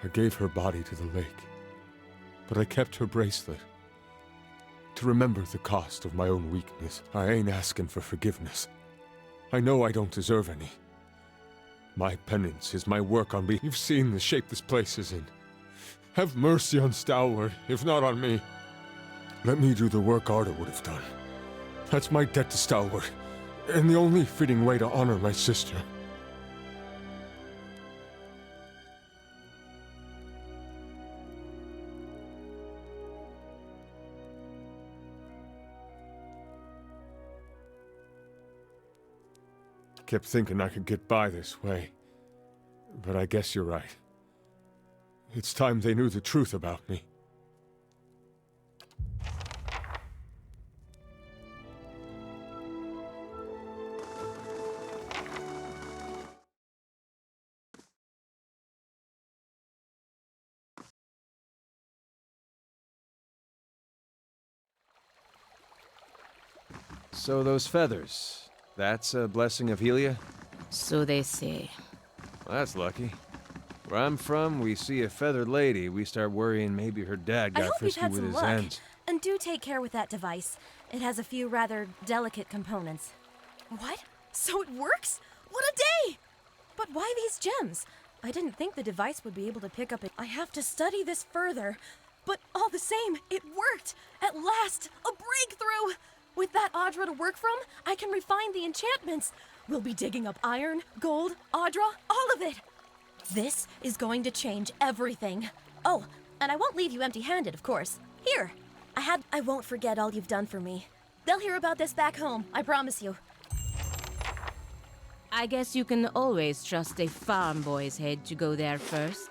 I gave her body to the lake, but I kept her bracelet. To remember the cost of my own weakness. I ain't asking for forgiveness. I know I don't deserve any. My penance is my work on me. You've seen the shape this place is in. Have mercy on Stalwart, if not on me. Let me do the work Arda would have done. That's my debt to Stalwart, and the only fitting way to honor my sister. Kept thinking I could get by this way. But I guess you're right. It's time they knew the truth about me. So those feathers, that's a blessing of Helia? So they say. Well, that's lucky. Where I'm from, we see a feathered lady, we start worrying maybe her dad I got hope you've frisky had with some his luck. hands. And do take care with that device. It has a few rather delicate components. What? So it works? What a day! But why these gems? I didn't think the device would be able to pick up it. I have to study this further. But all the same, it worked! At last! A breakthrough! With that Audra to work from, I can refine the enchantments. We'll be digging up iron, gold, Audra, all of it. This is going to change everything. Oh, and I won't leave you empty-handed, of course. Here, I won't forget all you've done for me. They'll hear about this back home, I promise you. I guess you can always trust a farm boy's head to go there first.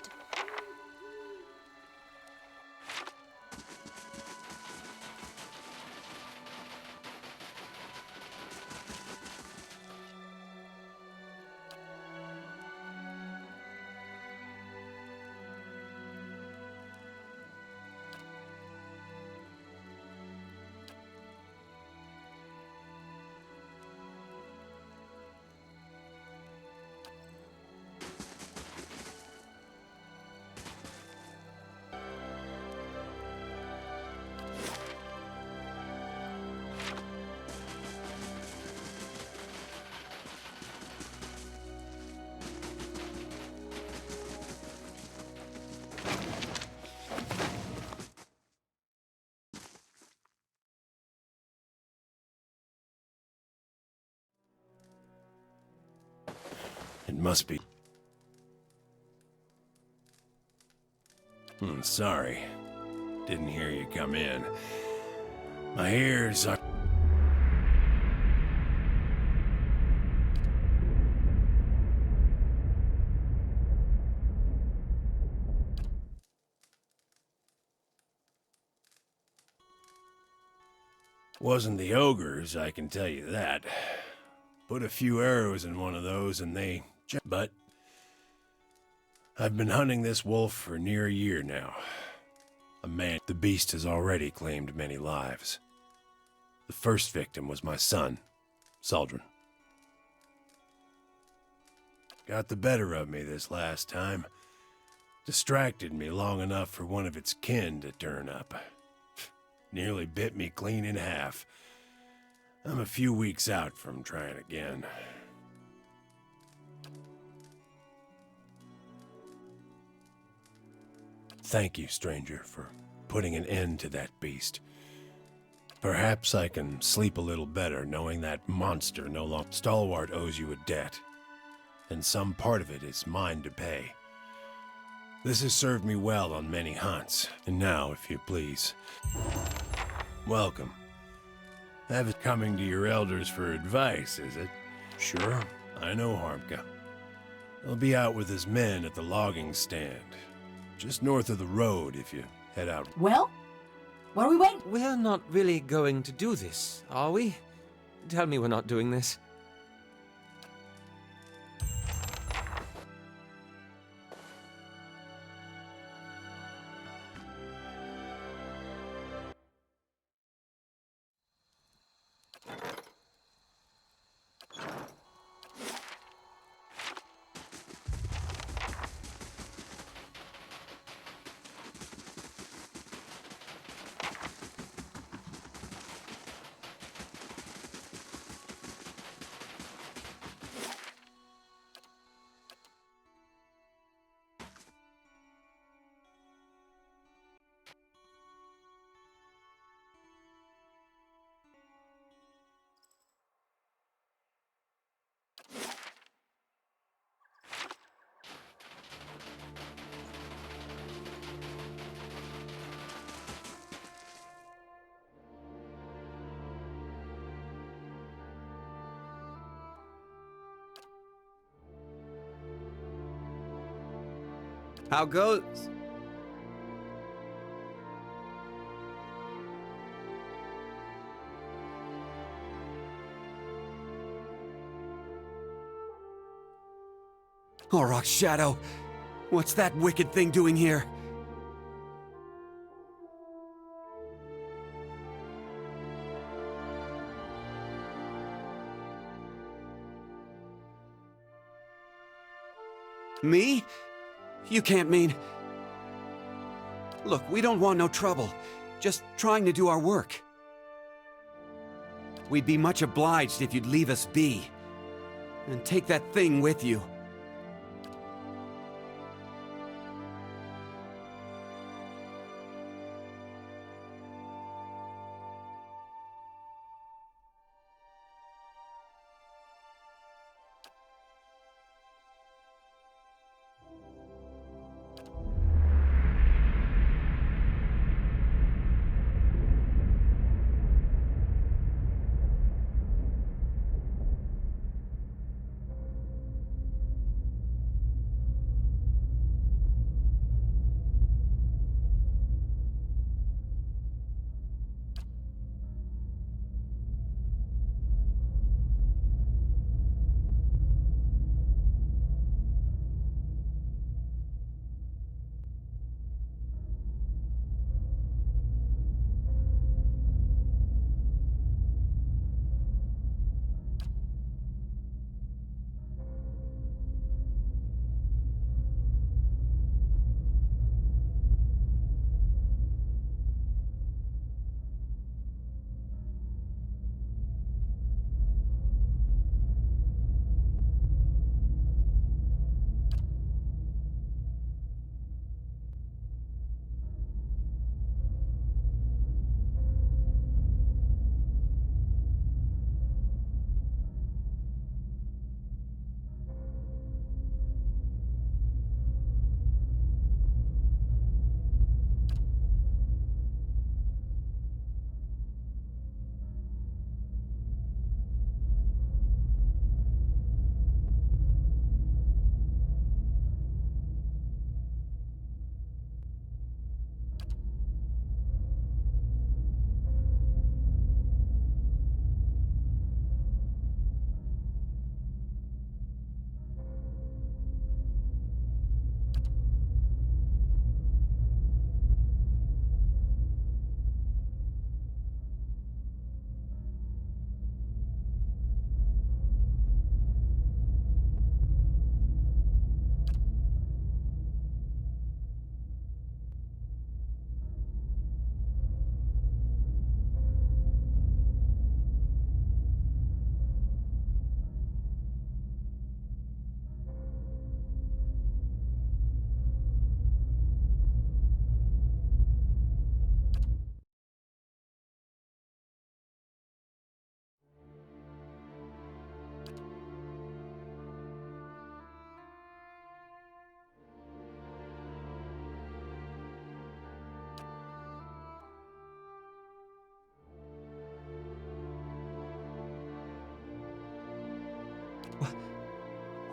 It must be. Sorry. Didn't hear you come in. My ears are... Wasn't the ogres, I can tell you that. Put a few arrows in one of those and they... But I've been hunting this wolf for near a year now. The beast has already claimed many lives. The first victim was my son, Saldrin. Got the better of me this last time. Distracted me long enough for one of its kin to turn up. Nearly bit me clean in half. I'm a few weeks out from trying again. Thank you, stranger, for putting an end to that beast. Perhaps I can sleep a little better knowing that monster no longer. Stalwart owes you a debt, and some part of it is mine to pay. This has served me well on many hunts, and now, if you please, welcome. Have it coming to your elders for advice, is it? Sure, I know Harmka. He'll be out with his men at the logging stand, just north of the road if you head out. Well? What are we waiting? We're not really going to do this, are we? Tell me we're not doing this. How goes? Auroch's shadow. What's that wicked thing doing here? Me? You can't mean... Look, we don't want no trouble. Just trying to do our work. We'd be much obliged if you'd leave us be. And take that thing with you.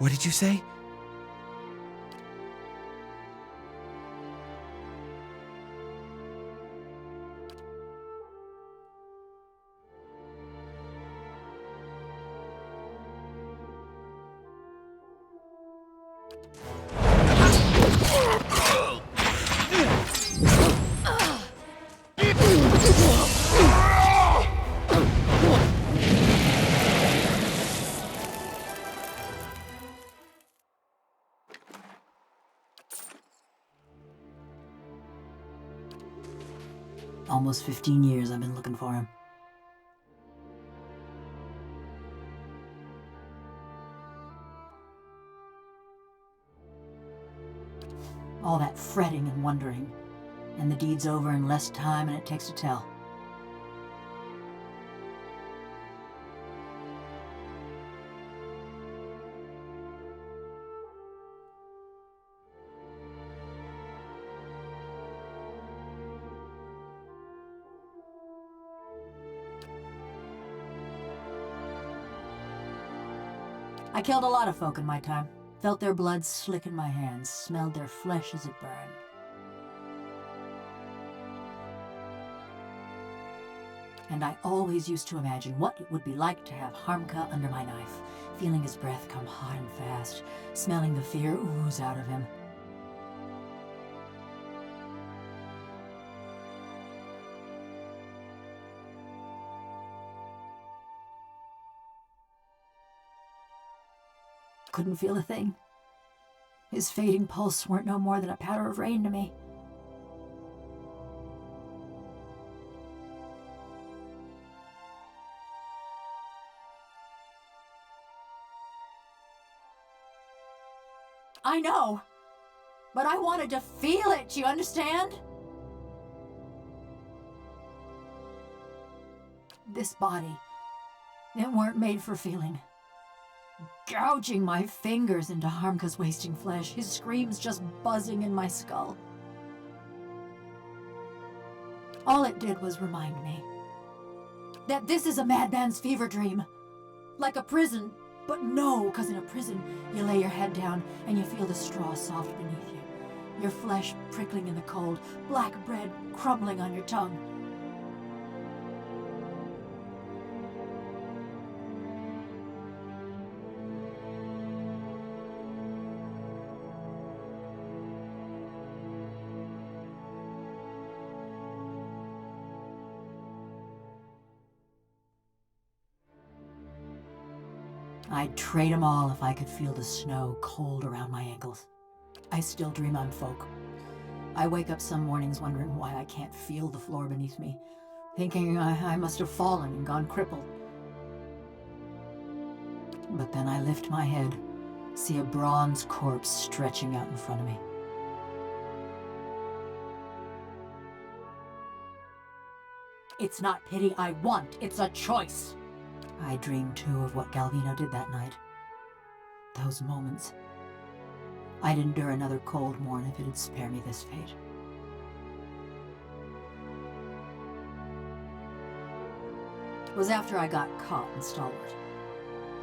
What did you say? Almost 15 years I've been looking for him. All that fretting and wondering, and the deed's over in less time than it takes to tell. I killed a lot of folk in my time. Felt their blood slick in my hands, smelled their flesh as it burned. And I always used to imagine what it would be like to have Harmka under my knife, feeling his breath come hot and fast, smelling the fear ooze out of him. Couldn't feel a thing. His fading pulse weren't no more than a patter of rain to me. I know, but I wanted to feel it, you understand? This body, it weren't made for feeling. Gouging my fingers into Harmka's wasting flesh, his screams just buzzing in my skull. All it did was remind me that this is a madman's fever dream. Like a prison, but no, because in a prison, you lay your head down and you feel the straw soft beneath you. Your flesh prickling in the cold, black bread crumbling on your tongue. I'd trade 'em all if I could feel the snow cold around my ankles. I still dream I'm folk. I wake up some mornings wondering why I can't feel the floor beneath me, thinking I must have fallen and gone crippled. But then I lift my head, see a bronze corpse stretching out in front of me. It's not pity I want, it's a choice. I dream too of what Galvino did that night. Those moments. I'd endure another cold morn if it'd spare me this fate. It was after I got caught in Stalwart.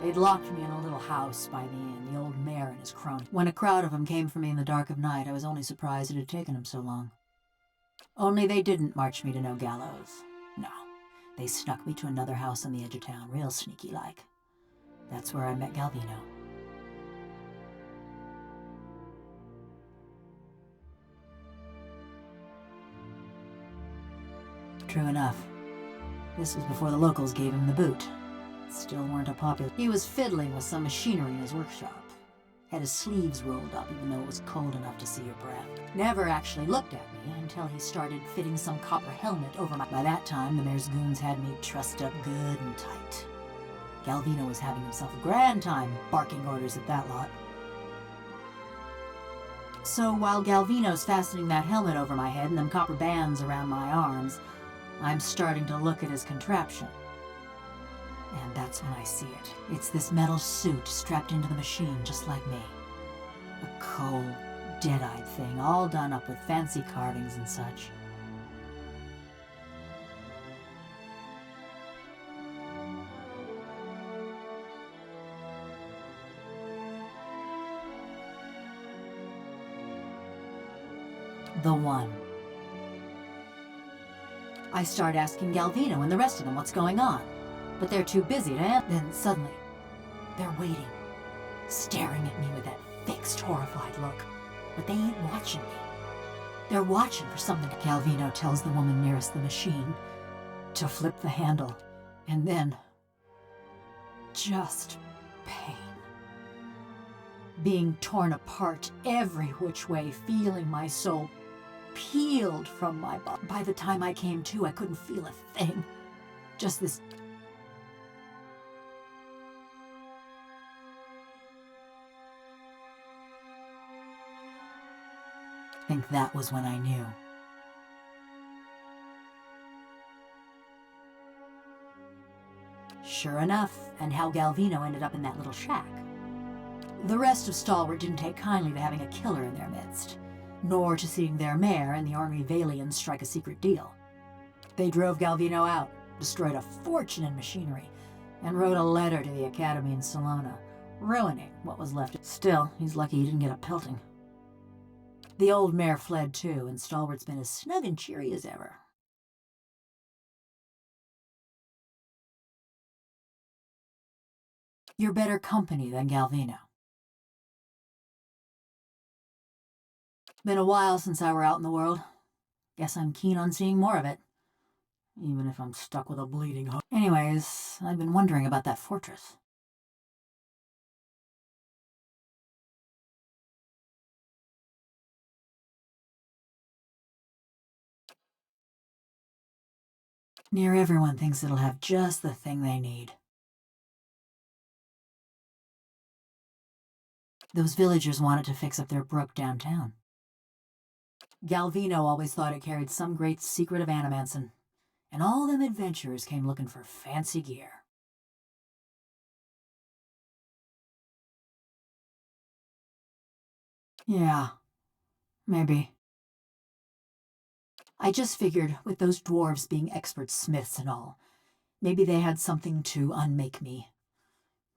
They'd locked me in a little house by the inn, the old mayor and his crony. When a crowd of them came for me in the dark of night, I was only surprised it had taken them so long. Only they didn't march me to no gallows. No. They snuck me to another house on the edge of town, real sneaky-like. That's where I met Galvino. True enough. This was before the locals gave him the boot. Still weren't a popular. He was fiddling with some machinery in his workshop. Had his sleeves rolled up even though it was cold enough to see your breath. Never actually looked at me until he started fitting some copper helmet over my... By that time, the mayor's goons had me trussed up good and tight. Galvino was having himself a grand time barking orders at that lot. So while Galvino's fastening that helmet over my head and them copper bands around my arms, I'm starting to look at his contraption. And that's when I see it. It's this metal suit strapped into the machine just like me. A cold, dead-eyed thing, all done up with fancy carvings and such. The one. I start asking Galvino and the rest of them what's going on, but they're too busy to answer. Then suddenly, they're waiting, staring at me with that fixed, horrified look. But they ain't watching me. They're watching for something. Galvino tells the woman nearest the machine to flip the handle, and then just pain. Being torn apart every which way, feeling my soul peeled from my body. By the time I came to, I couldn't feel a thing. Just this. I think that was when I knew. Sure enough, and how Galvino ended up in that little shack. The rest of Stalwart didn't take kindly to having a killer in their midst, nor to seeing their mayor and the Ornery Valians strike a secret deal. They drove Galvino out, destroyed a fortune in machinery, and wrote a letter to the Academy in Salona, ruining what was left. Still, he's lucky he didn't get a pelting. The old mayor fled too, and Stalwart's been as snug and cheery as ever. You're better company than Galvino. Been a while since I were out in the world. Guess I'm keen on seeing more of it. Even if I'm stuck with a bleeding heart. Anyways, I've been wondering about that fortress. Near everyone thinks it'll have just the thing they need. Those villagers wanted to fix up their brook downtown. Galvino always thought it carried some great secret of Animanson, and all them adventurers came looking for fancy gear. Yeah, maybe. I just figured, with those dwarves being expert smiths and all, maybe they had something to unmake me,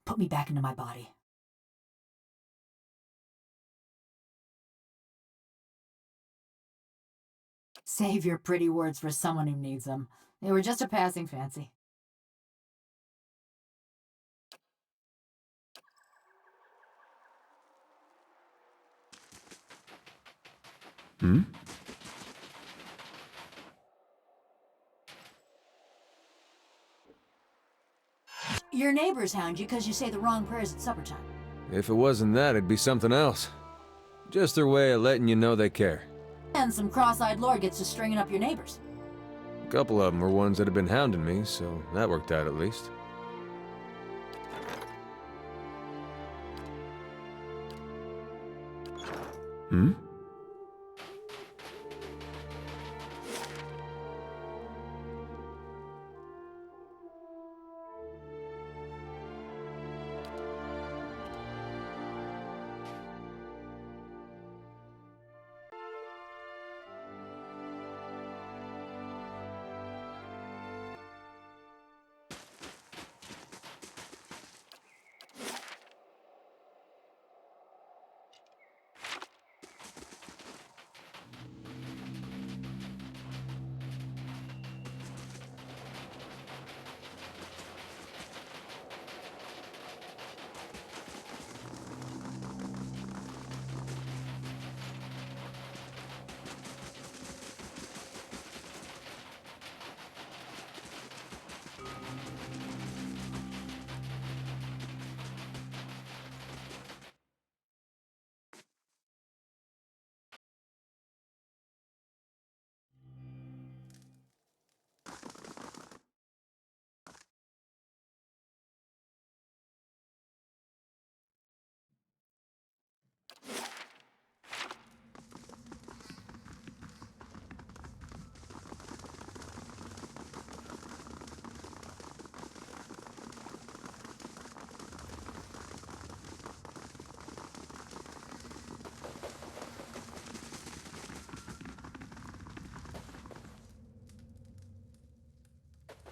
put me back into my body. Save your pretty words for someone who needs them. They were just a passing fancy. Hmm? Your neighbors hound you because you say the wrong prayers at supper time. If it wasn't that, it'd be something else. Just their way of letting you know they care. And some cross-eyed lord gets to stringing up your neighbors. A couple of them were ones that had been hounding me, so that worked out at least. Hmm?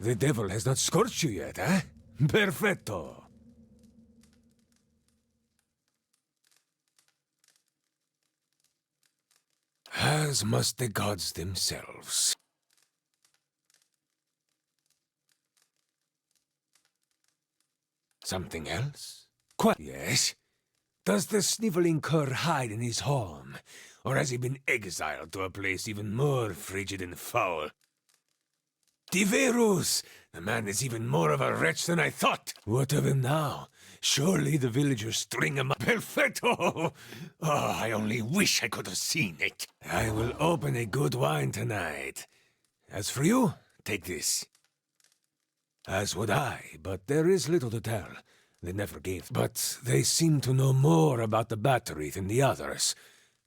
The devil has not scorched you yet, eh? Perfetto. as must the gods themselves. Something else? Quite. Yes. Does the sniveling cur hide in his home, or has he been exiled to a place even more frigid and foul? Diverus! The man is even more of a wretch than I thought. What of him now? Surely the villagers string him up. Perfetto! Oh, I only wish I could have seen it. I will open a good wine tonight. As for you, take this. As would I, but there is little to tell. They never gave. But they seem to know more about the battery than the others,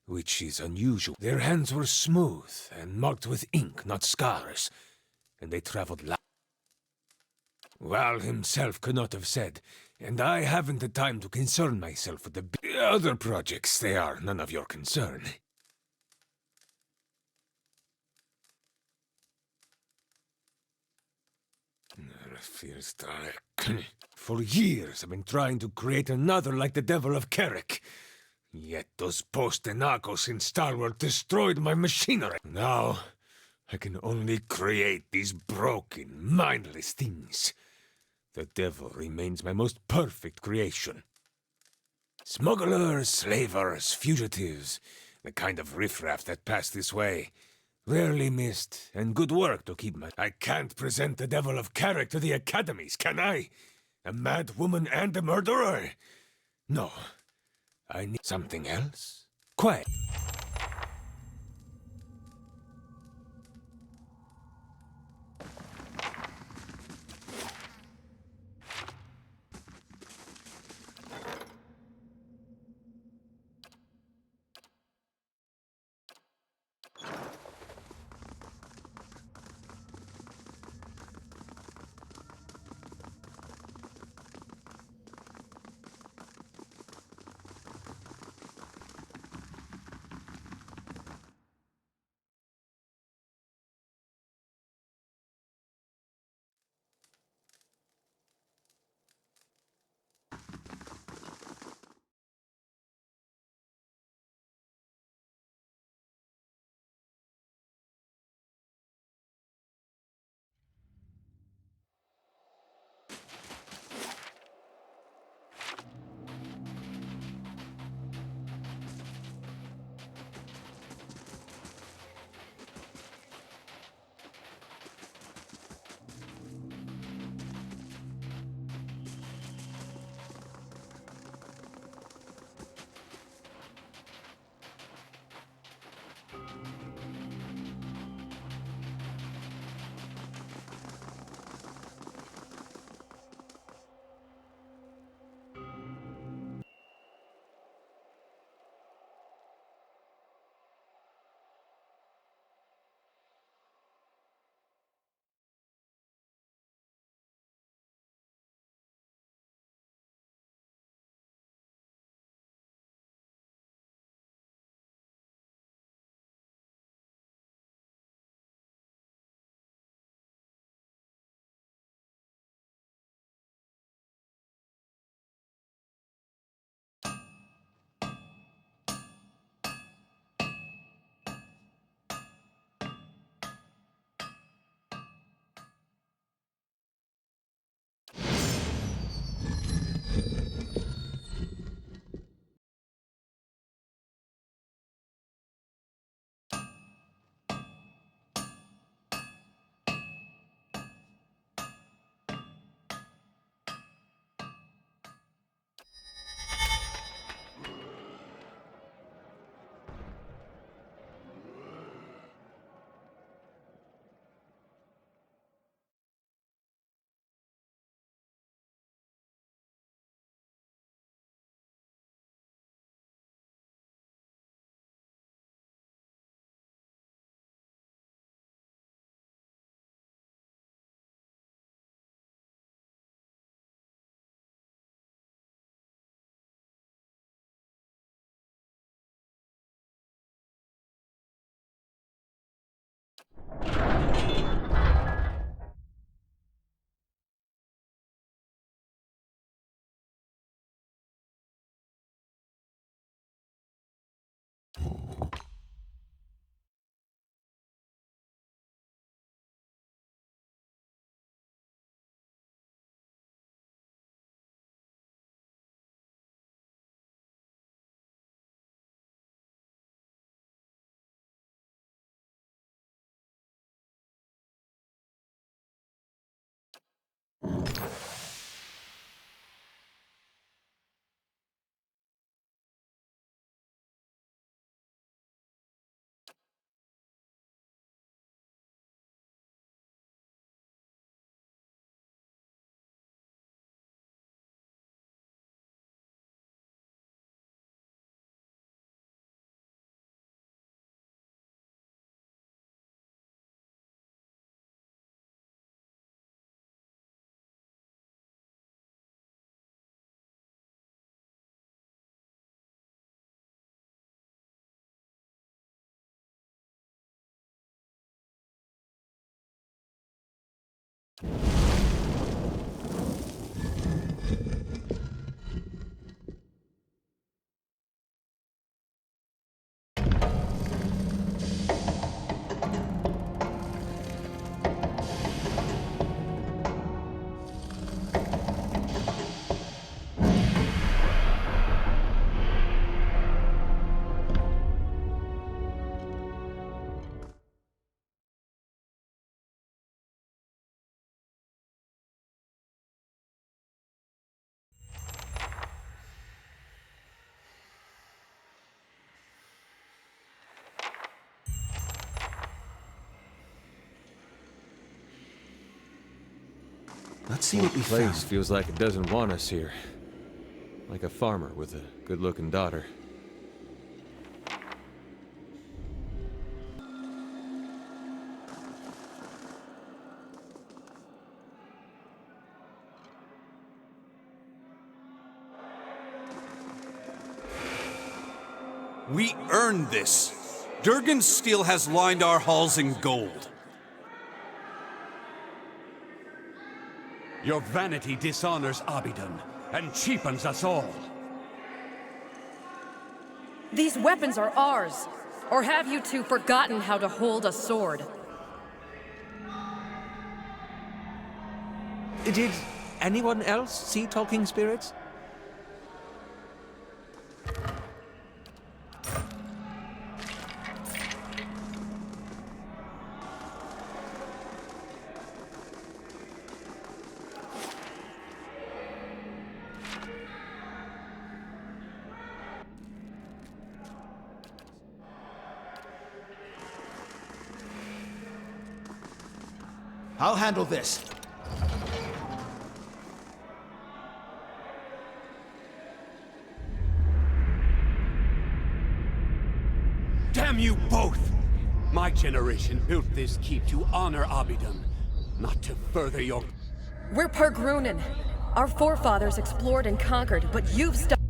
which is unusual. Their hands were smooth and marked with ink, not scars, and they traveled Val himself could not have said, and I haven't the time to concern myself with the other projects. They are none of your concern. Feels dark. For years I've been trying to create another like the Devil of Carrick. Yet those post-Enacos in Stalwart destroyed my machinery. Now, I can only create these broken, mindless things. The devil remains my most perfect creation. Smugglers, slavers, fugitives, the kind of riffraff that pass this way. Rarely missed, and good work to keep my... I can't present the Devil of Carrick to the academies, can I? A mad woman and a murderer? No. I need something else? Quiet. Let's see what we Place found. feels like it doesn't want us here. Like a farmer with a good-looking daughter. We earned this. Durgan's steel has lined our halls in gold. Your vanity dishonors Abidan and cheapens us all. These weapons are ours. Or have you two forgotten how to hold a sword? Did anyone else see talking spirits? I'll handle this. Damn you both! My generation built this keep to honor Abidan, not to further your... We're Pergrunin. Our forefathers explored and conquered, but you've stopped.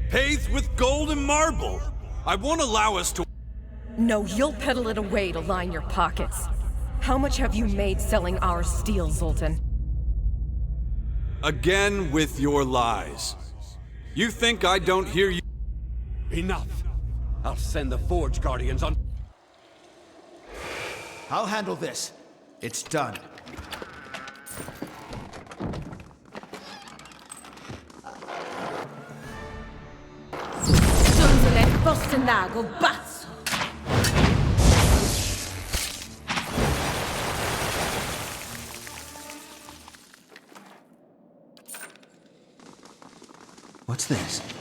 Paved with gold and marble! I won't allow us to... No, you'll peddle it away to line your pockets. How much have you made selling our steel, Zoltan? Again with your lies. You think I don't hear you? Enough! I'll send the Forge Guardians on... I'll handle this. It's done. What's this?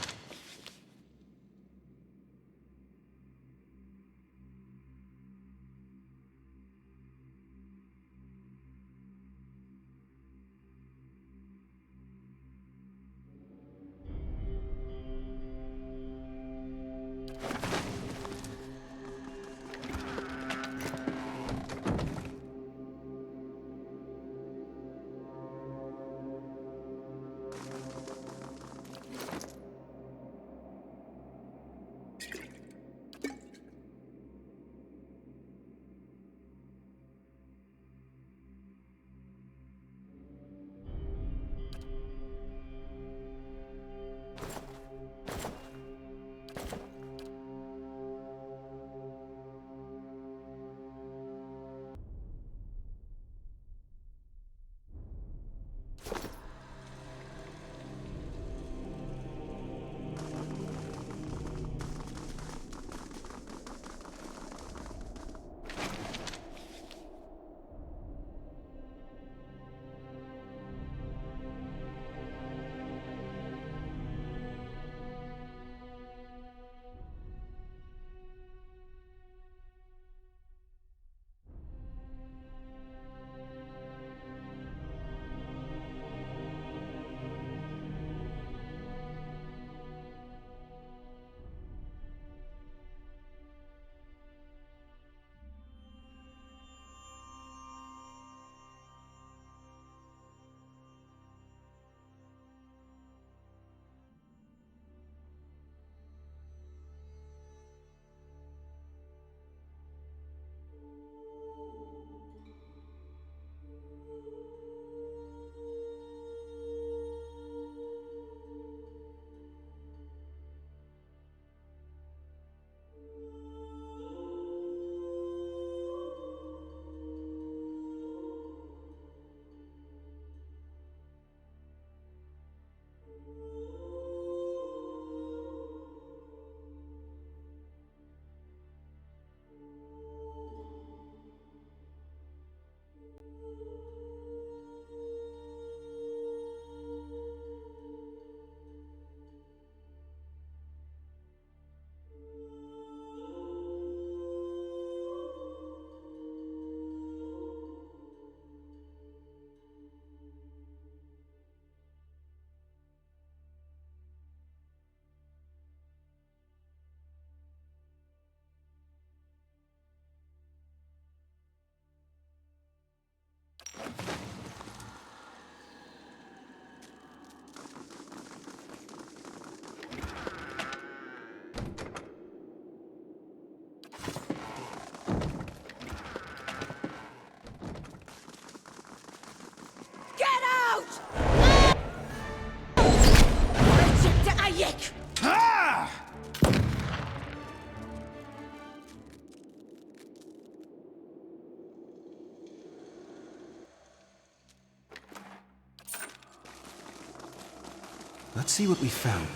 let's see what we found.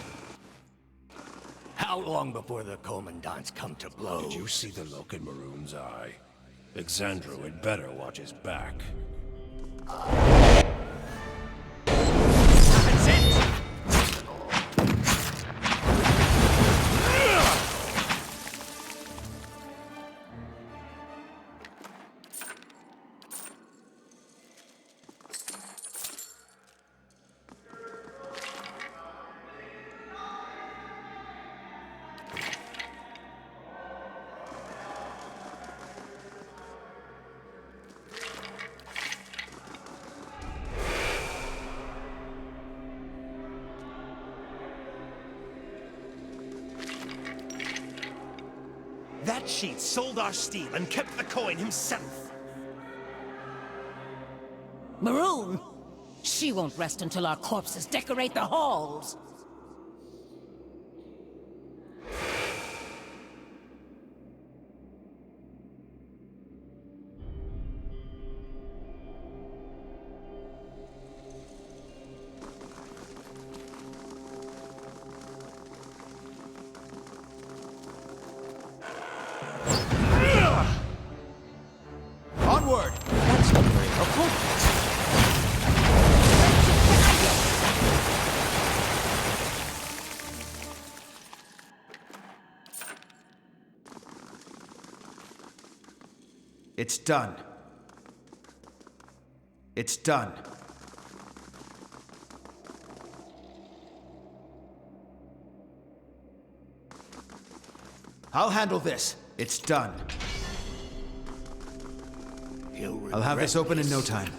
How long before the commandants come to blows? Did you see the look in Maroon's eye? Alexandro had better watch his back. That's it! That cheat sold our steel and kept the coin himself. Maroon! She won't rest until our corpses decorate the halls! Onward! That's not very helpful. It's done. It's done. I'll handle this. It's done. I'll have this open in no time.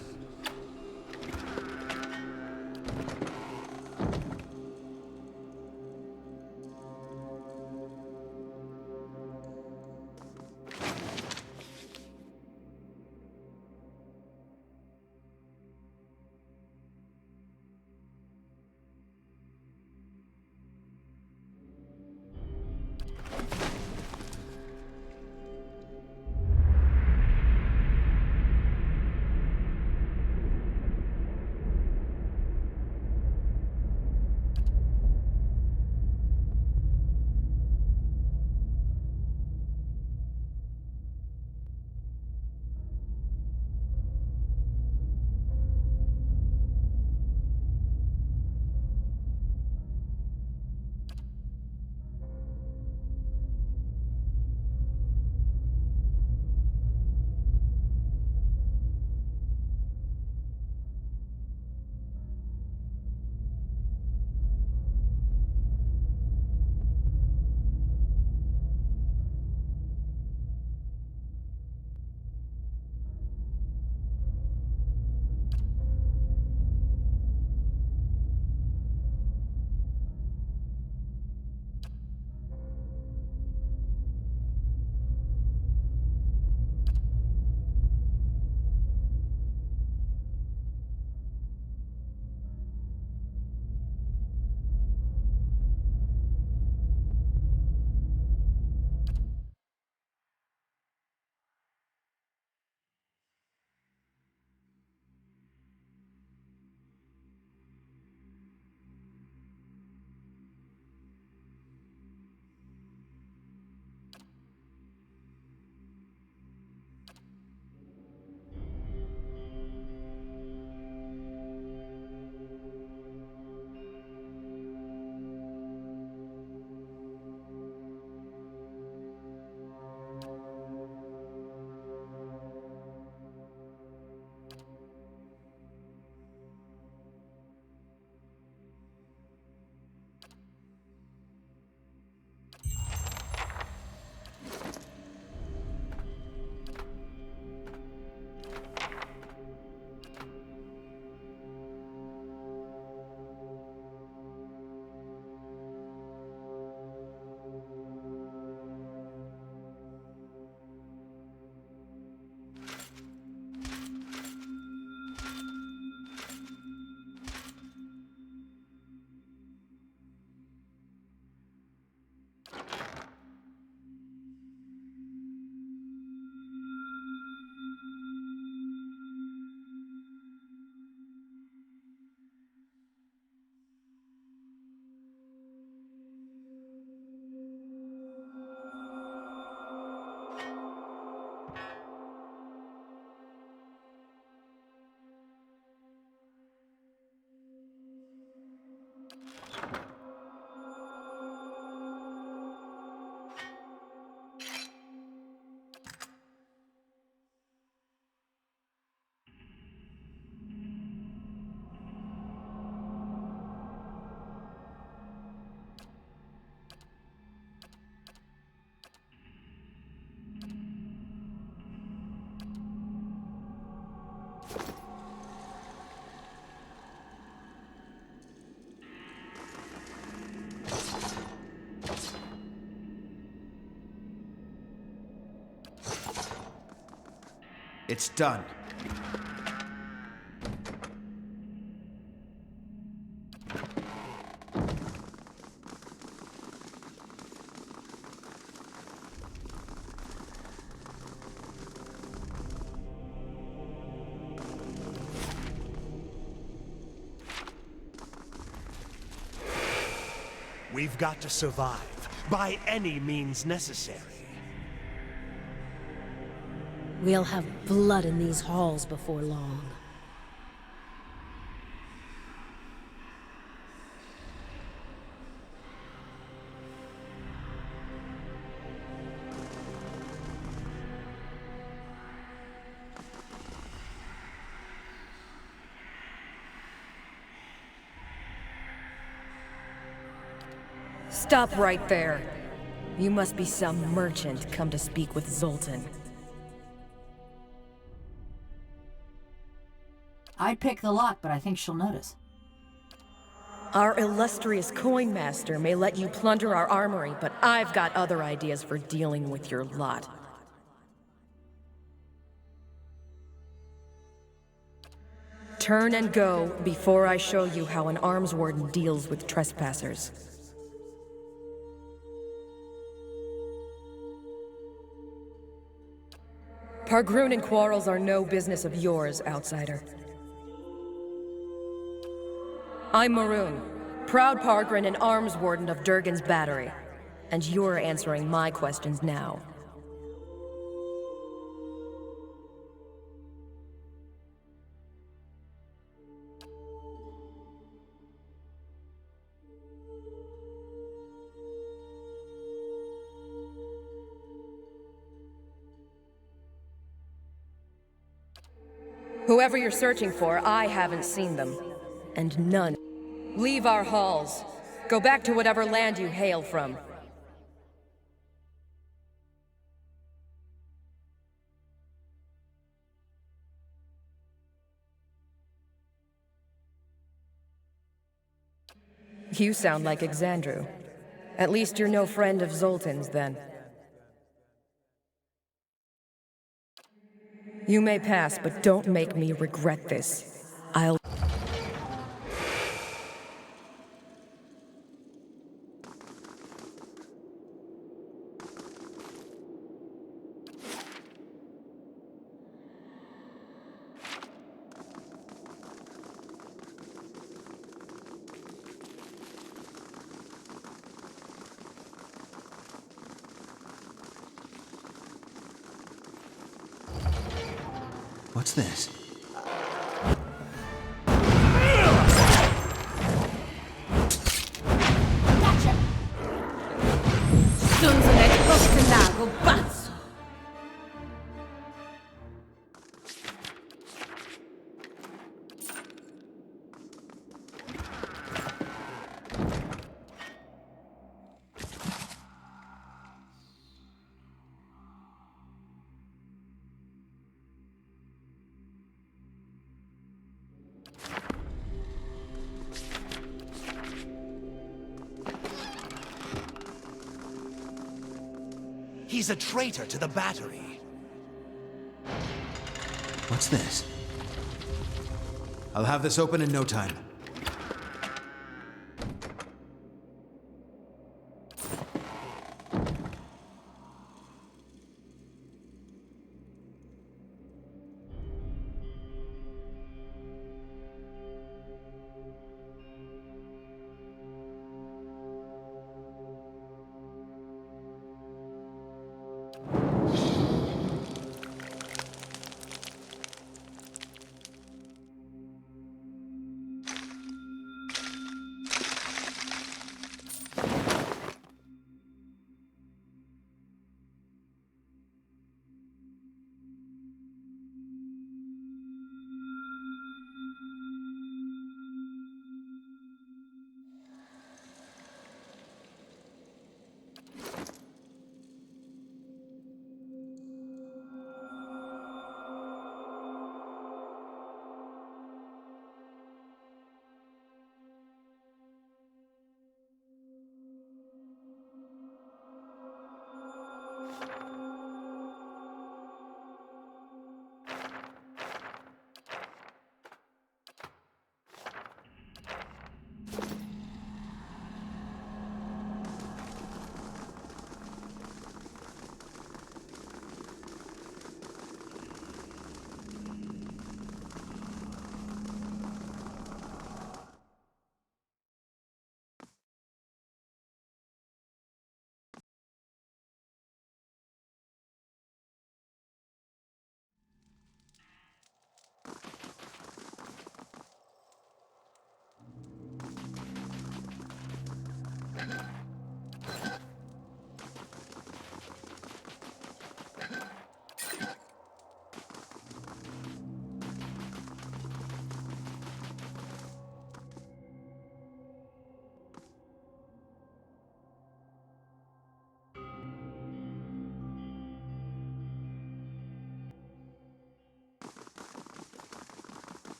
It's done. We've got to survive, by any means necessary. We'll have blood in these halls before long. Stop right there. You must be some merchant come to speak with Zoltan. I'd pick the lock, but I think she'll notice. Our illustrious coin master may let you plunder our armory, but I've got other ideas for dealing with your lot. Turn and go before I show you how an arms warden deals with trespassers. Pargrunen quarrels are no business of yours, outsider. I'm Maroon, proud Pargrin and arms warden of Durgan's Battery, and you're answering my questions now. Whoever you're searching for, I haven't seen them. And none. Leave our halls. Go back to whatever land you hail from. You sound like Exandru. At least you're no friend of Zoltan's, then. You may pass, but don't make me regret this. I'll... What's this? He's a traitor to the Battery. What's this? I'll have this open in no time.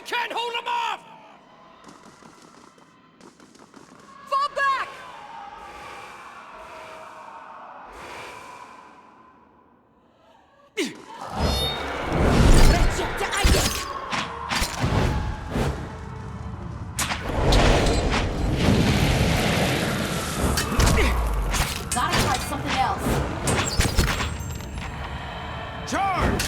can't hold them off! Fall back! Gotta try something else. Charge!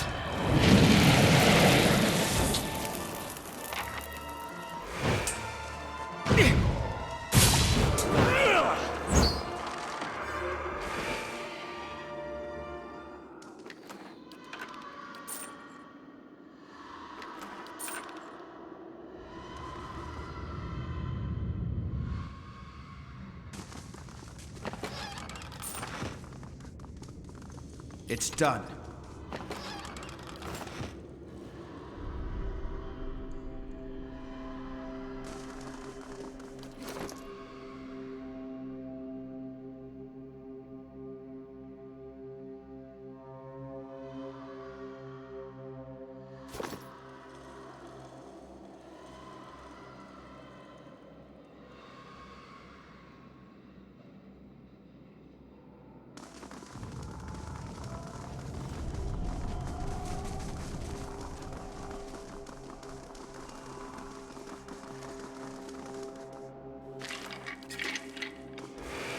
It's done.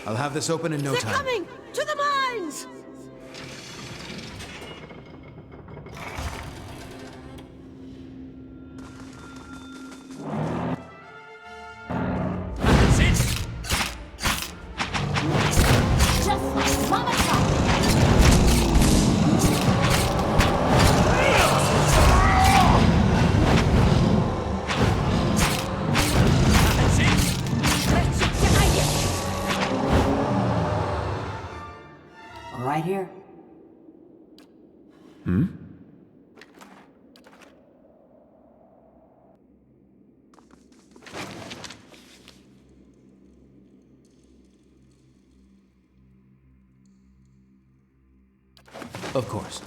I'll have this open in no They're time. coming! To the mines! Just like Mama taught. Right here. Hmm? Of course.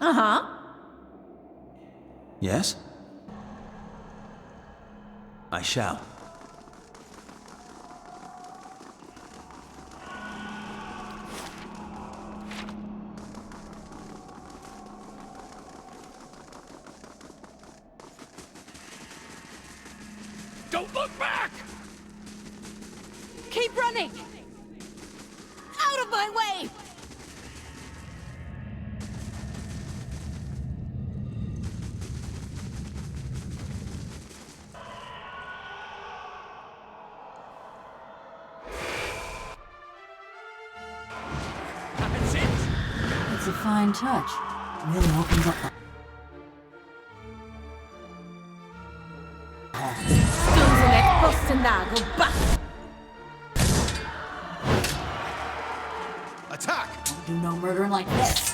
Uh-huh. Yes? I shall. Don't look back! Keep running! Out of my way! That's it! It's a fine touch. Really opens up the... Attack! Don't do no murdering like this.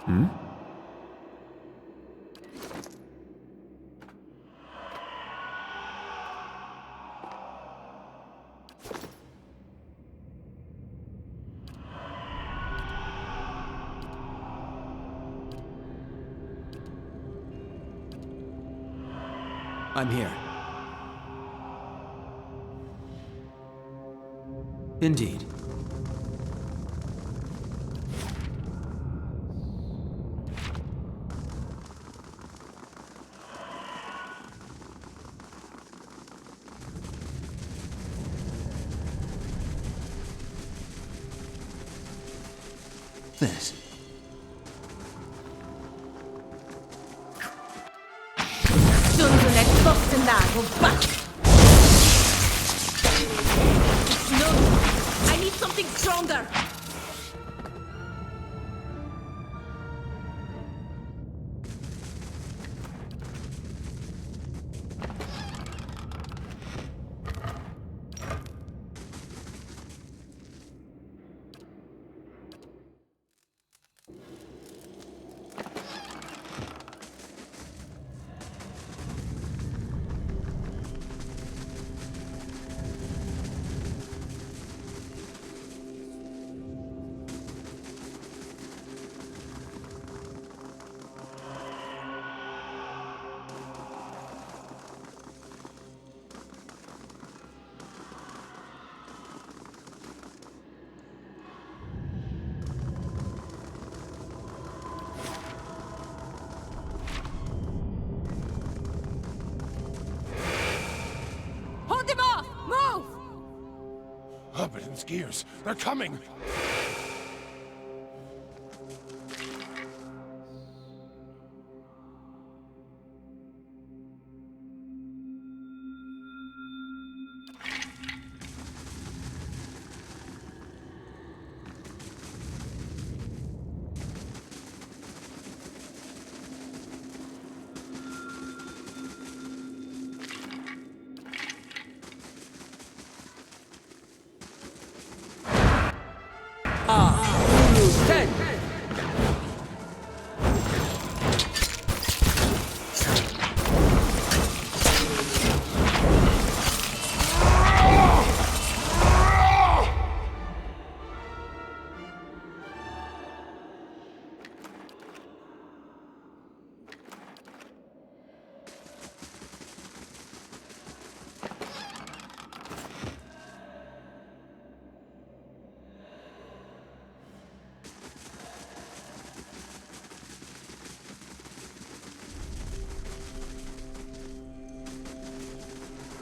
Hmm? I'm here. Indeed. This. No! I need something stronger! Hobbiton's gears. They're coming!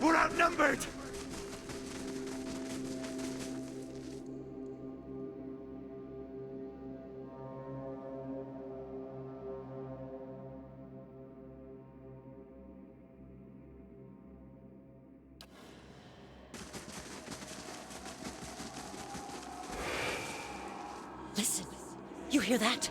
We're outnumbered! Listen, you hear that?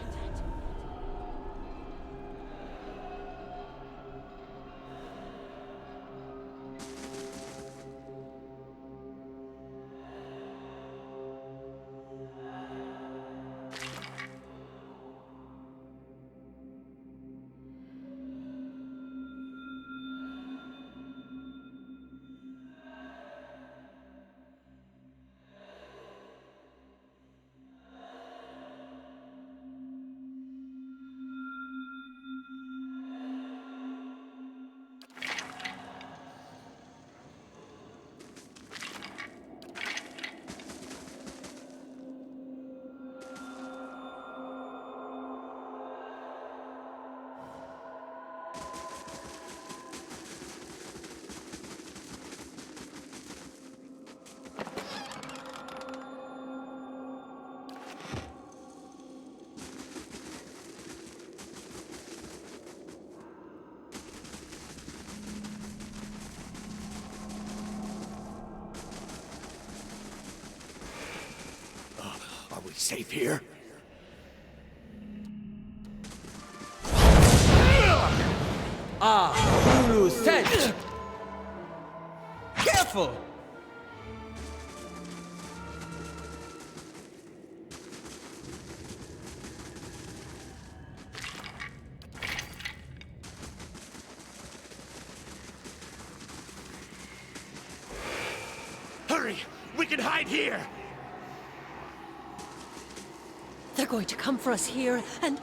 Are we safe here? Hulu sent! Careful! Hurry! We can hide here! They're going to come for us here, and...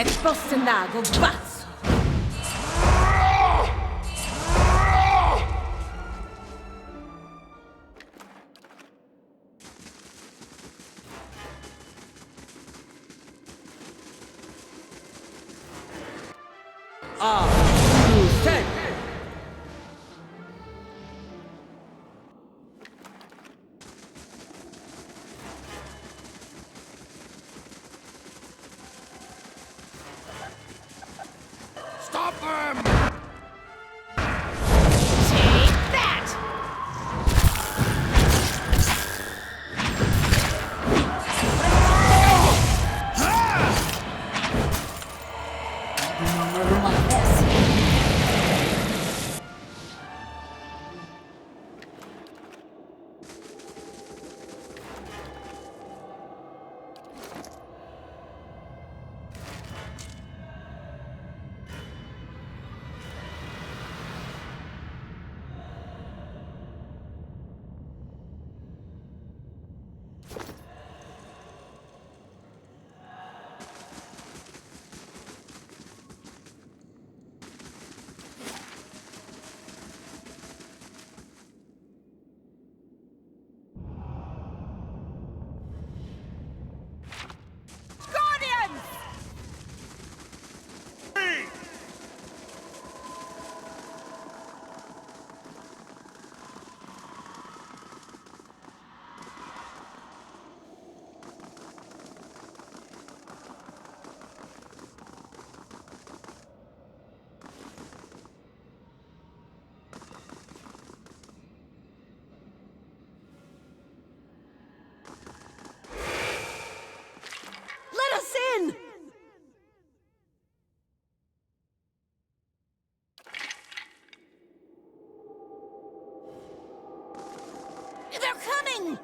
set postenago bazzo. Stop them! Take that! No murder like this. Let us in! They're coming!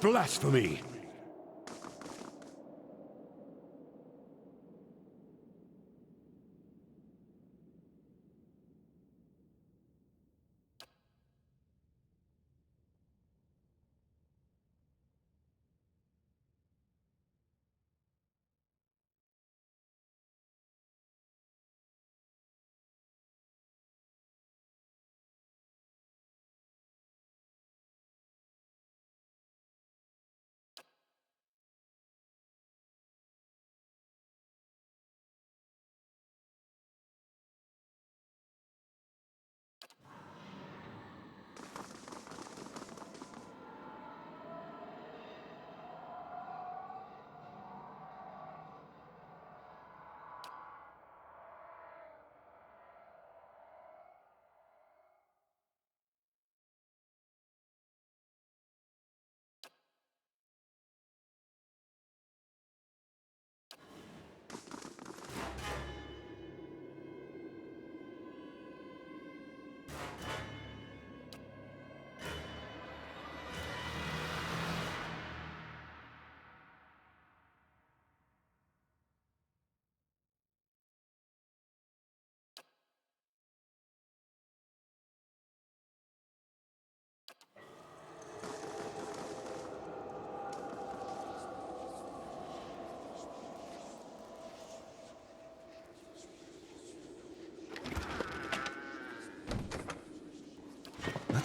Blasphemy!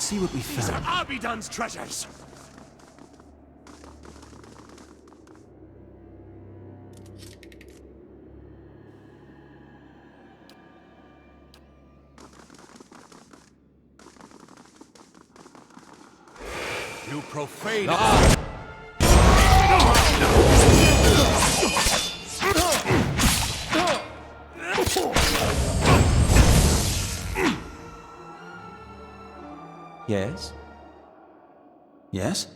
Let's see what we These found. are Abidon's treasures! You profane! Yes? Yes?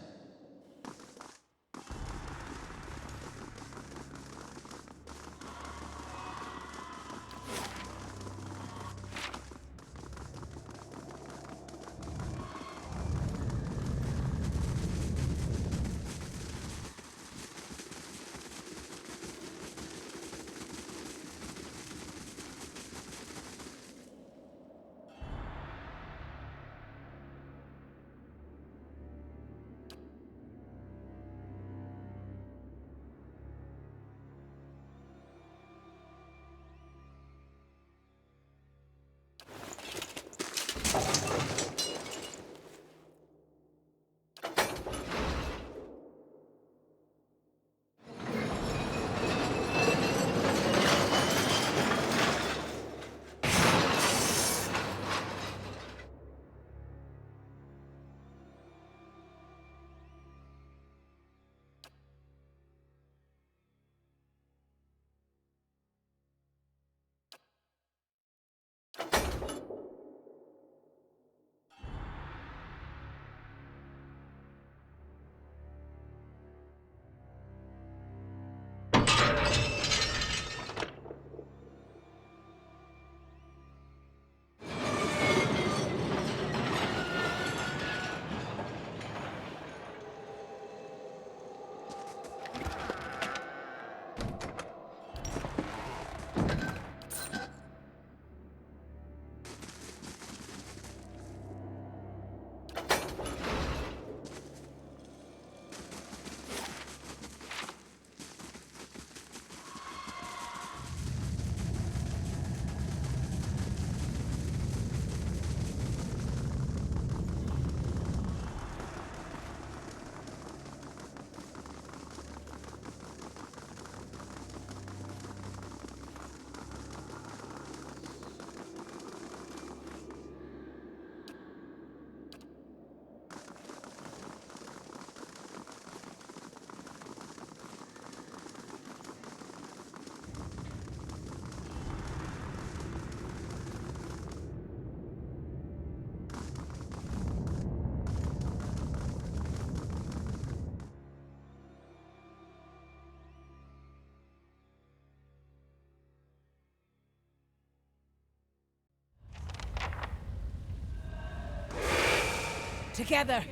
Together!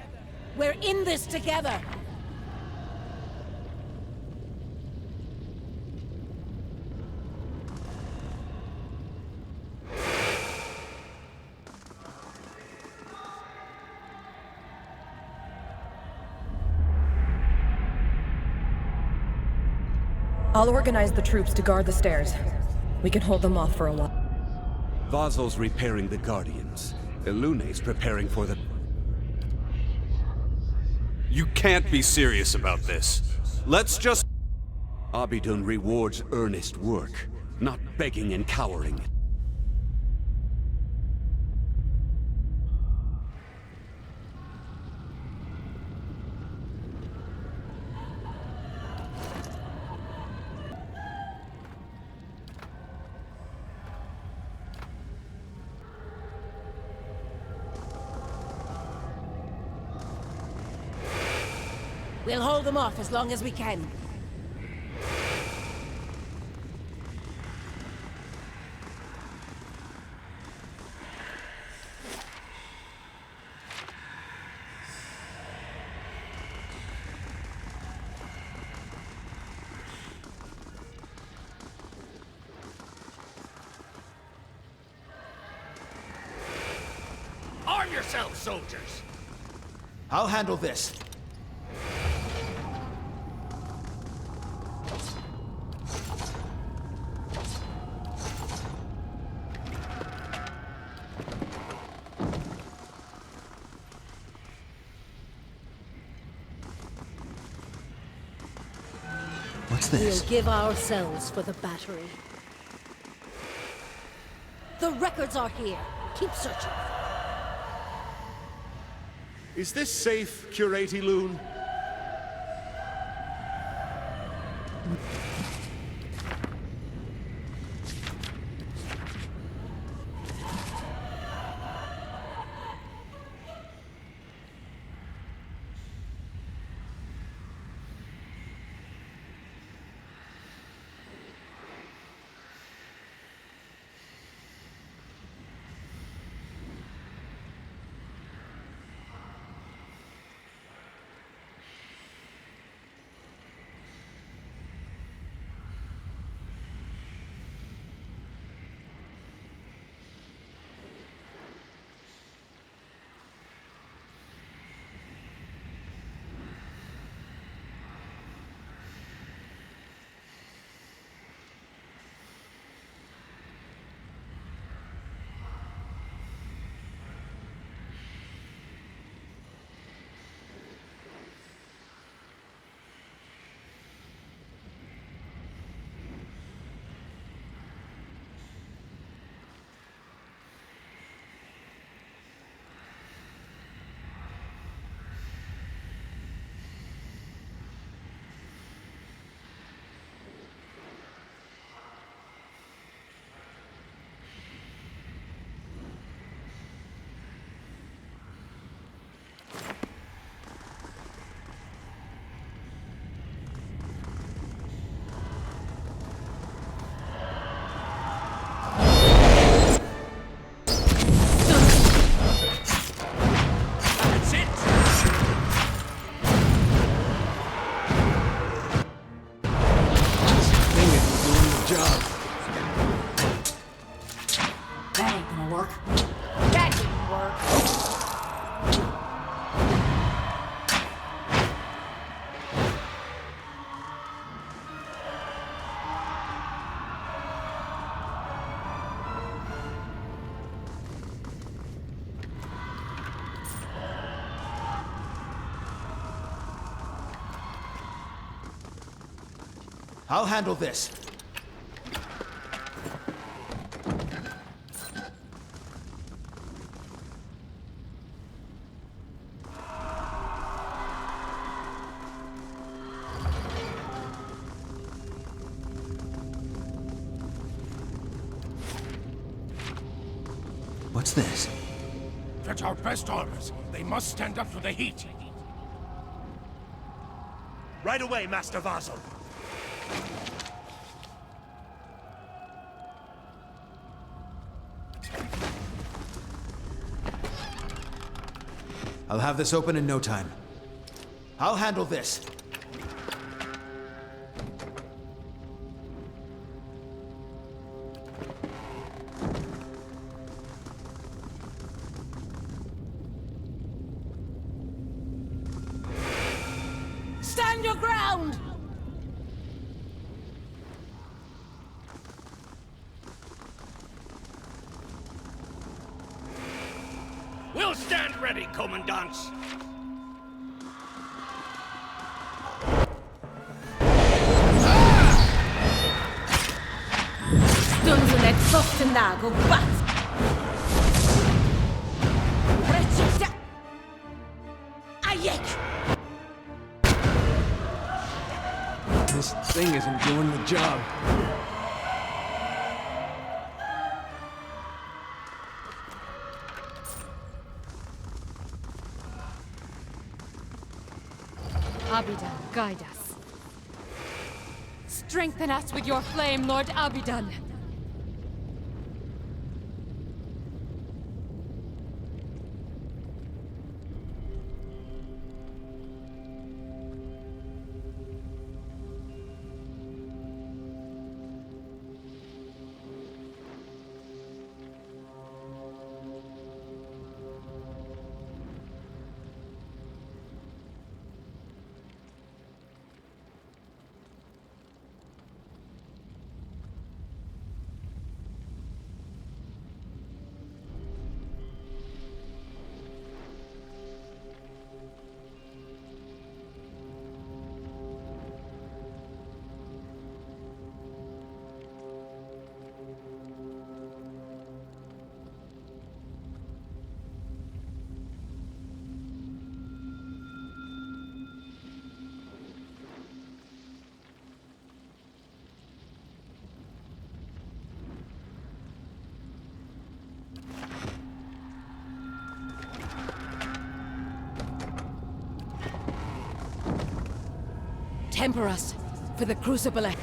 We're in this together! I'll organize the troops to guard the stairs. We can hold them off for a while. Vazo's repairing the Guardians. Ilune's preparing for the... You can't be serious about this. Let's just... Abidon rewards earnest work, not begging and cowering. We'll hold them off as long as we can. Arm yourselves, soldiers! I'll handle this. What's this? We'll give ourselves for the battery. The records are here. Keep searching. Is this safe, Curate Loon? I'll handle this. What's this? Get our best armors. They must stand up to the heat. Right away, Master Vasil. I'll have this open in no time. I'll handle this. Stand your ground! We'll stand ready, Commandants. Stunzen et Fostenago bat! Recita! Ayek! This thing isn't doing the job. Abidan, guide us. Strengthen us with your flame, Lord Abidan. temper us for the crucible ahead.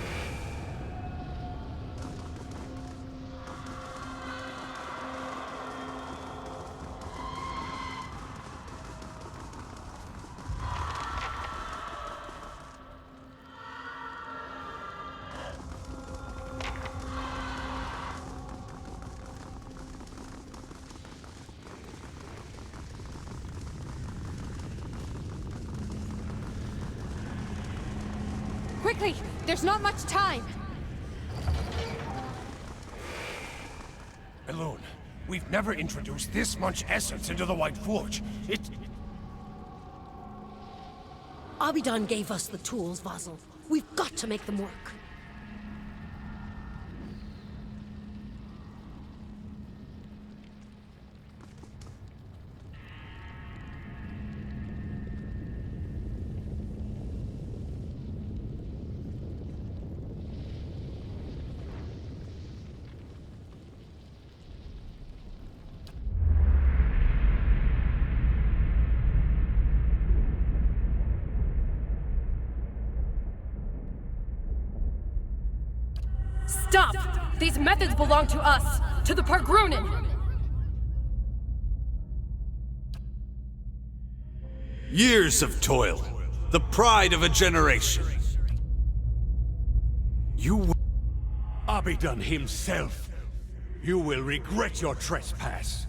Quickly! There's not much time! Elune, we've never introduced this much essence into the White Forge. Abidan gave us the tools, Vasil. We've got to make them work. Stop! These methods belong to us! To the Pargrunin! Years of toil. The pride of a generation. Abidan himself. You will regret your trespass.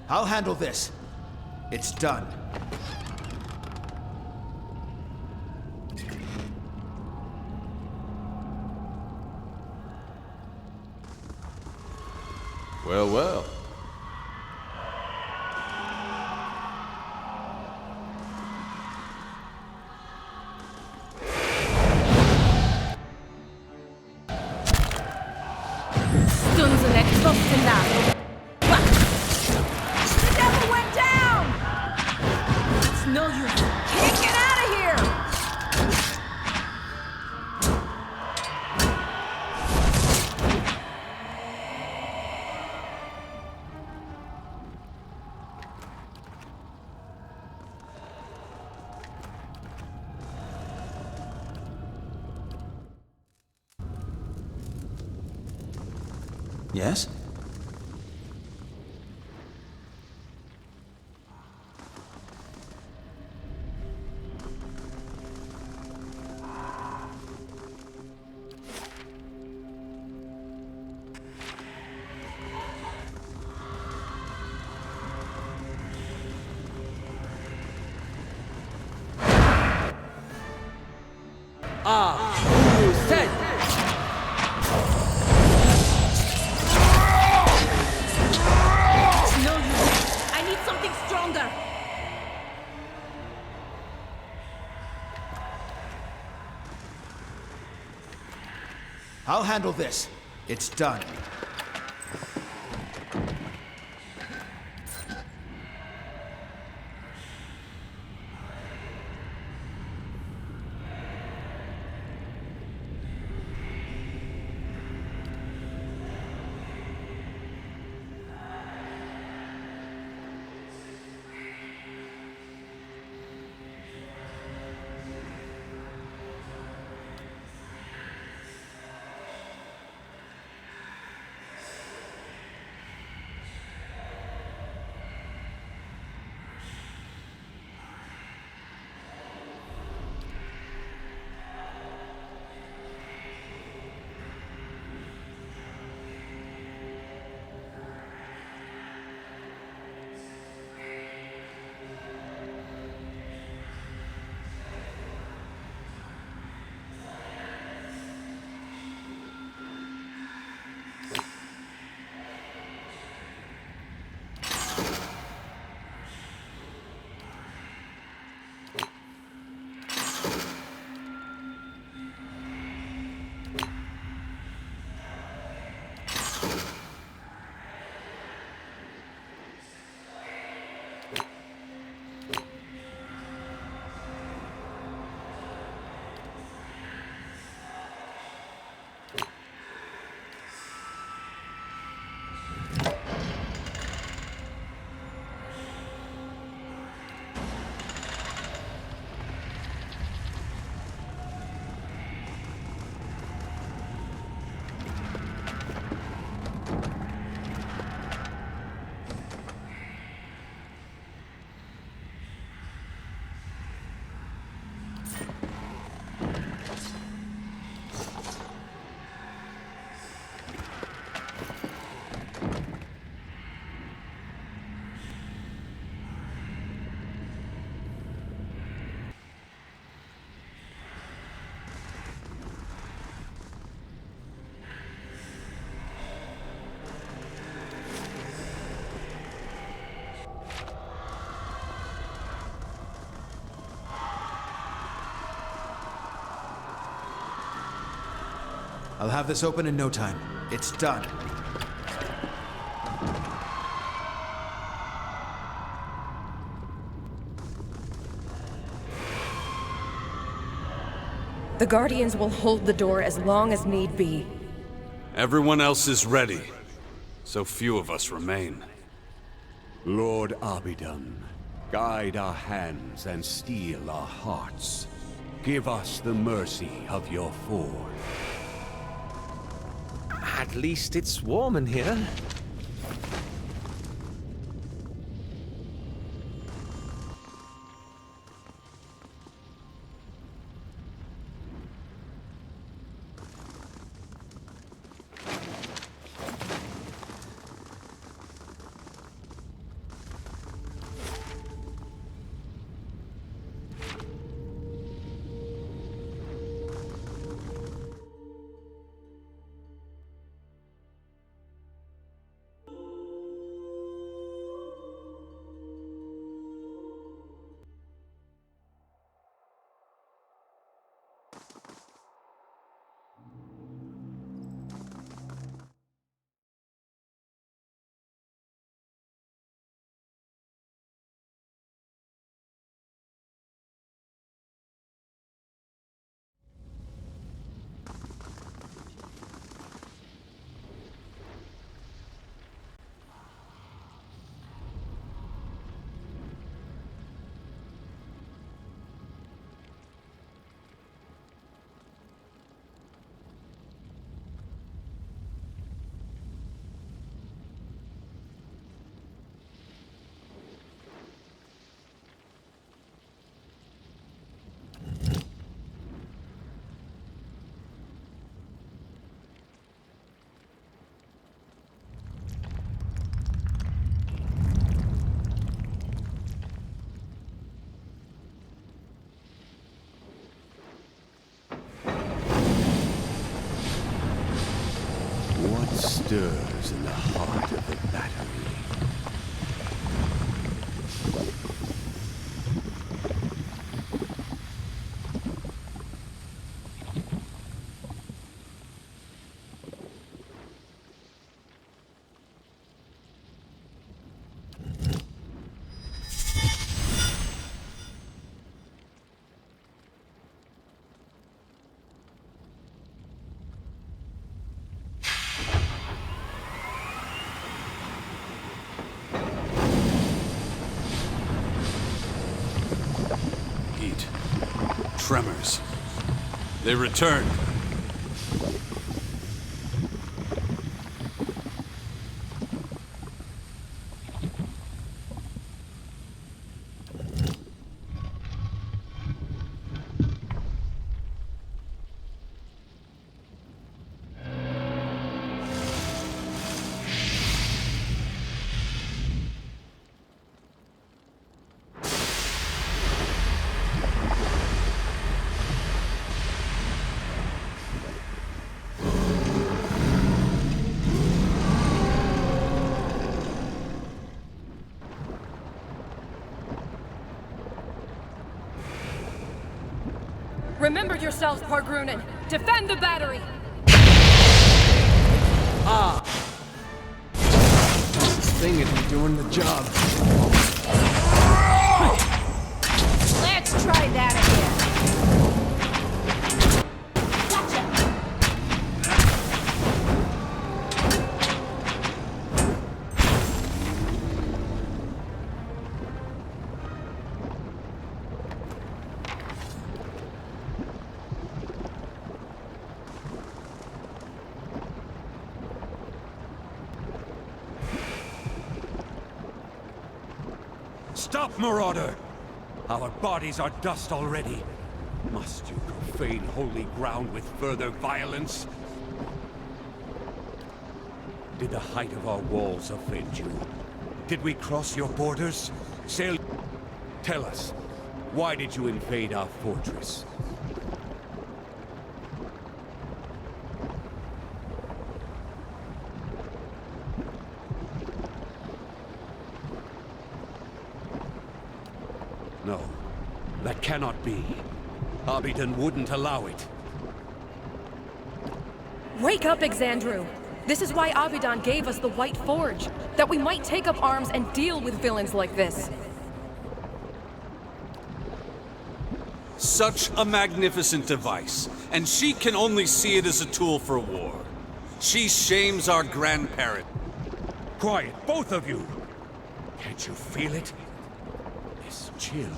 I'll handle this. It's done. Well, well. The devil went down! It's no use. Can't get out of here! Yes? Who said? No use. I need something stronger. handle this. It's done. I'll have this open in no time. It's done. The Guardians will hold the door as long as need be. Everyone else is ready. So few of us remain. Lord Abidan, guide our hands and steel our hearts. Give us the mercy of your forge. At least it's warm in here. What stirs in the heart of the battery? scammers. They returned. Remember yourselves, Pargrunen! Defend the battery! Ah! This thing isn't doing the job. Let's try that again. Stop, Marauder! Our bodies are dust already. Must you profane holy ground with further violence? Did the height of our walls offend you? Did we cross your borders? Sail... Tell us, why did you invade our fortress? No, that cannot be. Abidon wouldn't allow it. Wake up, Exandru! This is why Abidan gave us the White Forge, that we might take up arms and deal with villains like this. Such a magnificent device, and she can only see it as a tool for war. She shames our grandparent. Quiet, both of you! Can't you feel it? This chill.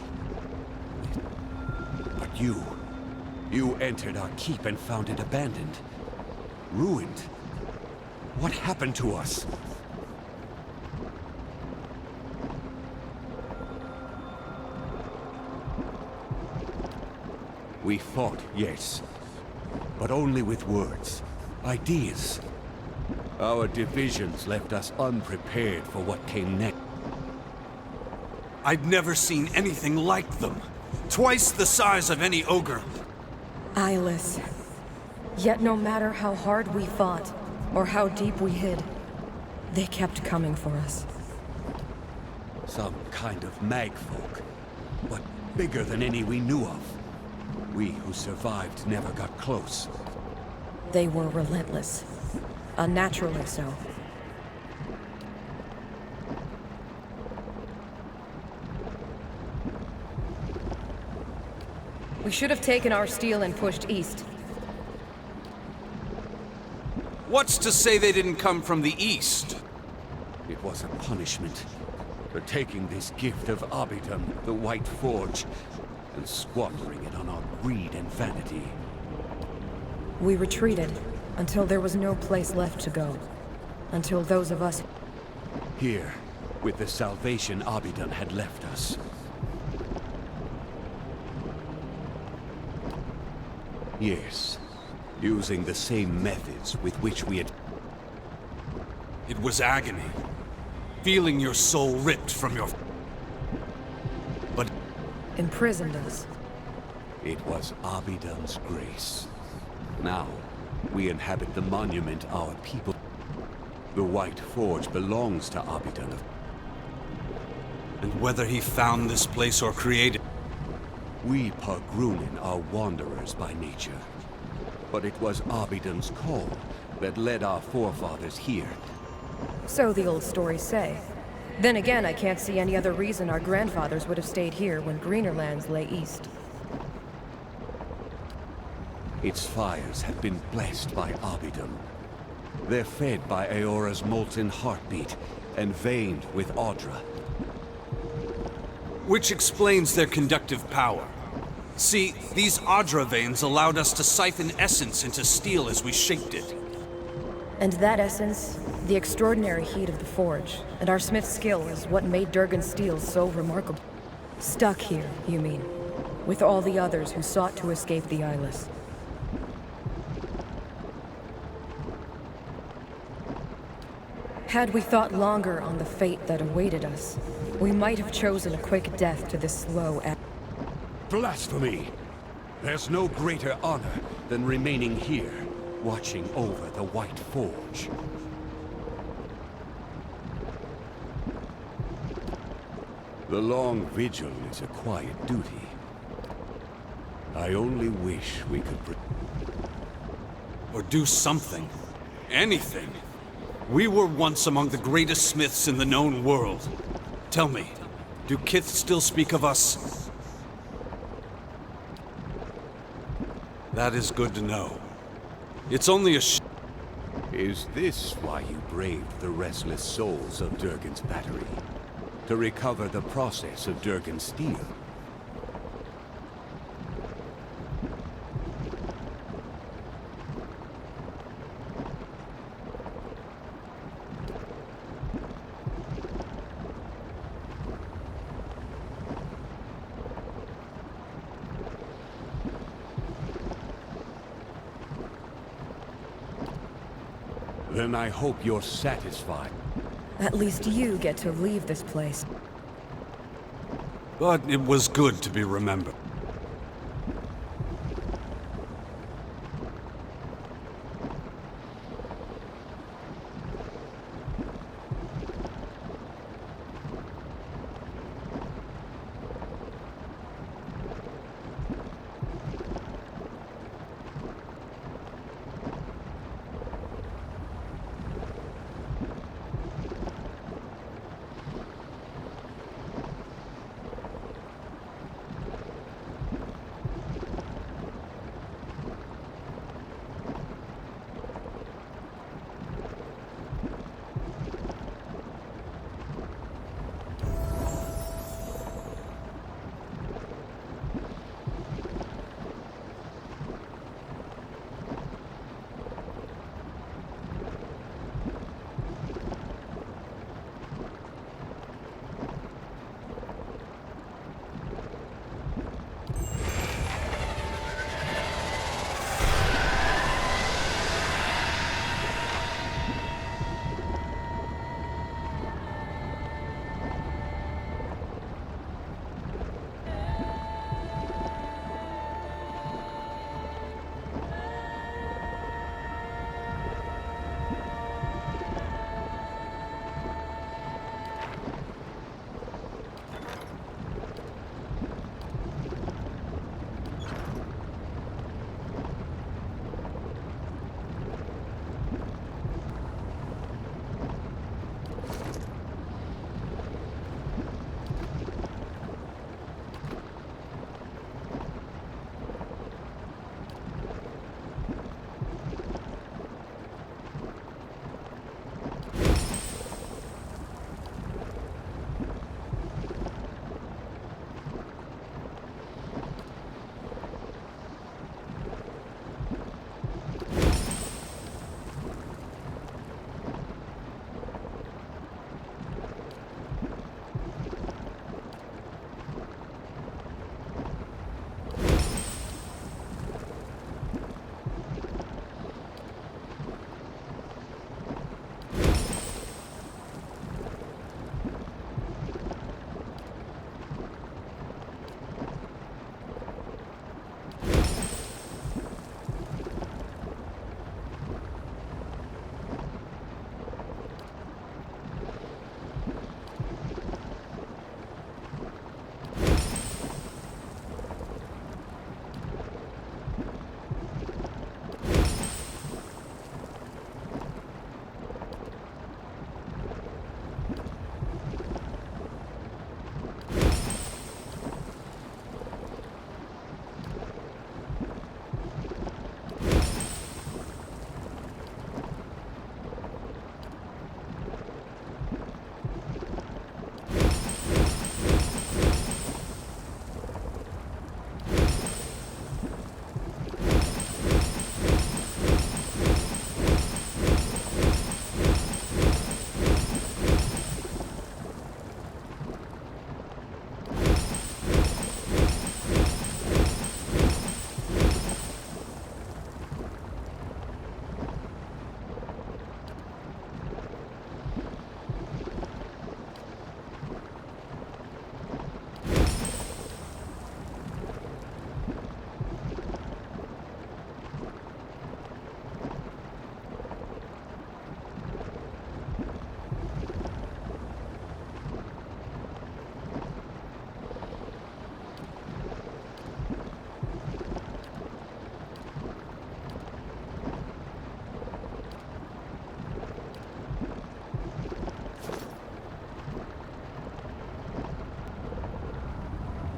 But you entered our keep and found it abandoned. Ruined. What happened to us? We fought, yes. But only with words. Ideas. Our divisions left us unprepared for what came next. I'd never seen anything like them. Twice the size of any ogre. Eyeless. Yet no matter how hard we fought, or how deep we hid, they kept coming for us. Some kind of magfolk, but bigger than any we knew of. We who survived never got close. They were relentless. Unnaturally so. We should have taken our steel and pushed east. What's to say they didn't come from the east? It was a punishment for taking this gift of Abidon, the White Forge, and squandering it on our greed and vanity. We retreated until there was no place left to go. Until those of us... Here, with the salvation Abidon had left us. Yes, using the same methods with which we had... It was agony. Feeling your soul ripped from your... But... imprisoned us. It was Abidon's grace. Now, we inhabit the monument our people... The White Forge belongs to Abidon. And whether he found this place or created... We Pargrunen are wanderers by nature. But it was Abidon's call that led our forefathers here. So the old stories say. Then again, I can't see any other reason our grandfathers would have stayed here when greener lands lay east. Its fires have been blessed by Abidon. They're fed by Eora's molten heartbeat and veined with Audra. Which explains their conductive power. See, these Audra veins allowed us to siphon essence into steel as we shaped it. And that essence, the extraordinary heat of the forge, and our smith's skill is what made Durgan's steel so remarkable. Stuck here, you mean, with all the others who sought to escape the Eyeless. Had we thought longer on the fate that awaited us, we might have chosen a quick death to this slow end. Blasphemy! There's no greater honor than remaining here, watching over the White Forge. The long vigil is a quiet duty. I only wish we could or do something. Anything. We were once among the greatest smiths in the known world. Tell me, do Kith still speak of us? That is good to know. It's only a Is this why you braved the restless souls of Durgan's battery? To recover the process of Durgan's steel? Then I hope you're satisfied. At least you get to leave this place. But it was good to be remembered.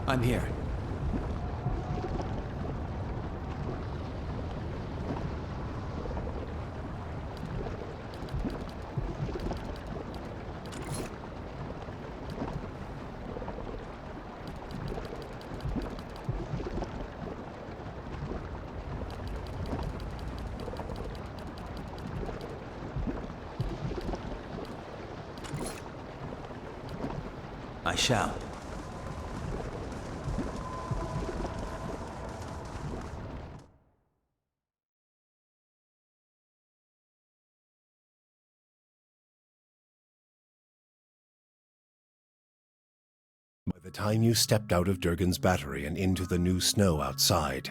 I'm here. I shall. By the time you stepped out of Durgan's battery and into the new snow outside,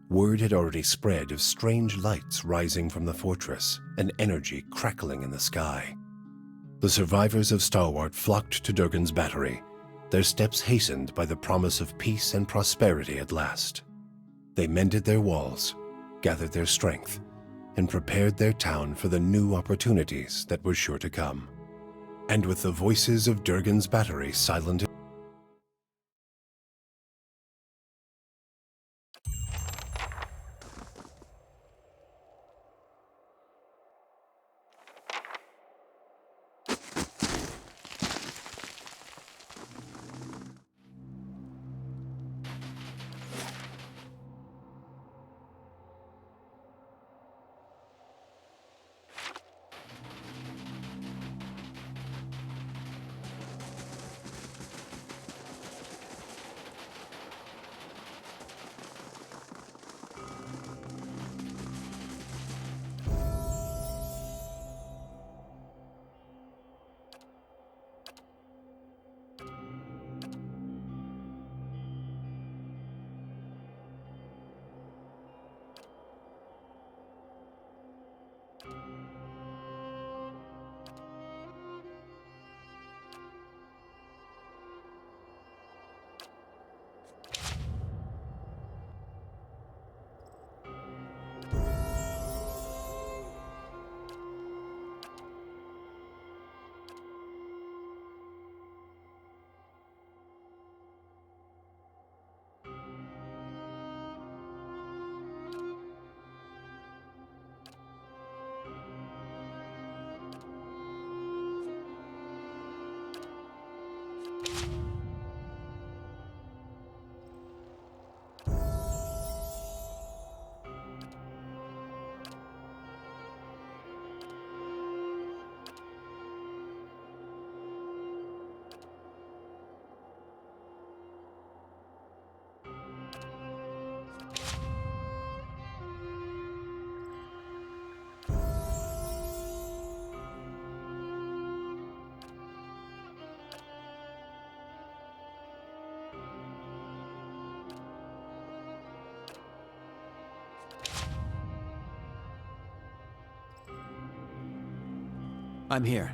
word had already spread of strange lights rising from the fortress and energy crackling in the sky. The survivors of Stalwart flocked to Durgan's battery, their steps hastened by the promise of peace and prosperity at last. They mended their walls, gathered their strength, and prepared their town for the new opportunities that were sure to come. And with the voices of Durgan's battery silent, I'm here.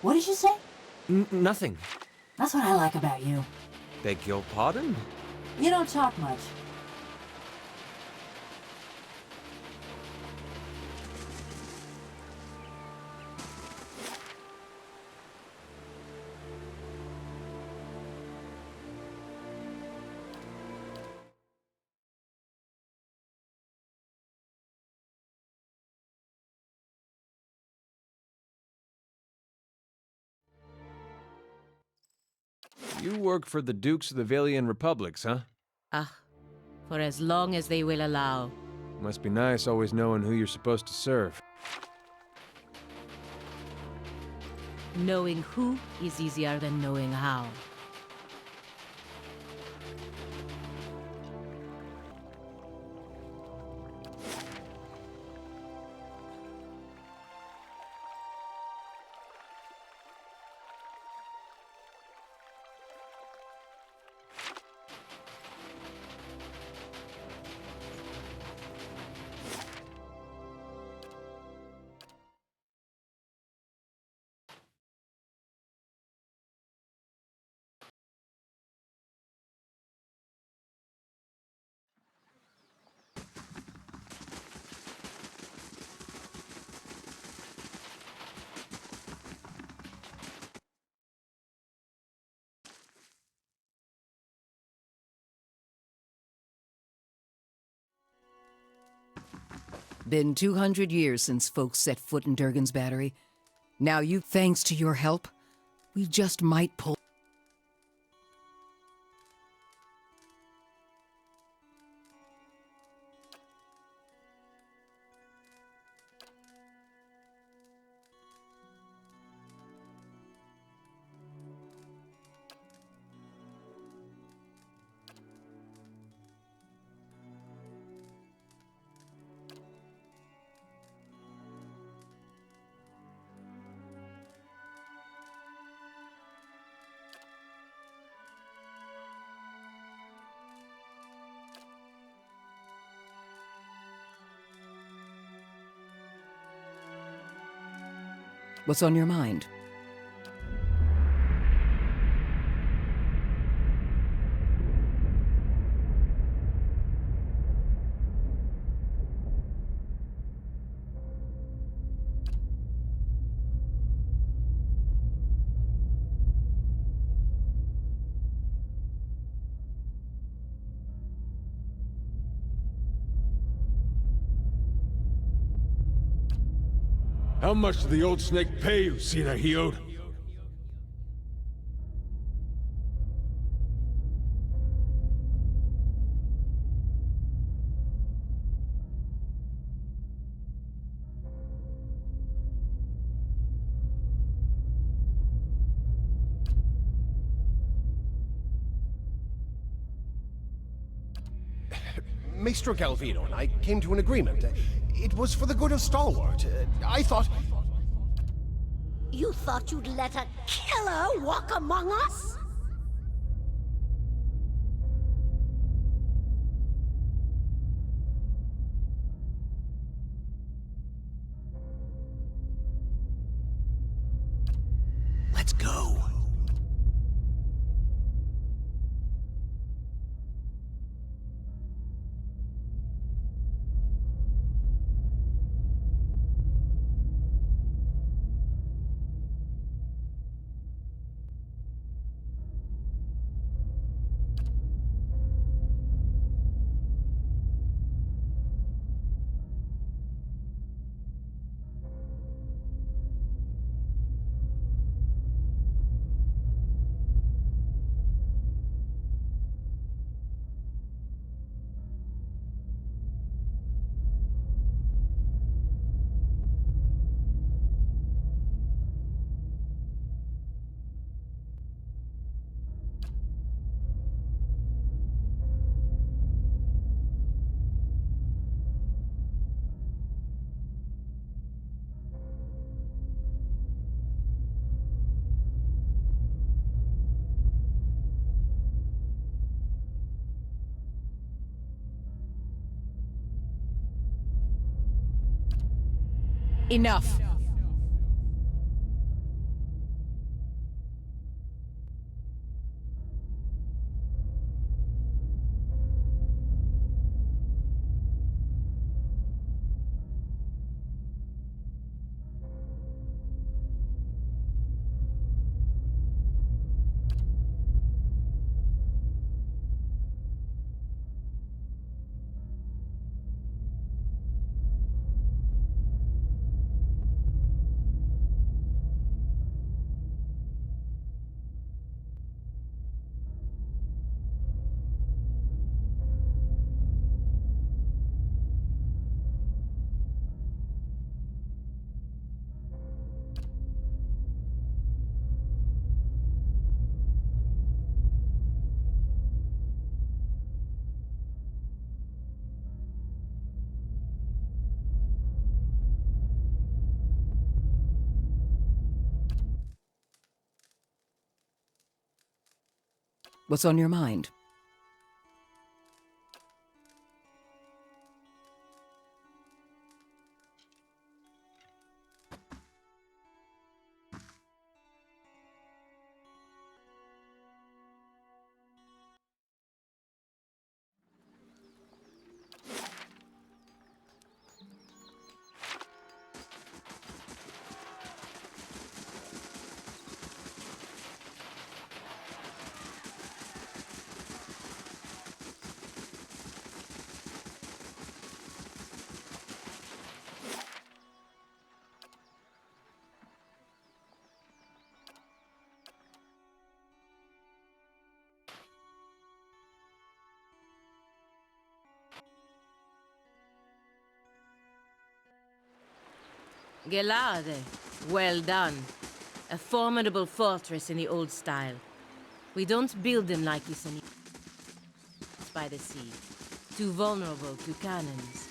What did you say? Nothing. That's what I like about you. Beg your pardon? You don't talk much. You work for the Dukes of the Valian Republics, huh? Ah, for as long as they will allow. Must be nice always knowing who you're supposed to serve. Knowing who is easier than knowing how. Been 200 years since folks set foot in Durgan's battery. Now thanks to your help, we just might pull... What's on your mind? How much did the old snake pay you, Sina Hiod? Maestro Galvino and I came to an agreement. It was for the good of Stalwart. I thought... You thought you'd let a killer walk among us? Let's go. Enough! What's on your mind? Gelade, well done. A formidable fortress in the old style. We don't build them like this anymore. By the sea, too vulnerable to cannons.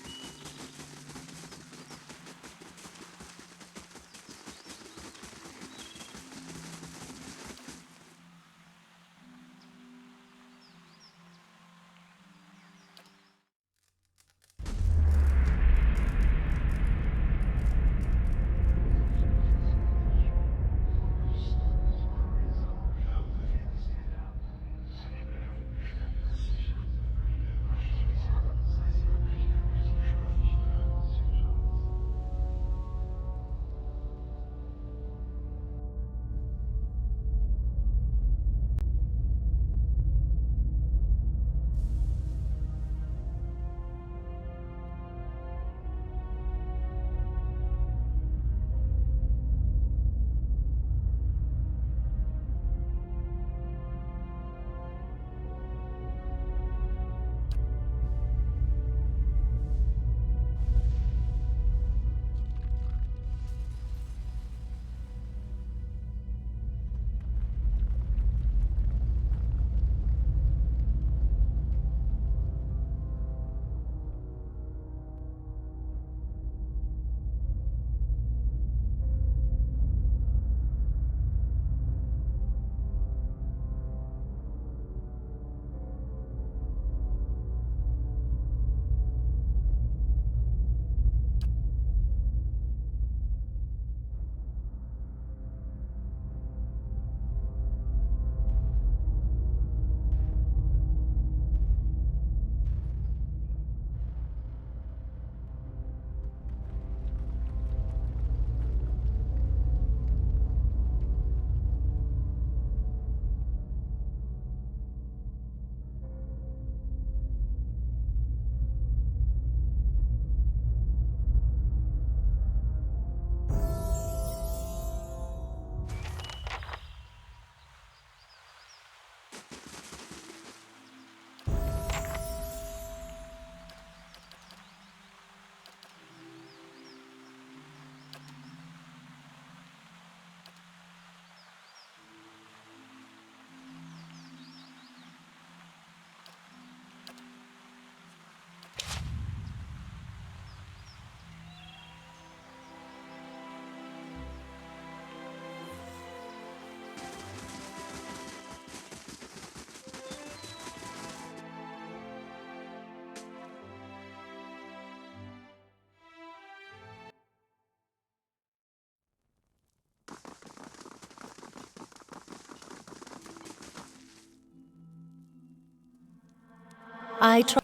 I try.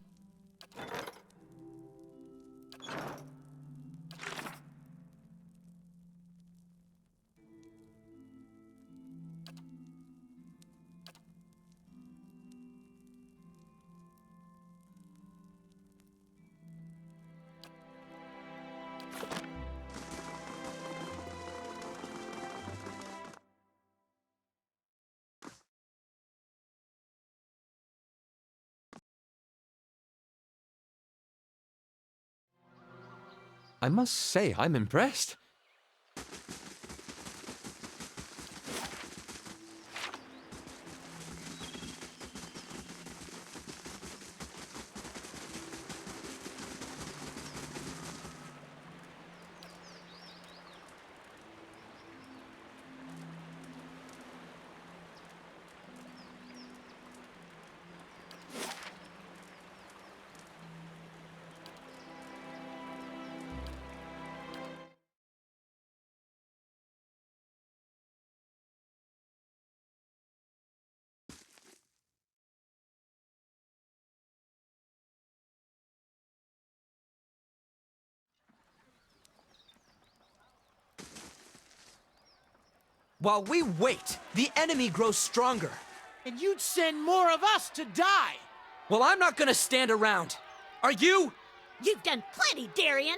I must say, I'm impressed. While we wait, the enemy grows stronger. And you'd send more of us to die. Well, I'm not gonna stand around. Are you? You've done plenty, Darian.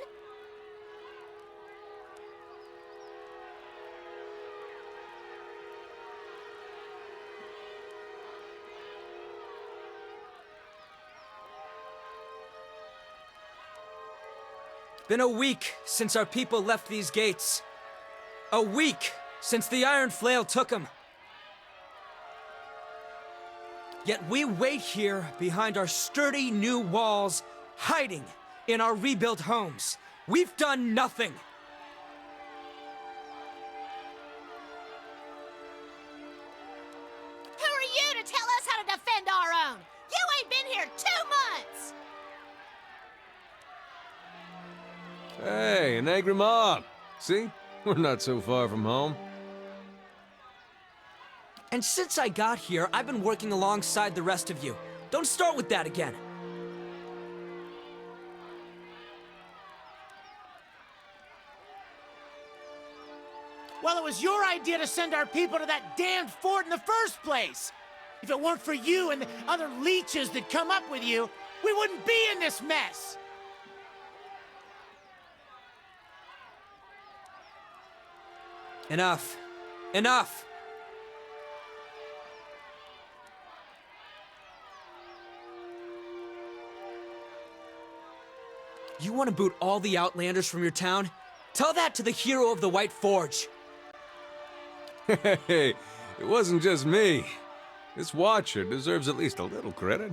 Been a week since our people left these gates. A week since the Iron Flail took them. Yet we wait here behind our sturdy new walls, hiding in our rebuilt homes. We've done nothing. Who are you to tell us how to defend our own? You ain't been here 2 months! Hey, an angry mob. See? We're not so far from home. And since I got here, I've been working alongside the rest of you. Don't start with that again. Well, it was your idea to send our people to that damned fort in the first place. If it weren't for you and the other leeches that come up with you, we wouldn't be in this mess. Enough. Enough! You want to boot all the Outlanders from your town? Tell that to the hero of the White Forge. Hey, it wasn't just me. This Watcher deserves at least a little credit.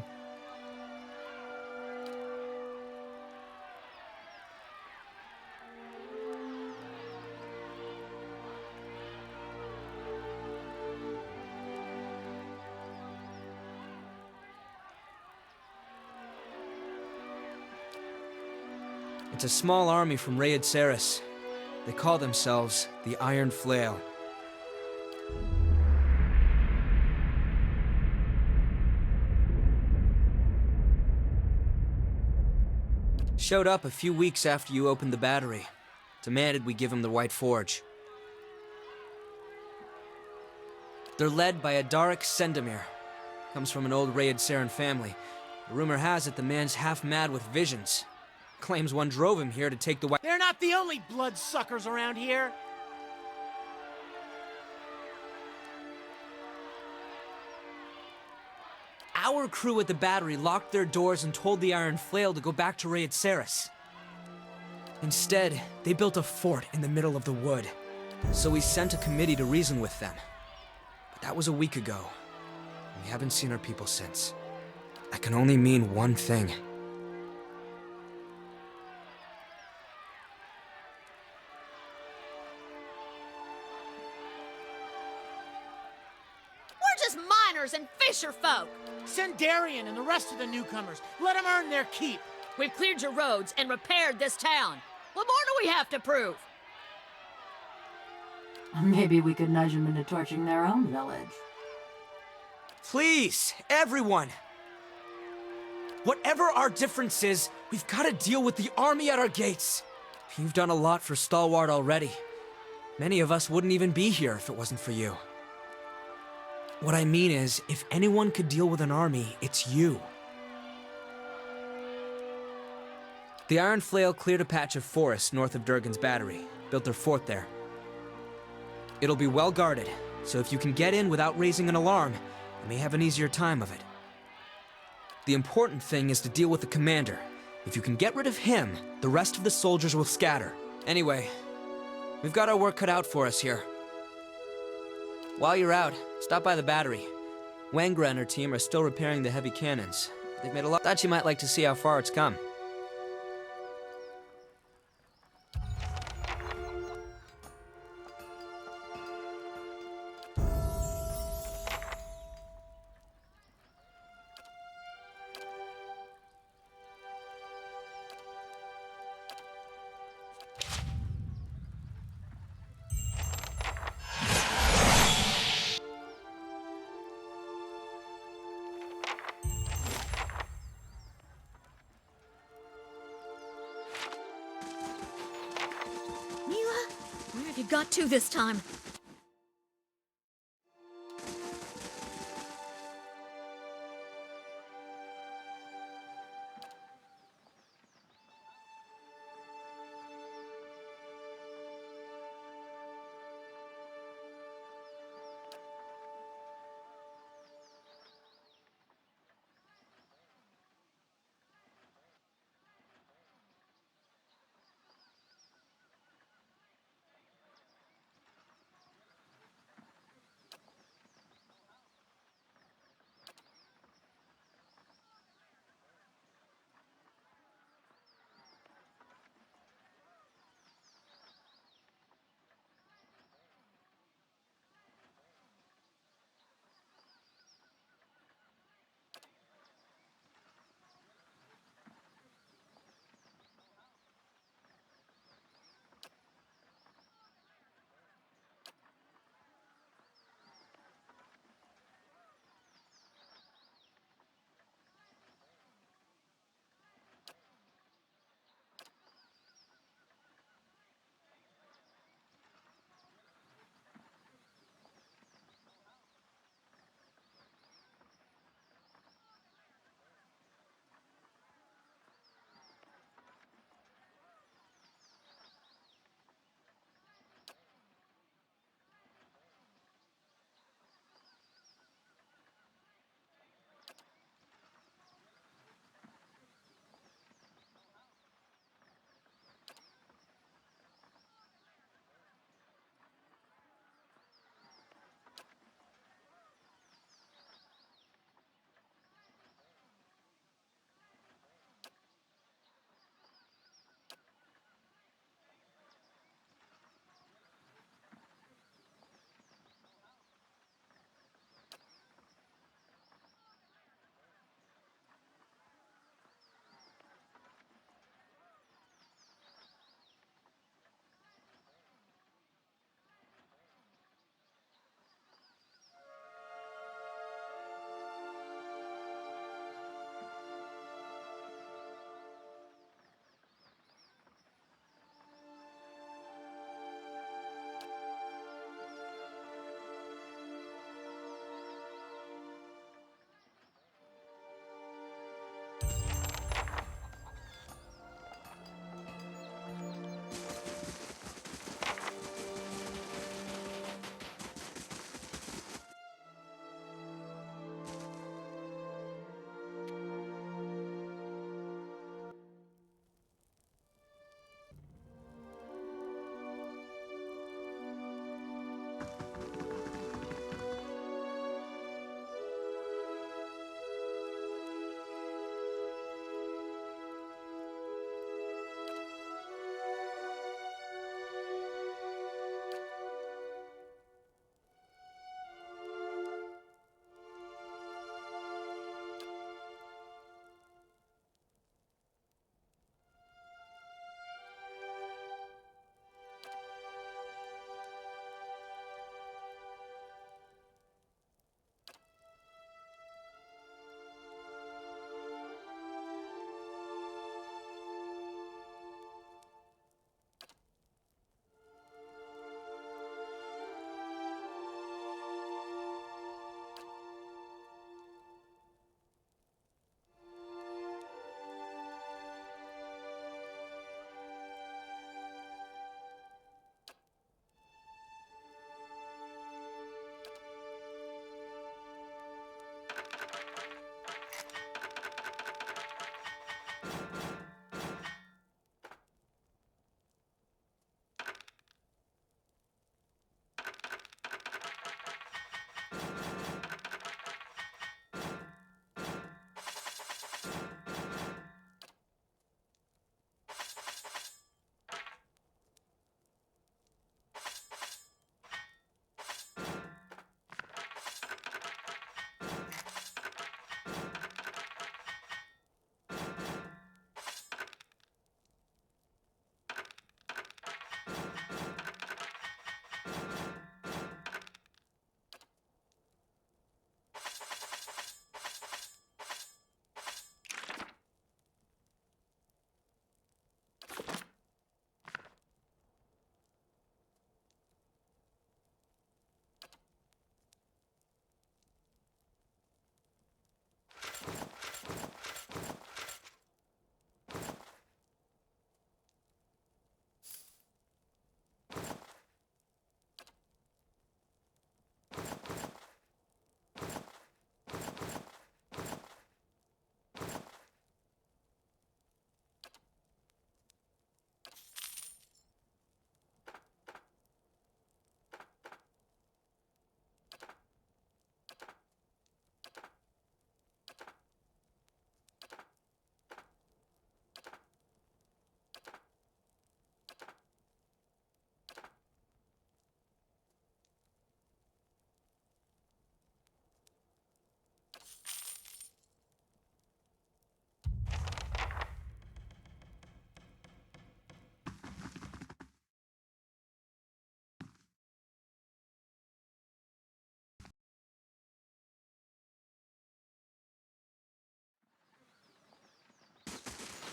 It's a small army from Raid Saris. They call themselves the Iron Flail. Showed up a few weeks after you opened the battery. Demanded we give him the White Forge. They're led by Adarik Sendamir. Comes from an old Raid Saren family. The rumor has it the man's half mad with visions. Claims one drove him here to take the White... They're not the only bloodsuckers around here. Our crew at the battery locked their doors and told the Iron Flail to go back to Raid Saris. Instead, they built a fort in the middle of the wood. So we sent a committee to reason with them. But that was a week ago. And we haven't seen our people since. That can only mean one thing. We're just miners and fisher folk. Send Darian and the rest of the newcomers. Let them earn their keep. We've cleared your roads and repaired this town. What more do we have to prove? Maybe we could nudge them into torching their own village. Please, everyone! Whatever our difference is, we've got to deal with the army at our gates. You've done a lot for Stalwart already. Many of us wouldn't even be here if it wasn't for you. What I mean is, if anyone could deal with an army, it's you. The Iron Flail cleared a patch of forest north of Durgan's battery, built their fort there. It'll be well guarded, so if you can get in without raising an alarm, you may have an easier time of it. The important thing is to deal with the commander. If you can get rid of him, the rest of the soldiers will scatter. Anyway, we've got our work cut out for us here. While you're out, stop by the battery. Wangra and her team are still repairing the heavy cannons. They've made a lot. Thought you might like to see how far it's come. Mila, where have you got to this time?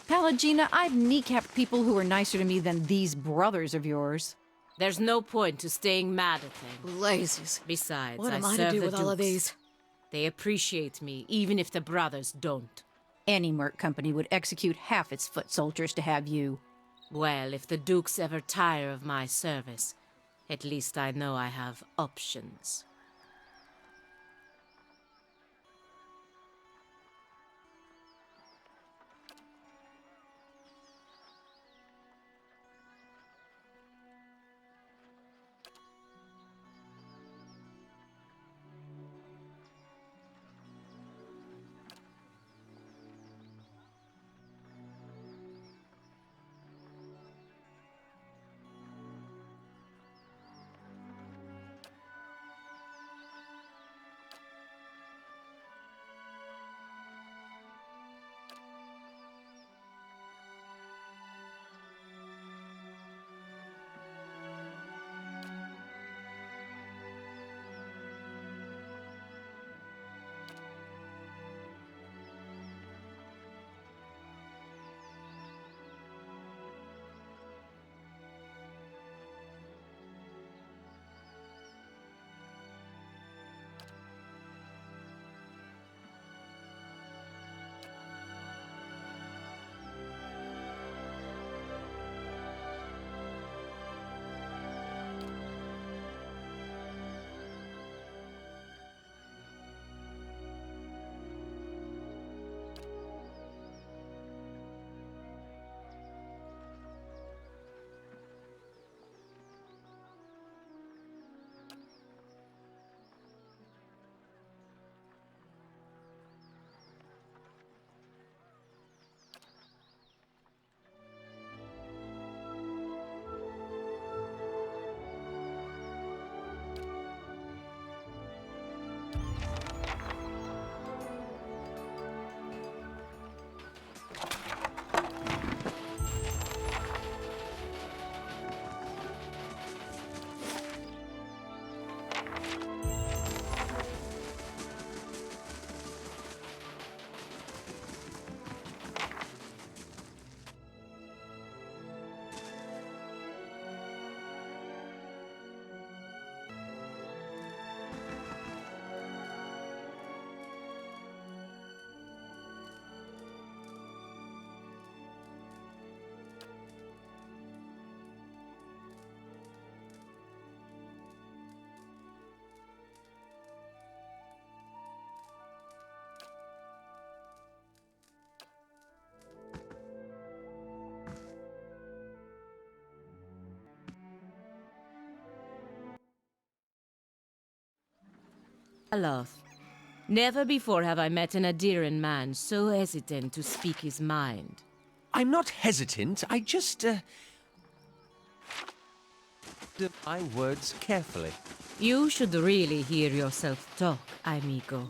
Palagina, I've kneecapped people who are nicer to me than these brothers of yours. There's no point to staying mad at them. Blazes. Besides, What am I to serve do the with all of dukes. these? They appreciate me, even if the brothers don't. Any merc company would execute half its foot soldiers to have you. Well, if the dukes ever tire of my service, at least I know I have options. Aloth, never before have I met an Adiran man so hesitant to speak his mind. I'm not hesitant, I just, my words carefully. You should really hear yourself talk, amigo.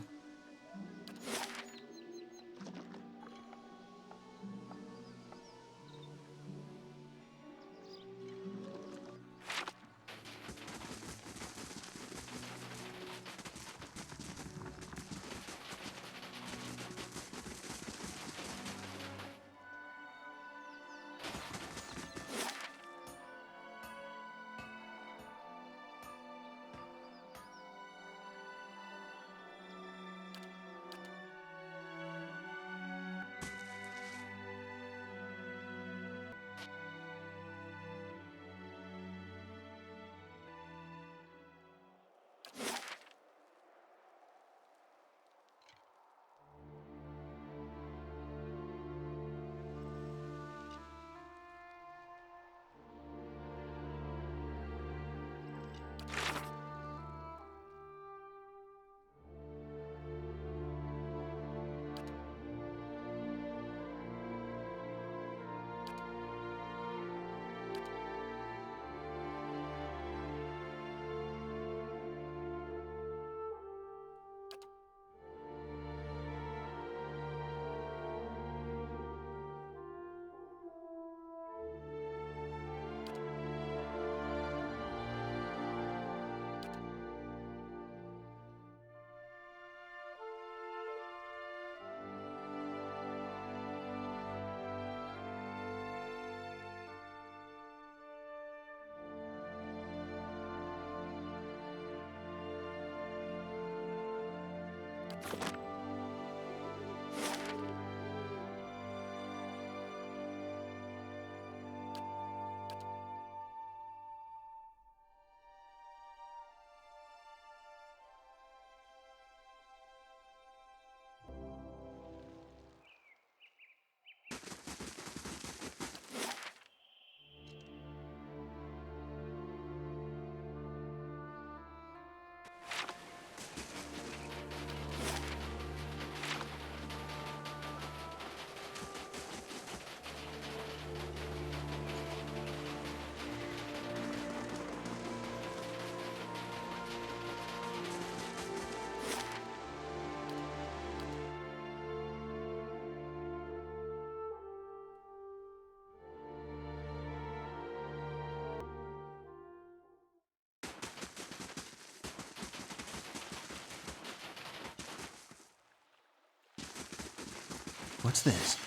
What's this?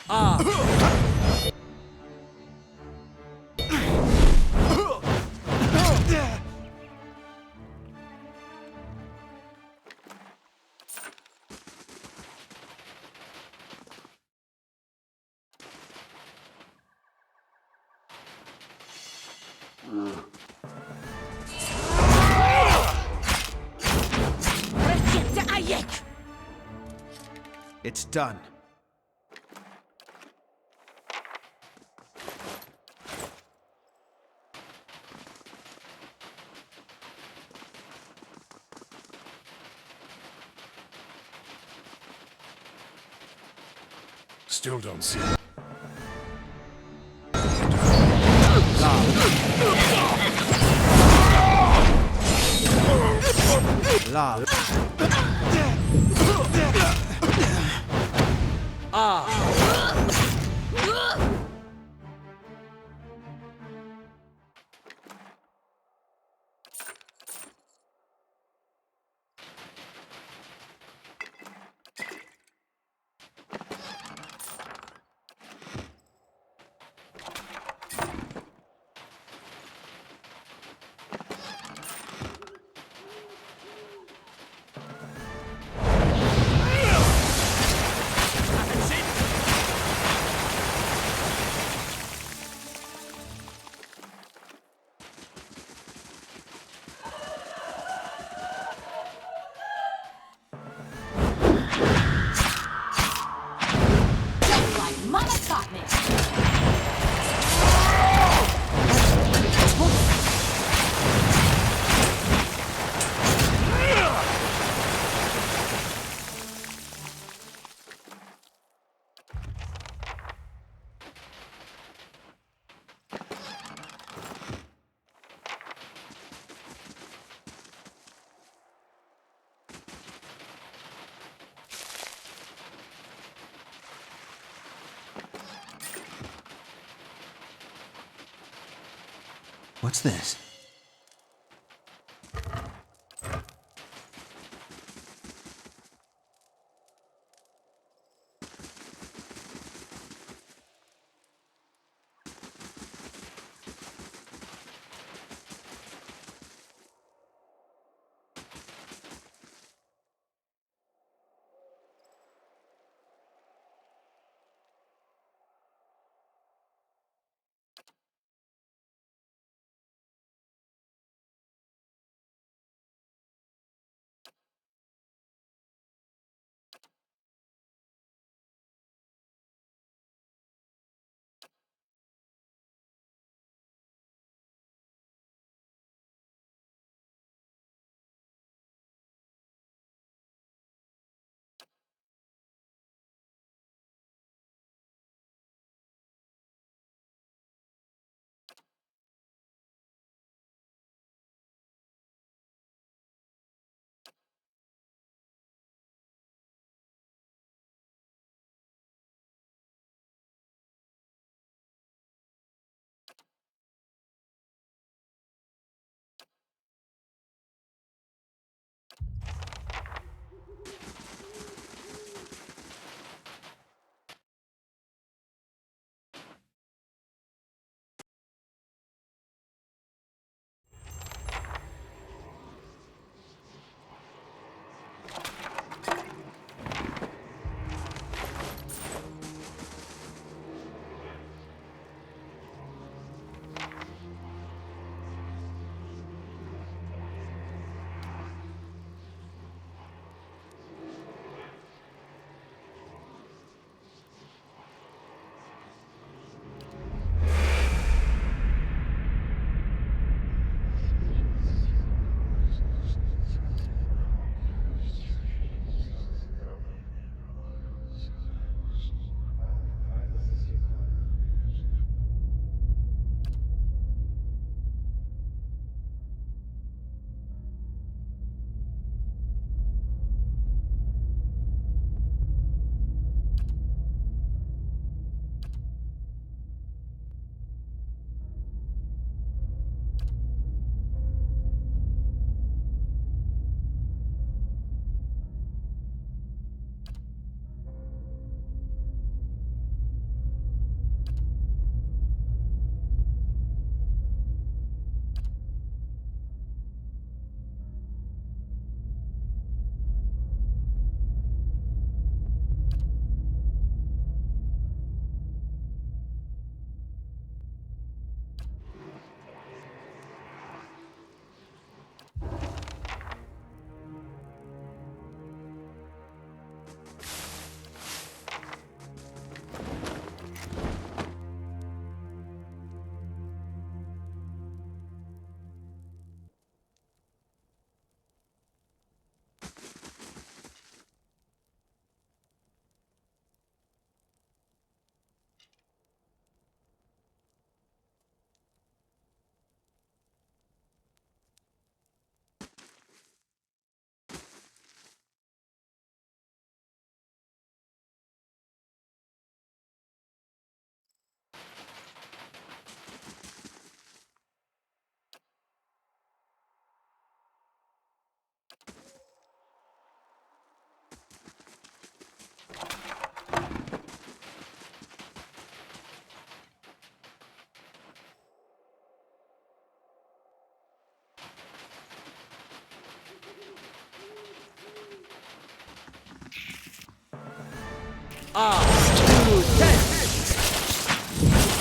It's done. Still don't see. Love. What's this?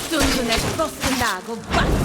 Stunden er frosten dag og bass.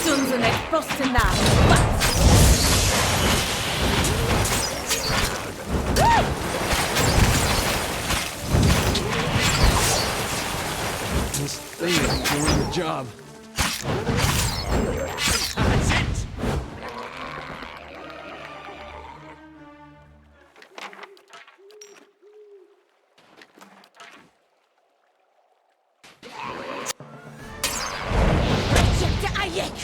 Stunden er frosten dag og bass. This thing is doing the job. That's it! Jette Ayek!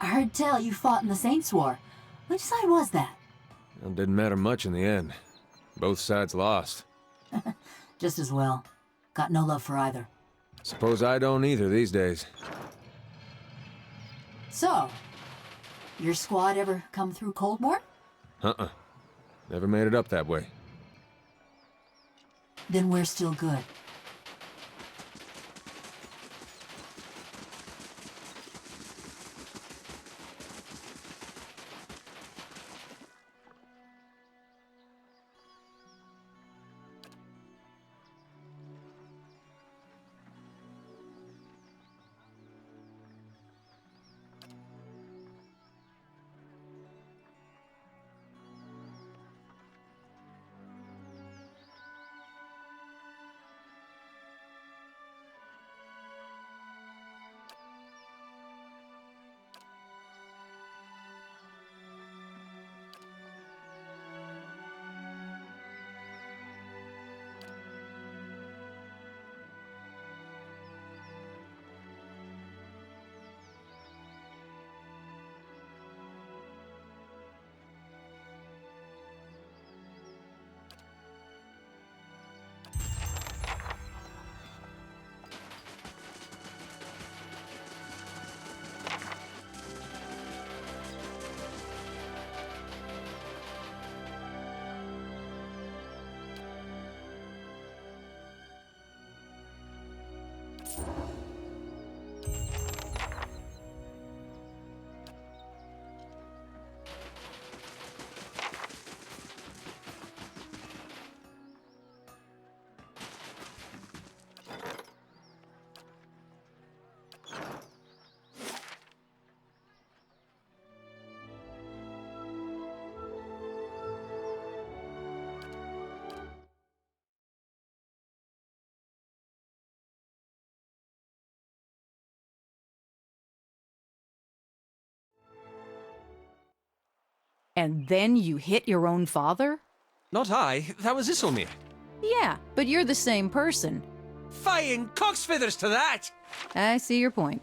I heard tell you fought in the Saints' War. Which side was that? It didn't matter much in the end. Both sides lost. Just as well. Got no love for either. Suppose I don't either these days. So, your squad ever come through Coldmore? Uh-uh. Never made it up that way. Then we're still good. And then you hit your own father? Not I. That was Isilmir. Yeah, but you're the same person. Fying cock's feathers to that! I see your point.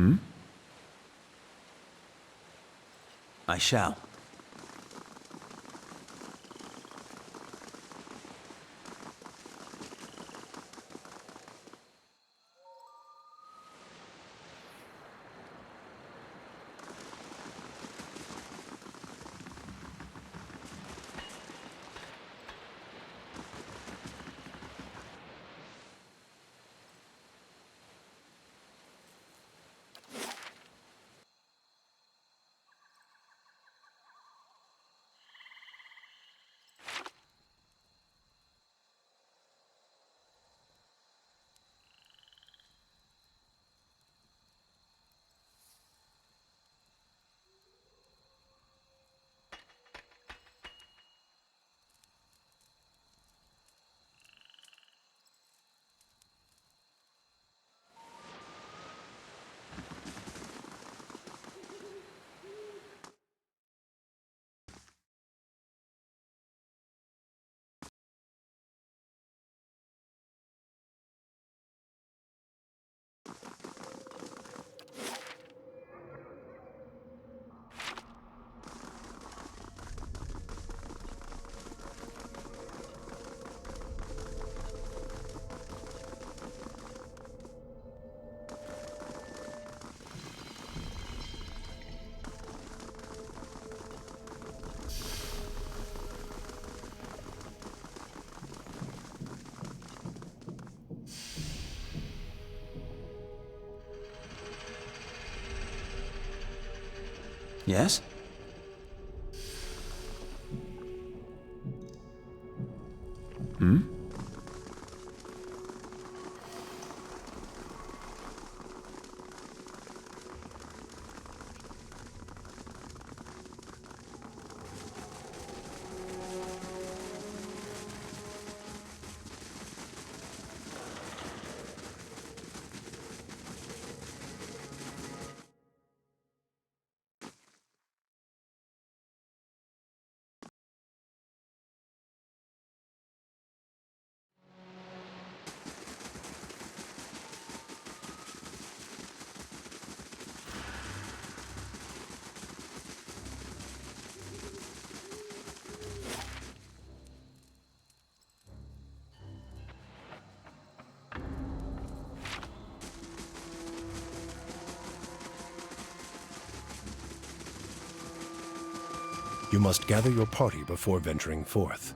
Hmm? I shall. Yes? Hmm? You must gather your party before venturing forth.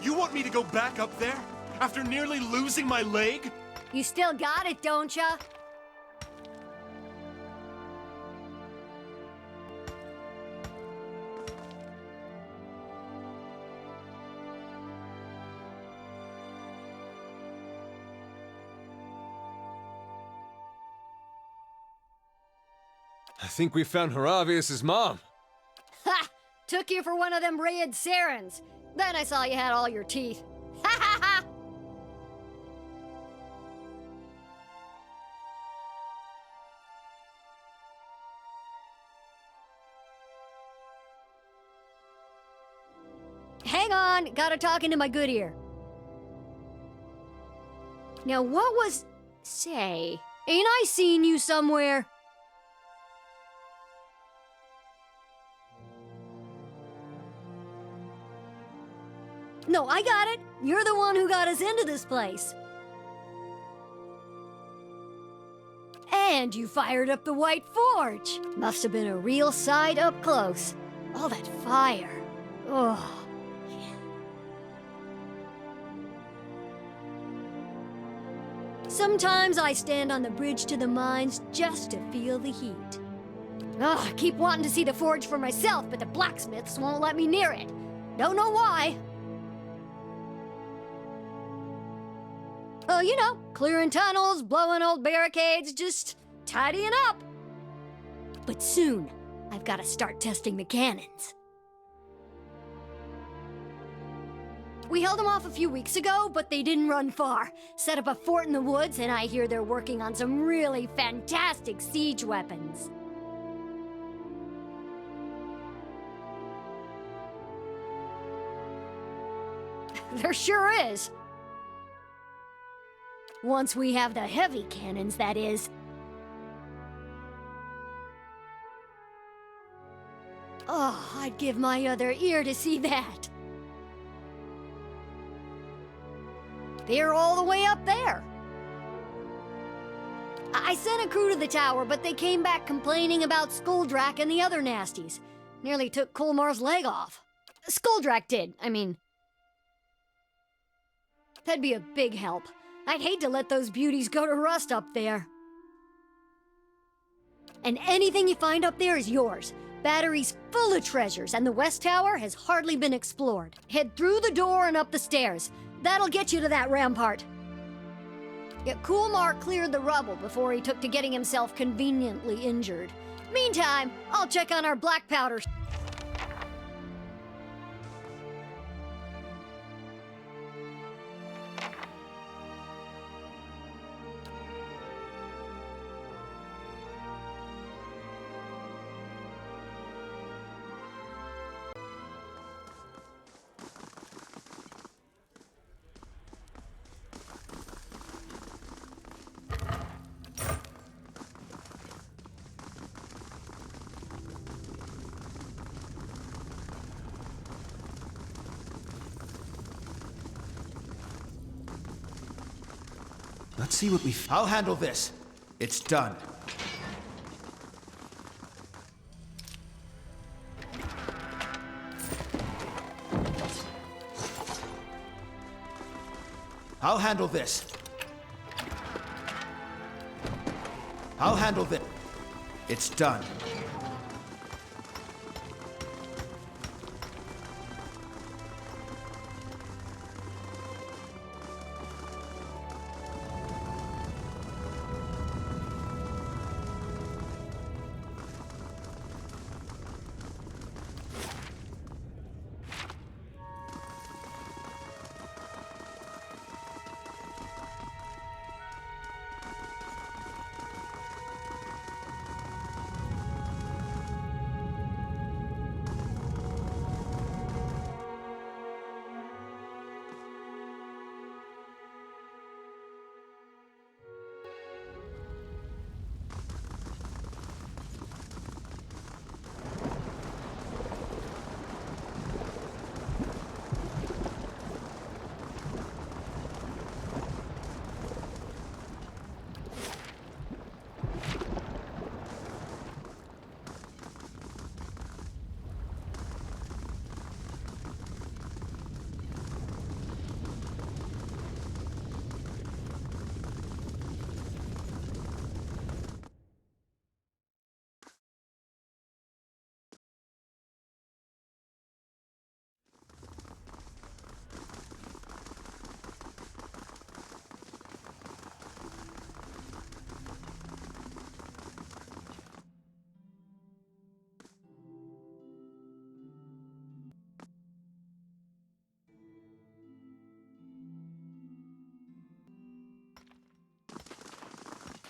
You want me to go back up there? After nearly losing my leg? You still got it, don't ya? I think we found Haravius' mom. Ha! Took you for one of them red Sarens. Then I saw you had all your teeth. Ha ha ha! Hang on, gotta talk into my good ear. Now what was... Say, Ain't I seen you somewhere? No, I got it. You're the one who got us into this place. And you fired up the White Forge. Must have been a real sight up close. All that fire. Oh. Sometimes I stand on the bridge to the mines just to feel the heat. Ugh, I keep wanting to see the forge for myself, but the blacksmiths won't let me near it. Don't know why. Oh, you know, clearing tunnels, blowing old barricades, just tidying up. But soon, I've got to start testing the cannons. We held them off a few weeks ago, but they didn't run far. Set up a fort in the woods, and I hear they're working on some really fantastic siege weapons. There sure is. Once we have the heavy cannons, that is. Oh, I'd give my other ear to see that. They're all the way up there. I sent a crew to the tower, but they came back complaining about Skuldrak and the other nasties. Nearly took Kolmar's leg off. Skuldrak did, I mean. That'd be a big help. I'd hate to let those beauties go to rust up there. And anything you find up there is yours. Battery's full of treasures, and the West Tower has hardly been explored. Head through the door and up the stairs. That'll get you to that rampart. Yeah, Kulmar cleared the rubble before he took to getting himself conveniently injured. Meantime, I'll check on our black powder. Let's see what I'll handle this. It's done. I'll handle this. I'll handle this. It's done.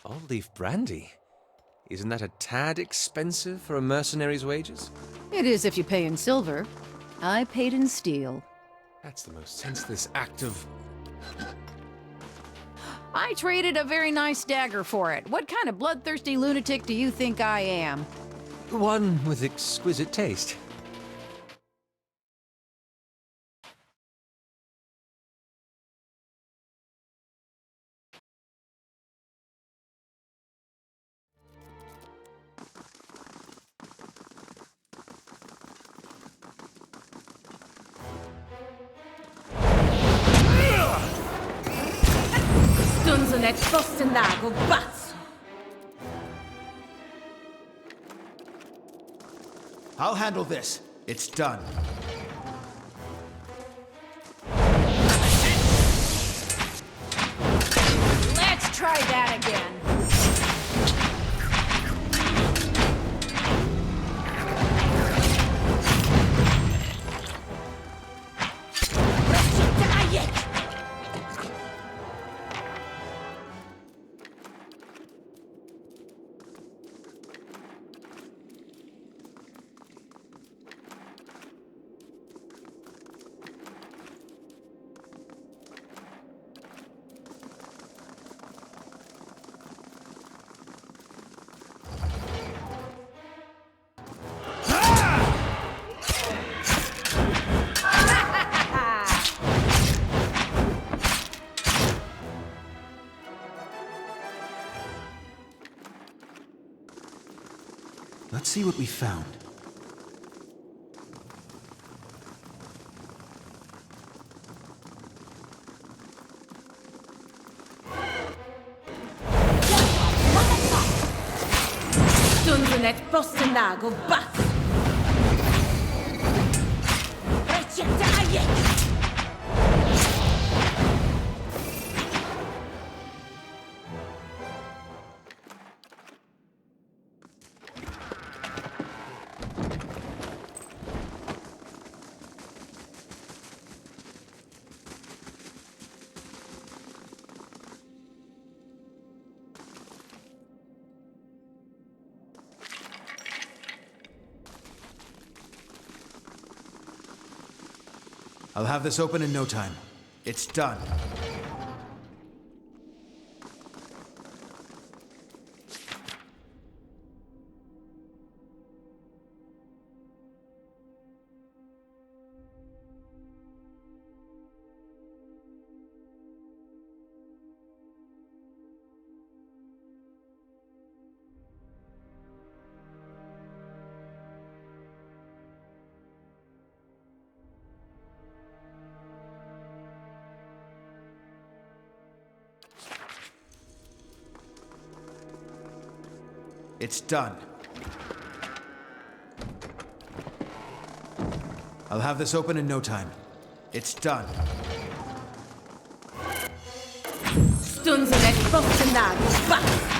Old-leaf brandy? Isn't that a tad expensive for a mercenary's wages? It is if you pay in silver. I paid in steel. That's the most senseless act of... I traded a very nice dagger for it. What kind of bloodthirsty lunatic do you think I am? One with exquisite taste. Stunzen et Fostenago Batz! I'll handle this. It's done. Let's try that again. Let's see what we found. Stunzen et Fostenago Batz! I'll have this open in no time. It's done. It's done. I'll have this open in no time. It's done. Stunzen et Fostenago Batz!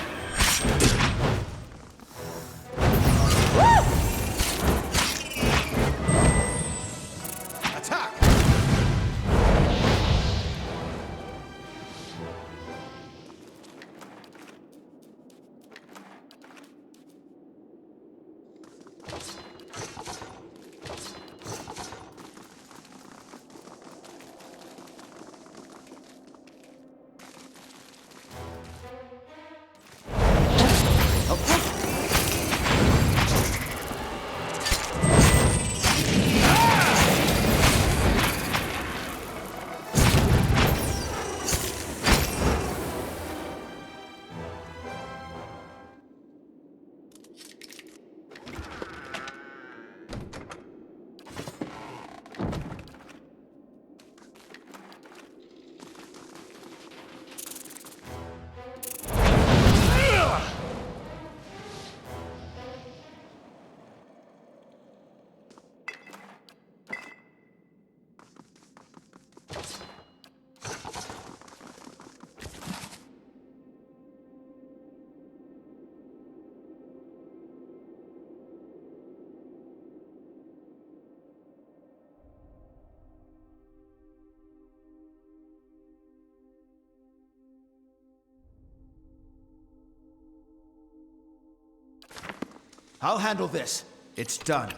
I'll handle this. It's done.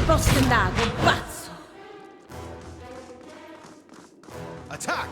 Spostendago pazzo! Attack!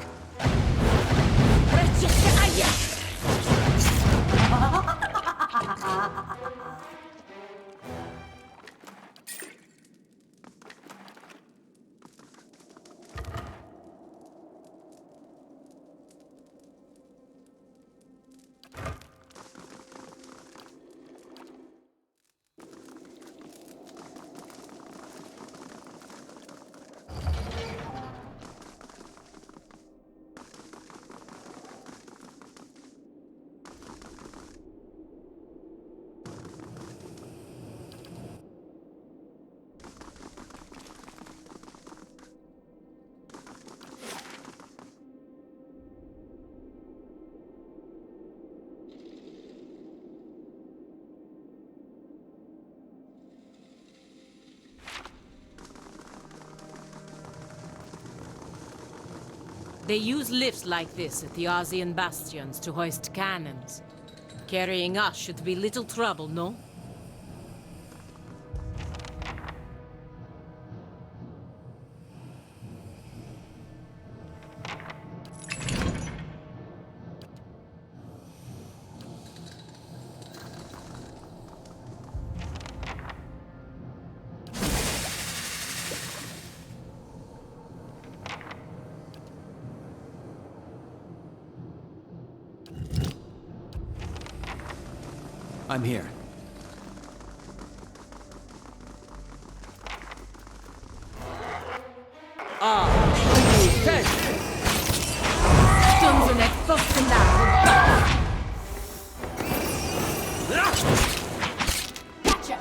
They use lifts like this at the Ozian bastions to hoist cannons. Carrying us should be little trouble, no? I'm here. Stunzenek Spostendago! Gotcha!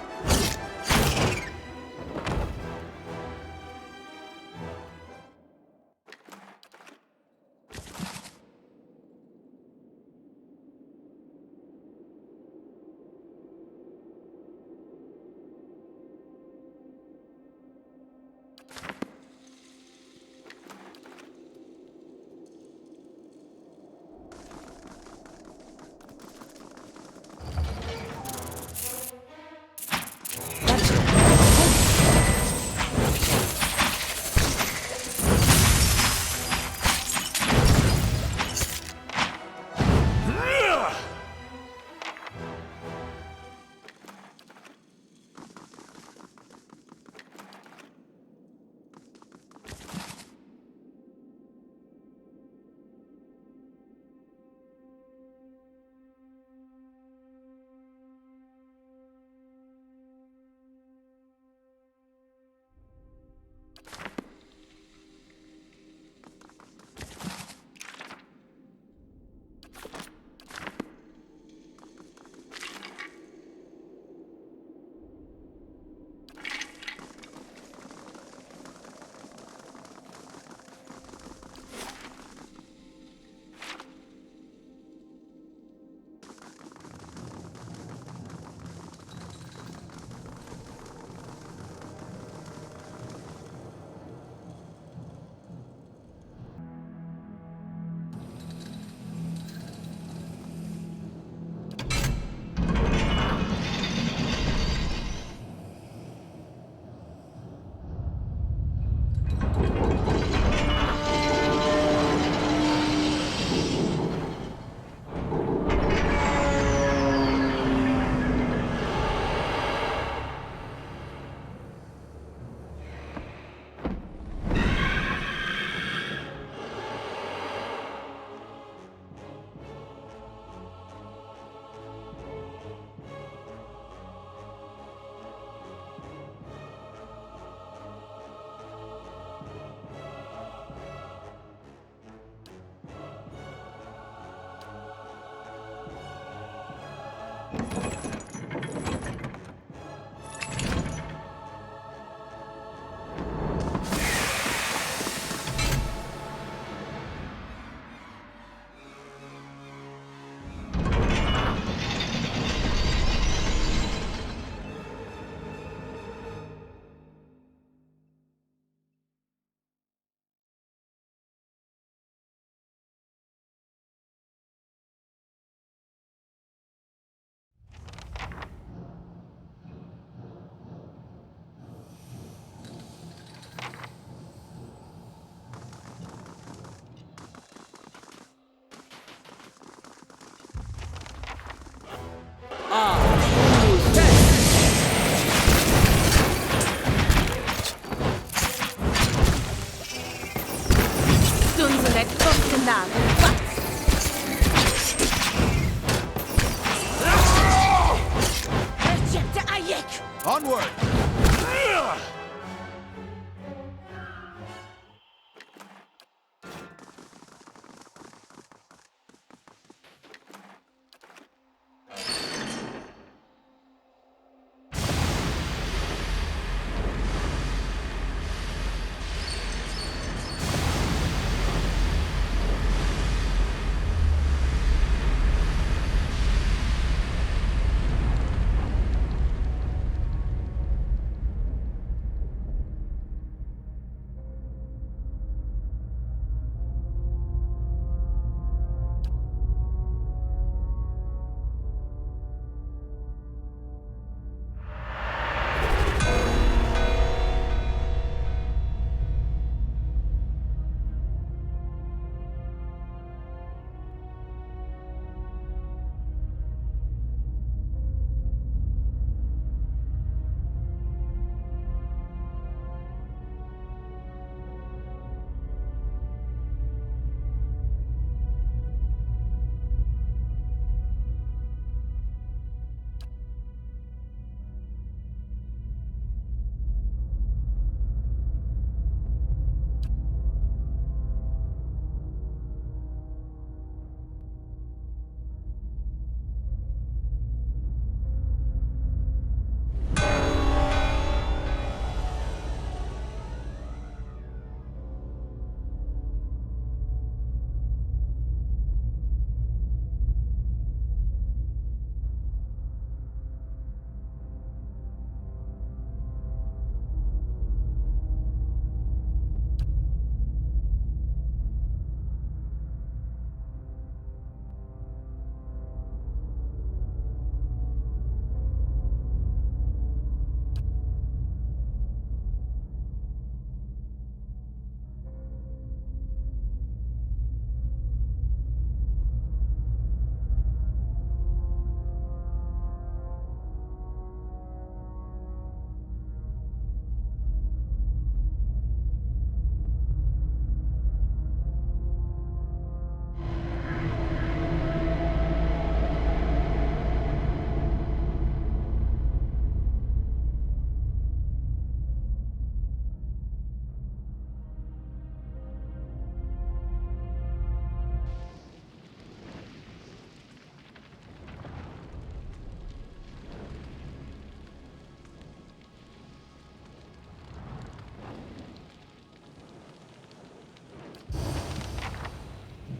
Onward!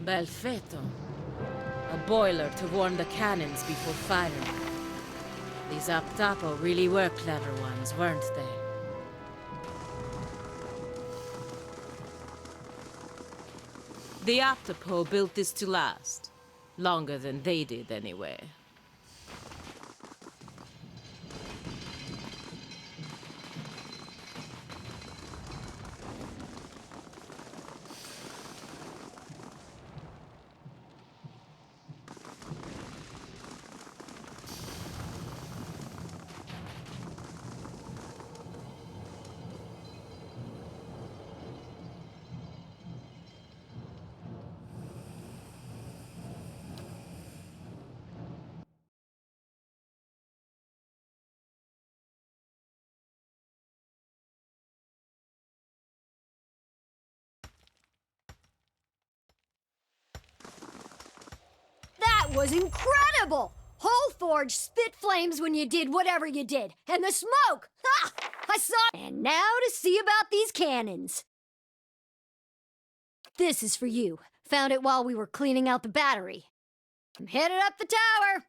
Belfetto. A boiler to warm the cannons before firing. These Aptapo really were clever ones, weren't they? The Aptapo built this to last. Longer than they did, anyway. That was incredible! Whole forge spit flames when you did whatever you did. And the smoke! Ha! I saw... And now to see about these cannons. This is for you. Found it while we were cleaning out the battery. I'm headed up the tower.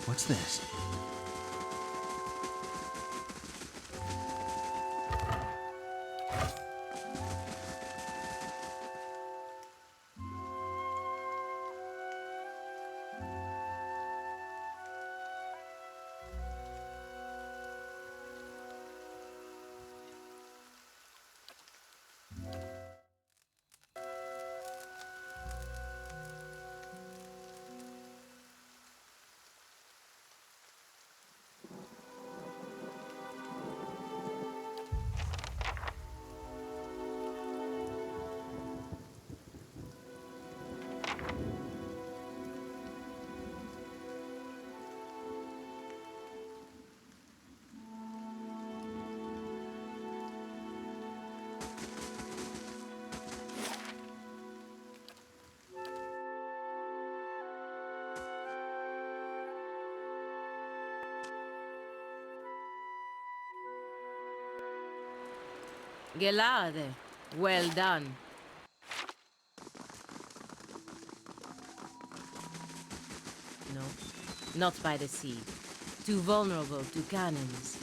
What's this? Gelade. Well done. No, not by the sea. Too vulnerable to cannons.